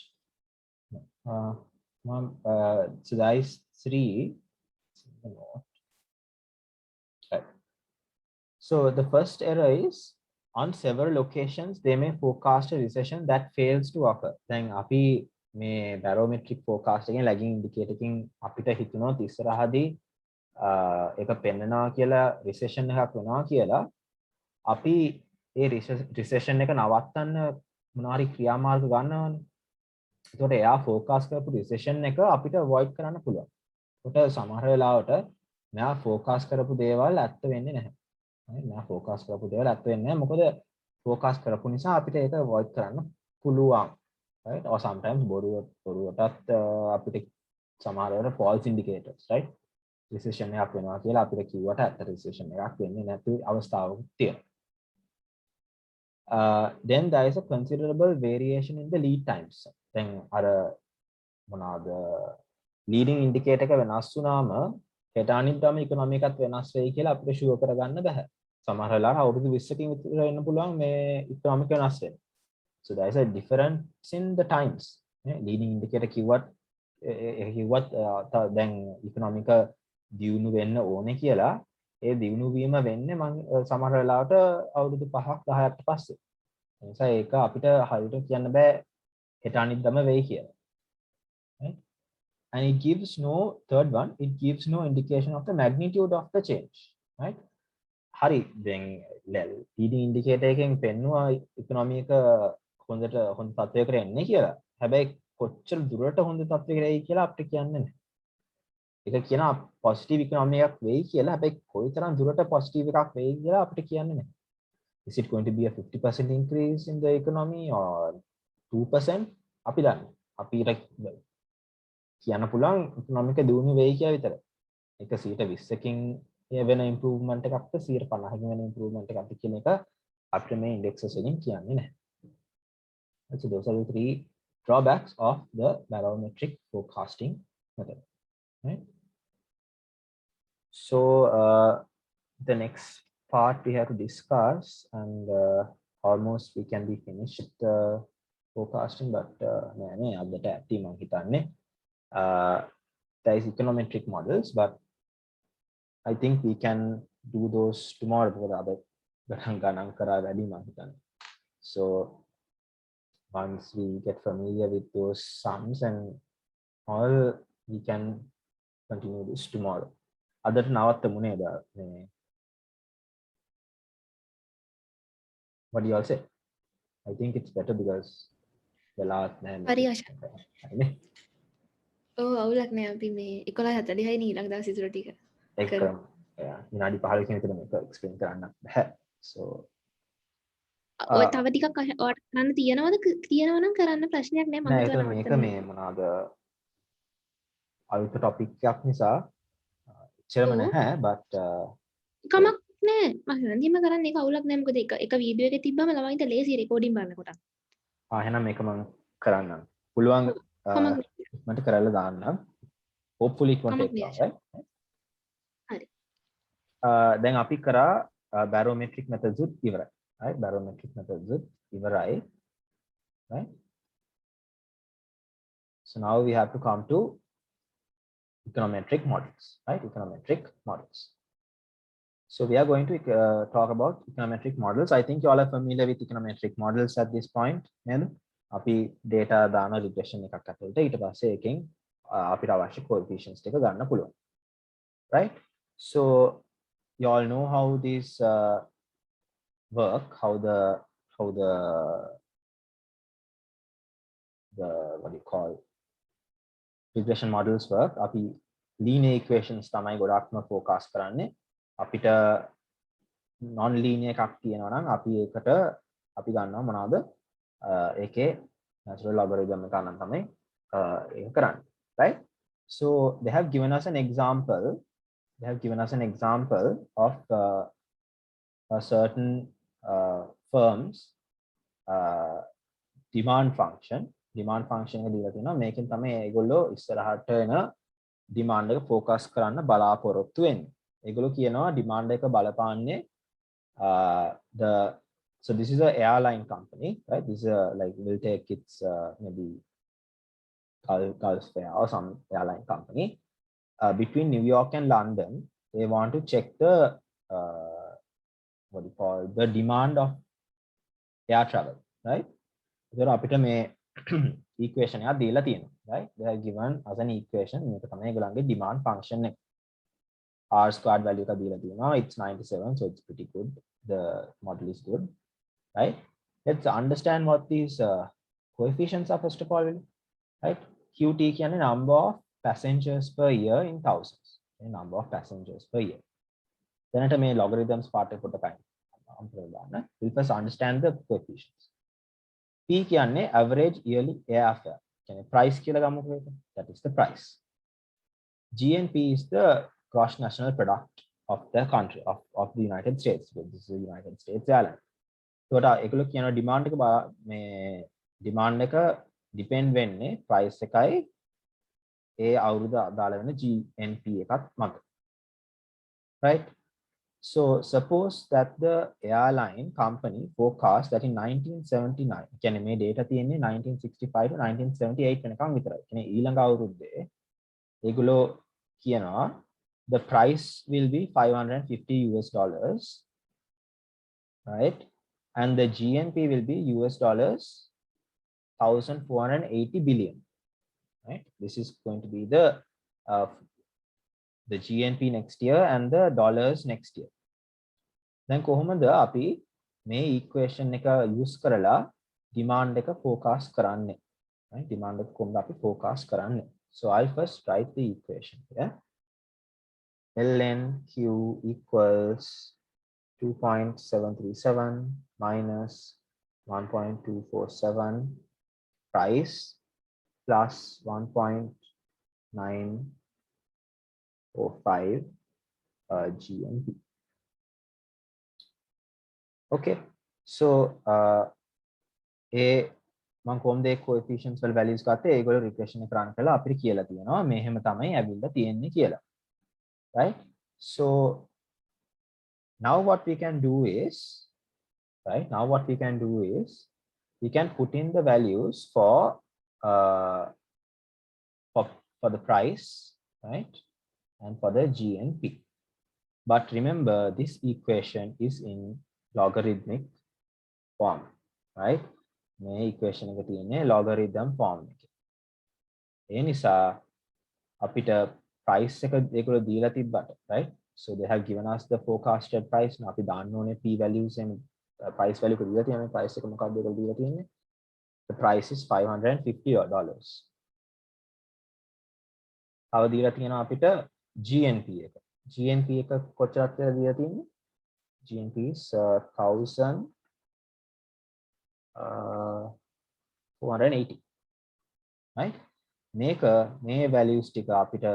So there is 3. Right. So the first error is, on several occasions, they may forecast a recession that fails to occur. Then api මේ barometric forecast එකෙන් lagging indicator එකකින් අපිට හිතුනොත් ඉස්සරහදී ඒක පෙන්නනවා කියලා recession එකක් වෙනවා කියලා අපි ඒ recession එක නවත්තන්න මොනවාරි ක්‍රියාමාර්ග ගන්නවනේ. ඒකට එයා forecast කරපු recession එක අපිට avoid කරන්න පුළුවන්. ඒකට සමහර වෙලාවට මෙයා forecast කරපු දේවල් ඇත්ත වෙන්නේ නැහැ. මෙයා forecast කරපු දේවල් ඇත්ත වෙන්නේ නැහැ. මොකද forecast කරපු නිසා අපිට ඒක avoid කරන්න පුළුවන්. Right? Or sometimes බොරුවටත් අපිට සමහර වෙලාවට false indicators, right? recession එකක් වෙනවා කියලා අපිට කිව්වට ඇත්ත recession එකක් වෙන්නේ නැති අවස්ථාවක් තියෙනවා. Then there is a considerable variation in the lead times. දැන් අර මොනවාද leading indicator එක වෙනස් වුණාම හෙට අනිද්දාම economy එකත් වෙනස් වෙයි කියලා අපිට ෂුවර් කරගන්න බෑ. සමහර වෙලාවට අවුරුදු 20කින් විතර වෙන්න පුළුවන් මේ economy එක වෙනස් වෙන්න. So there is a difference in the times. Leading indicator කිව්වත් දැන් economy එක දියුණු වෙන්න ඕනේ කියලා ඒ දියුණු වීම වෙන්නේ මම සමහර වෙලාවට අවුරුදු 5ක් 10ක් පස්සේ. ඒ නිසා ඒක අපිට හරියට කියන්න බෑ හෙට අනිද්දාම වෙයි කියලා. Right? And it gives no, third one, it gives no indication of the magnitude of the change. Right? හරි දැන් leading indicator එකෙන් පෙන්නවා economy එක හොඳ තත්ත්වයකට එන්නේ කියලා. හැබැයි කොච්චර දුරට හොඳ තත්ත්වයකට එයි කියලා අපිට කියන්නේ නැහැ. ඒක කියනවා positive economy එකක් වෙයි කියලා. හැබැයි කොයිතරම් දුරට positive එකක් වෙයි කියලා අපිට කියන්නේ නැහැ. Is it going to be a 50% increase in the economy or 2%? අපි දන්නේ. අපිට කියන්න පුළුවන් economy එක දියුණු වෙයි කියලා විතරයි. ඒක 120කින් වෙන improvement එකක්ද 150කින් වෙන improvement එකක්ද කියන එක අපිට මේ indexes වලින් කියන්නේ නැහැ. So those are the three drawbacks of the barometric forecasting method. Right? So the next part we have to discuss, and almost we can be finished forecasting, but නෑ අදට ඇති මම හිතන්නේ there is econometric models, but I think we can do those tomorrow because other ගණන් කරා වැඩි මම හිතන්නේ. So once we get familiar with those sums and all, we can continue this tomorrow. අදට නවත්තමු නේද මේ what do you all say? I think it's better because the last name. හරි ආශා. ඔව් අවුලක් නෑ අපි මේ 11:46යි නේ ඊළඟ දවස් ඉතුරු ටික. ඒක විනාඩි 15කින් විතර මේක එක්ස්ප්ලেইন කරන්න බෑ. So ඔය තව ටිකක් ඔයාලට කරන්න තියෙනවද තියෙනවා නම් කරන්න ප්‍රශ්නයක් නෑ මම නෑ හිතුවා ඒක මේක නවත්තන්න. මේ මොනවාද අලුත් ටොපික් එකක් නිසා එච්චරම ඔව්. නැහැ but කමක් නෑ මම හන්දිම කරන්න ඒක අවුලක් නෑ මොකද එක වීඩියෝ එකේ තිබ්බම ළමයින්ට ලේසි රෙකෝඩින් බලනකොට. එහෙනම් මේක මම කරන්නම්. පුළුවන් කමක් මට කරලා දාන්නම්. hopefully it won't කමක් take long, නෑ. right? හරි. දැන් අපි කරා barometric methods උත් ඉවරයි. right? barometric methods උත් ඉවරයි. right? So now we have to come to econometric models, right? Econometric models. So we are going to talk about econometric models. I think you all are familiar with econometric models at this point. And අපි data දාන regression එකක් අතට ඊට පස්සේ එකෙන් අපිට අවශ්‍ය coefficients ටික ගන්න පුළුවන්. Right? So you all know how these work, how the what do you call regression models work. අපි linear equations තමයි ගොඩක්ම focus කරන්නේ. අපිට non linear එකක් තියෙනවා නම් අපි ඒකට අපි ගන්නවා මොනවාද ඒකේ natural logarithm එක ගන්න තමයි ඒක කරන්නේ. Right? So they have given us an example. They have given us an example of a certain firm's demand function. Demand function එක දීලා තියෙනවා. මේකෙන් තමයි ඒගොල්ලෝ ඉස්සරහට එන demand එක focus කරන්න බලාපොරොත්තු වෙන්නේ. ඒගොල්ලෝ කියනවා demand එක බලපාන්නේ so this is a airline company, right? This is like will take its maybe Gulf Air or some airline company. Between New York and London, they want to check the what do you call the demand of air travel, right? So අපිට මේ equation එක දීලා තියෙනවා, right? They have given us an equation. මේක තමයි ඒගොල්ලන්ගේ demand function එක. R squared value එක දීලා තියෙනවා. It's 97, so it's pretty good. The model is good, right? Let's understand what these coefficients are first of all, right? QT කියන්නේ number of passengers per year in thousands. Okay, number of passengers per year. දැනට මේ logarithms part එකට පයින්. We'll first understand the coefficients. P කියන්නේ average yearly airfare. කියන්නේ price කියලා ගමුකෝ ඒක. That is the price. GNP is the gross national product of the country of the United States. This is the United States airline. So ඒගොල්ලෝ කියන demand එක මේ demand එක depend වෙන්නේ price එකයි ඒ අවුරුද්ද අදාළ වෙන GNP එකත් මත. Right? So suppose that the airline company forecast that in 1979 කියන්නේ මේ data තියෙන්නේ 1965 to 1978 වෙනකම් විතරයි. කියන්නේ ඊළඟ අවුරුද්දේ ඒගොල්ලෝ කියනවා the price will be $550, right? And the GNP will be 1,480 billion, right? This is going to be the GNP next year and the dollars next year. Then කොහොමද අපි මේ equation එක use කරලා demand එක forecast කරන්නේ, right? Demand එක කොහොමද අපි forecast කරන්නේ? So I'll first write the equation here. ln Q equals 2.737 minus 1.247 price plus 1.945 GNP. Okay, so මම කොහොමද ඒ coefficients වල values ගත්තේ ඒගොල්ලෝ regression එක run කළා අපිට කියලා තියෙනවා මෙහෙම තමයි ඇවිල්ලා තියෙන්නේ කියලා. Right? So now what we can do is, right? Now what we can do is we can put in the values for the price, right? And for the GNP. But remember this equation is in logarithmic form, right? මේ equation එක තියෙන්නේ logarithm form එකේ. ඒ නිසා අපිට price එක ඒගොල්ලෝ දීලා තිබ්බට, right? So they have given us the forecasted price. now අපි දාන්න ඕනේ p values and price value එක දීලා තියෙනවා. price එක මොකක්ද ඒගොල්ලෝ දීලා තියෙන්නේ? The price is $550. තව දීලා තියෙනවා අපිට GNP එක. GNP එක කොච්චරක් කියලා දීලා තියෙන්නේ? GNP is 1,480, right? මේ values ටික අපිට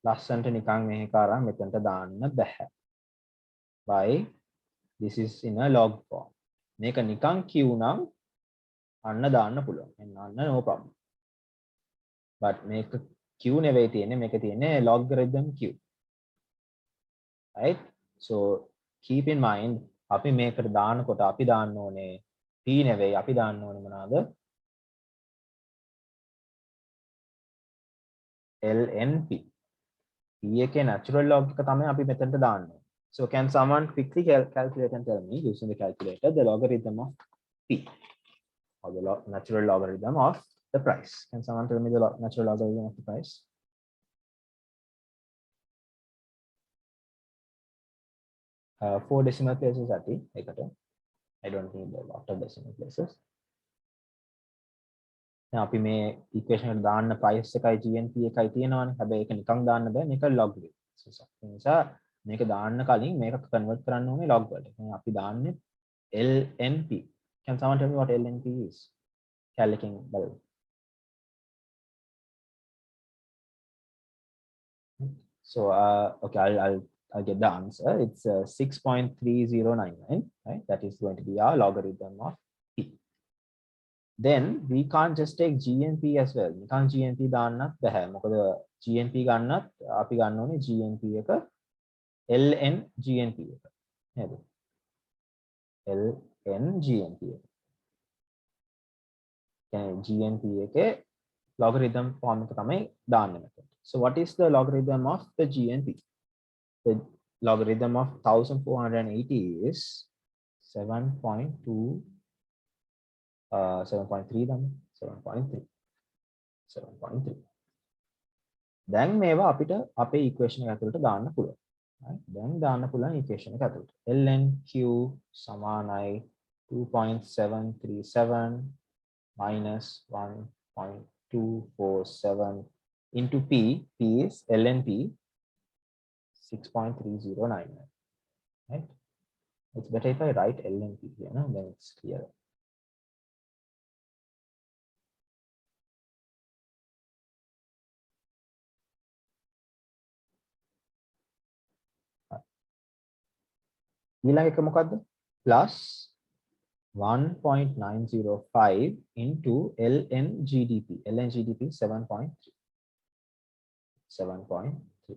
ලස්සන්ට නිකන් මේක අරන් මෙතනට දාන්න බෑ. By this is in a log form. මේක නිකන් Q නම් අන්න දාන්න පුළුවන්. එන්න අන්න no problem. But මේක Q නෙවෙයි තියෙන්නේ මේක තියෙන්නේ logarithm Q. Right? So keep in mind අපි මේකට දානකොට අපි දාන්න ඕනේ p නෙවෙයි අපි දාන්න ඕනේ මොනවාද? LNP. p එකේ natural log එක තමයි අපි මෙතනට දාන්න ඕනේ. So can someone quickly calculate and tell me using the calculator the logarithm of p or the natural logarithm of the price? Can someone tell me the natural logarithm of the price? Four decimal places ඇති එකට. I don't need a lot of decimal places. දැන් අපි මේ equation එකට දාන්න price එකයි GNP එකයි තියෙනවානේ. හැබැයි ඒක නිකන් දාන්න බෑ. මේක log එක. ඒ නිසා මේක දාන්න කලින් මේක convert කරන්න ඕනේ log වලට. එහෙනම් අපි දාන්නේ LNP. Can someone tell me what LNP is? Calculating බලමු. So okay, I'll get the answer. It's 6.3099, right? That is going to be our logarithm of p. Then we can't just take GNP as well. We can't GNP දාන්නත් බෑ. මොකද GNP ගන්නත් අපි ගන්න ඕනේ GNP එක ln GNP එක. නේද? ln GNP එක. කියන්නේ GNP එකේ logarithm form එක තමයි දාන්නේ මෙතන. So what is the logarithm of the GNP? The logarithm of 1,480 is 7.2 7.3 then 7.3. දැන් මේවා අපිට අපේ equation එක ඇතුළට දාන්න පුළුවන්. right? දැන් දාන්න පුළුවන් equation එක ඇතුළට. ln Q සමානයි 2.737 minus 1.247 into P. P is ln P 6.3099. Right? It's better if I write ln P here, no? Then it's clear. ඊළඟ එක මොකද්ද? plus 1.905 into ln GDP. ln GDP 7.3. 7.3.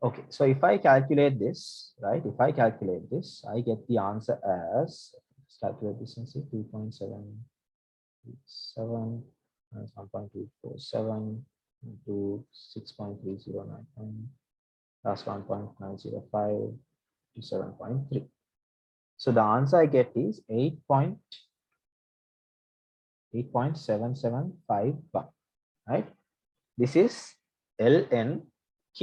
Okay, so if I calculate this, right? If I calculate this, I get the answer as, let's calculate this and see 2.737 minus 1.247 into 6.3099 plus 1.905 to 7.3. So the answer I get is 8. 8.7751, right? This is LNQ,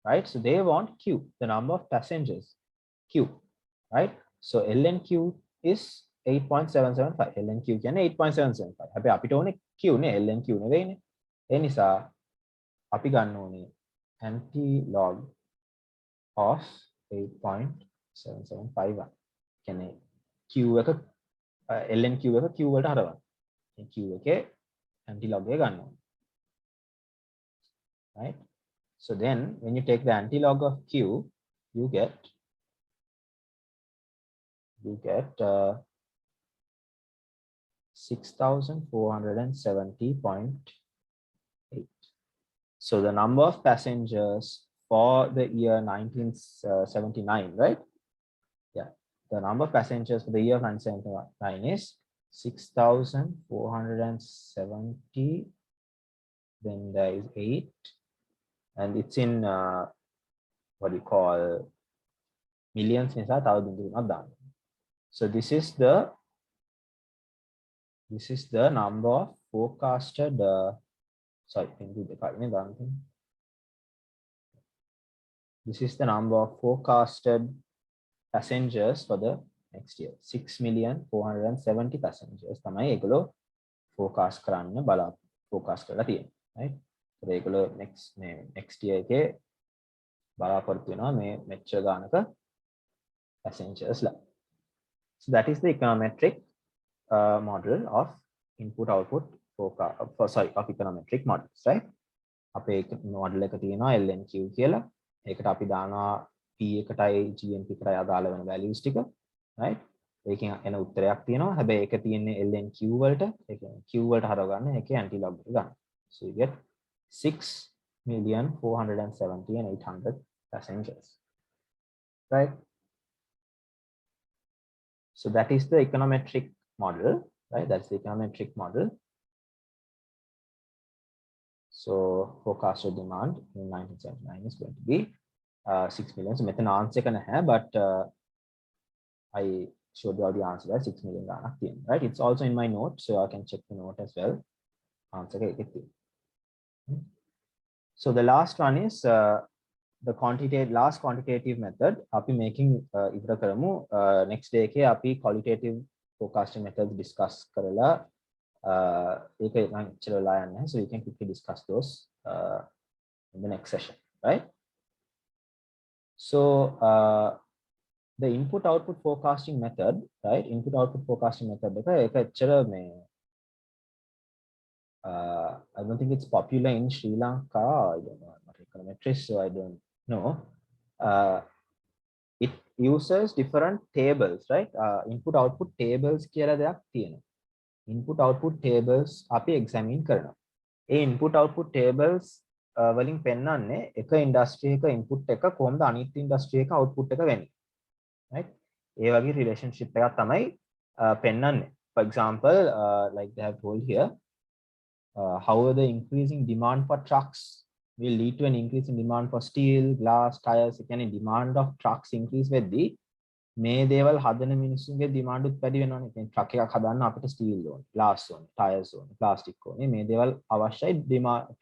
right? So they want Q, the number of passengers, Q, right? So LNQ is 8.775. LNQ කියන්නේ 8.775. හැබැයි අපිට ඕනේ Q නේ, LNQ නෙවෙයිනේ. ඒ නිසා අපි ගන්න ඕනේ anti-log of 8.775. කියන්නේ Q එක LNQ එක Q වලට හරවන්න. Q එකේ anti-log එක ගන්න ඕනේ. Right? So then when you take the anti-log of Q, you get 6,470.8. So the number of passengers for the year 1979, right? Yeah, the number of passengers for the year 1979 is 6,470. Then there is 8, and it's in what do you call millions. So this is the number of forecasted. Sorry, this is the number of forecasted passengers for the next year. 6,470,000 passengers. තමයි ඒගොල්ලෝ forecast කරන්න forecast කරලා තියෙන්නේ, right? So ඒගොල්ලෝ next year එකේ බලාපොරොත්තු වෙනවා මේ මෙච්චර ගානක passengers ලා. So that is the econometric model of input output forecast, of econometric models, right? අපේ model එක තියෙනවා LNQ කියලා. ඒකට අපි දානවා P එකටයි GNP එකටයි අදාළ වෙන values ටික, right? ඒකෙන් එන උත්තරයක් තියෙනවා. හැබැයි ඒක තියෙන්නේ LNQ වලට. ඒ කියන්නේ Q වලට හරව ගන්න ඒකේ anti-log එක ගන්න. So you get 6,470,800 passengers, right? So that is the econometric model, right? That's the econometric model. So forecasted demand in 1979 is going to be 6 million. So මෙතන answer එක නැහැ, but I showed you all the answer there. 6 million ගානක් තියෙනවා, right? It's also in my note, so I can check the note as well. Answer එක ඒකෙත් තියෙනවා. So the last one is the last quantitative method. Api making ඉවර කරමු. Next day එකේ අපි qualitative forecasting methods discuss කරලා ඒක නම් ඉච්චර වෙලා යන්නේ නැහැ. So you can quickly discuss those in the next session, right? So the input output forecasting method, right? Input output forecasting method එක එච්චර මේ I don't think it's popular in Sri Lanka. I don't know. I'm not an econometrist, so I don't know. It uses different tables, right? Input output tables කියලා දෙයක් තියෙනවා. Input output tables අපි examine කරනවා. ඒ input output tables වලින් පෙන්නන්නේ එක industry එක input එක කොහොමද අනිත් industry එක output එක වෙන්නේ. Right? ඒ වගේ relationship එකක් තමයි පෙන්නන්නේ. For example, like they have told here, however the increasing demand for trucks will lead to an increase in demand for steel, glass, tires. Again, demand of trucks increase වෙද්දී මේ දේවල් හදන මිනිස්සුන්ගේ demand උත් වැඩි වෙනවනේ. ඒ කියන්නේ truck එකක් හදන්න අපිට steel ඕනේ, glass ඕනේ, tires ඕනේ, plastic ඕනේ. මේ දේවල් අවශ්‍යයි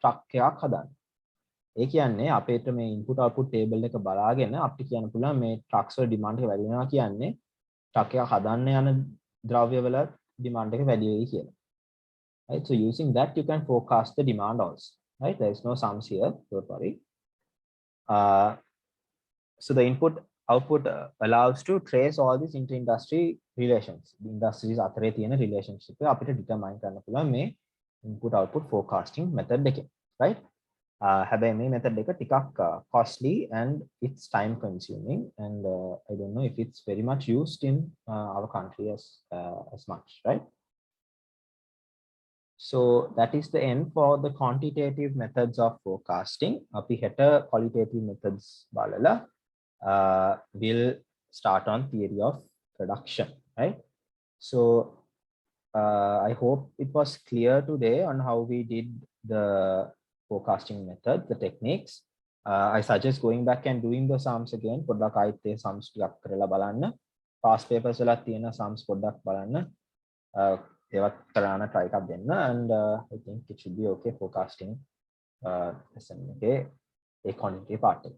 truck එකක් හදන්න. ඒ කියන්නේ අපේට මේ input output table එක බලාගෙන අපිට කියන්න පුළුවන් මේ trucks වල demand එක වැඩි වෙනවා කියන්නේ truck එකක් හදන්න යන ද්‍රව්‍ය වල demand එක වැඩි වෙයි කියලා. Right? So using that, you can forecast the demand also, right? There is no sums here, don't worry. So the input output allows to trace all these inter-industry relations. The industries අතරේ තියෙන relationship එක අපිට determine කරන්න පුළුවන් මේ input output forecasting method එකෙන්, right? හැබැයි මේ method එක ටිකක් costly and it's time consuming, and I don't know if it's very much used in our country as much, right? So that is the end for the quantitative methods of forecasting. Api heta qualitative methods balala will start on theory of production, right? So I hope it was clear today on how we did the forecasting method, the techniques. I suggest going back and doing the sums again. පොඩ්ඩක් ආයෙත් ඒ sums ටිකක් කරලා බලන්න. Past papers වල තියෙන sums පොඩ්ඩක් බලන්න. ඒවත් කරන්න try එකක් දෙන්න and I think it should be okay forecasting lesson එකේ ඒ quantity part එක.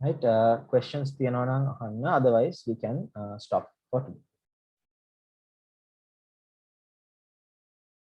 Right, questions තියනවා නම් අහන්න, otherwise we can stop for today.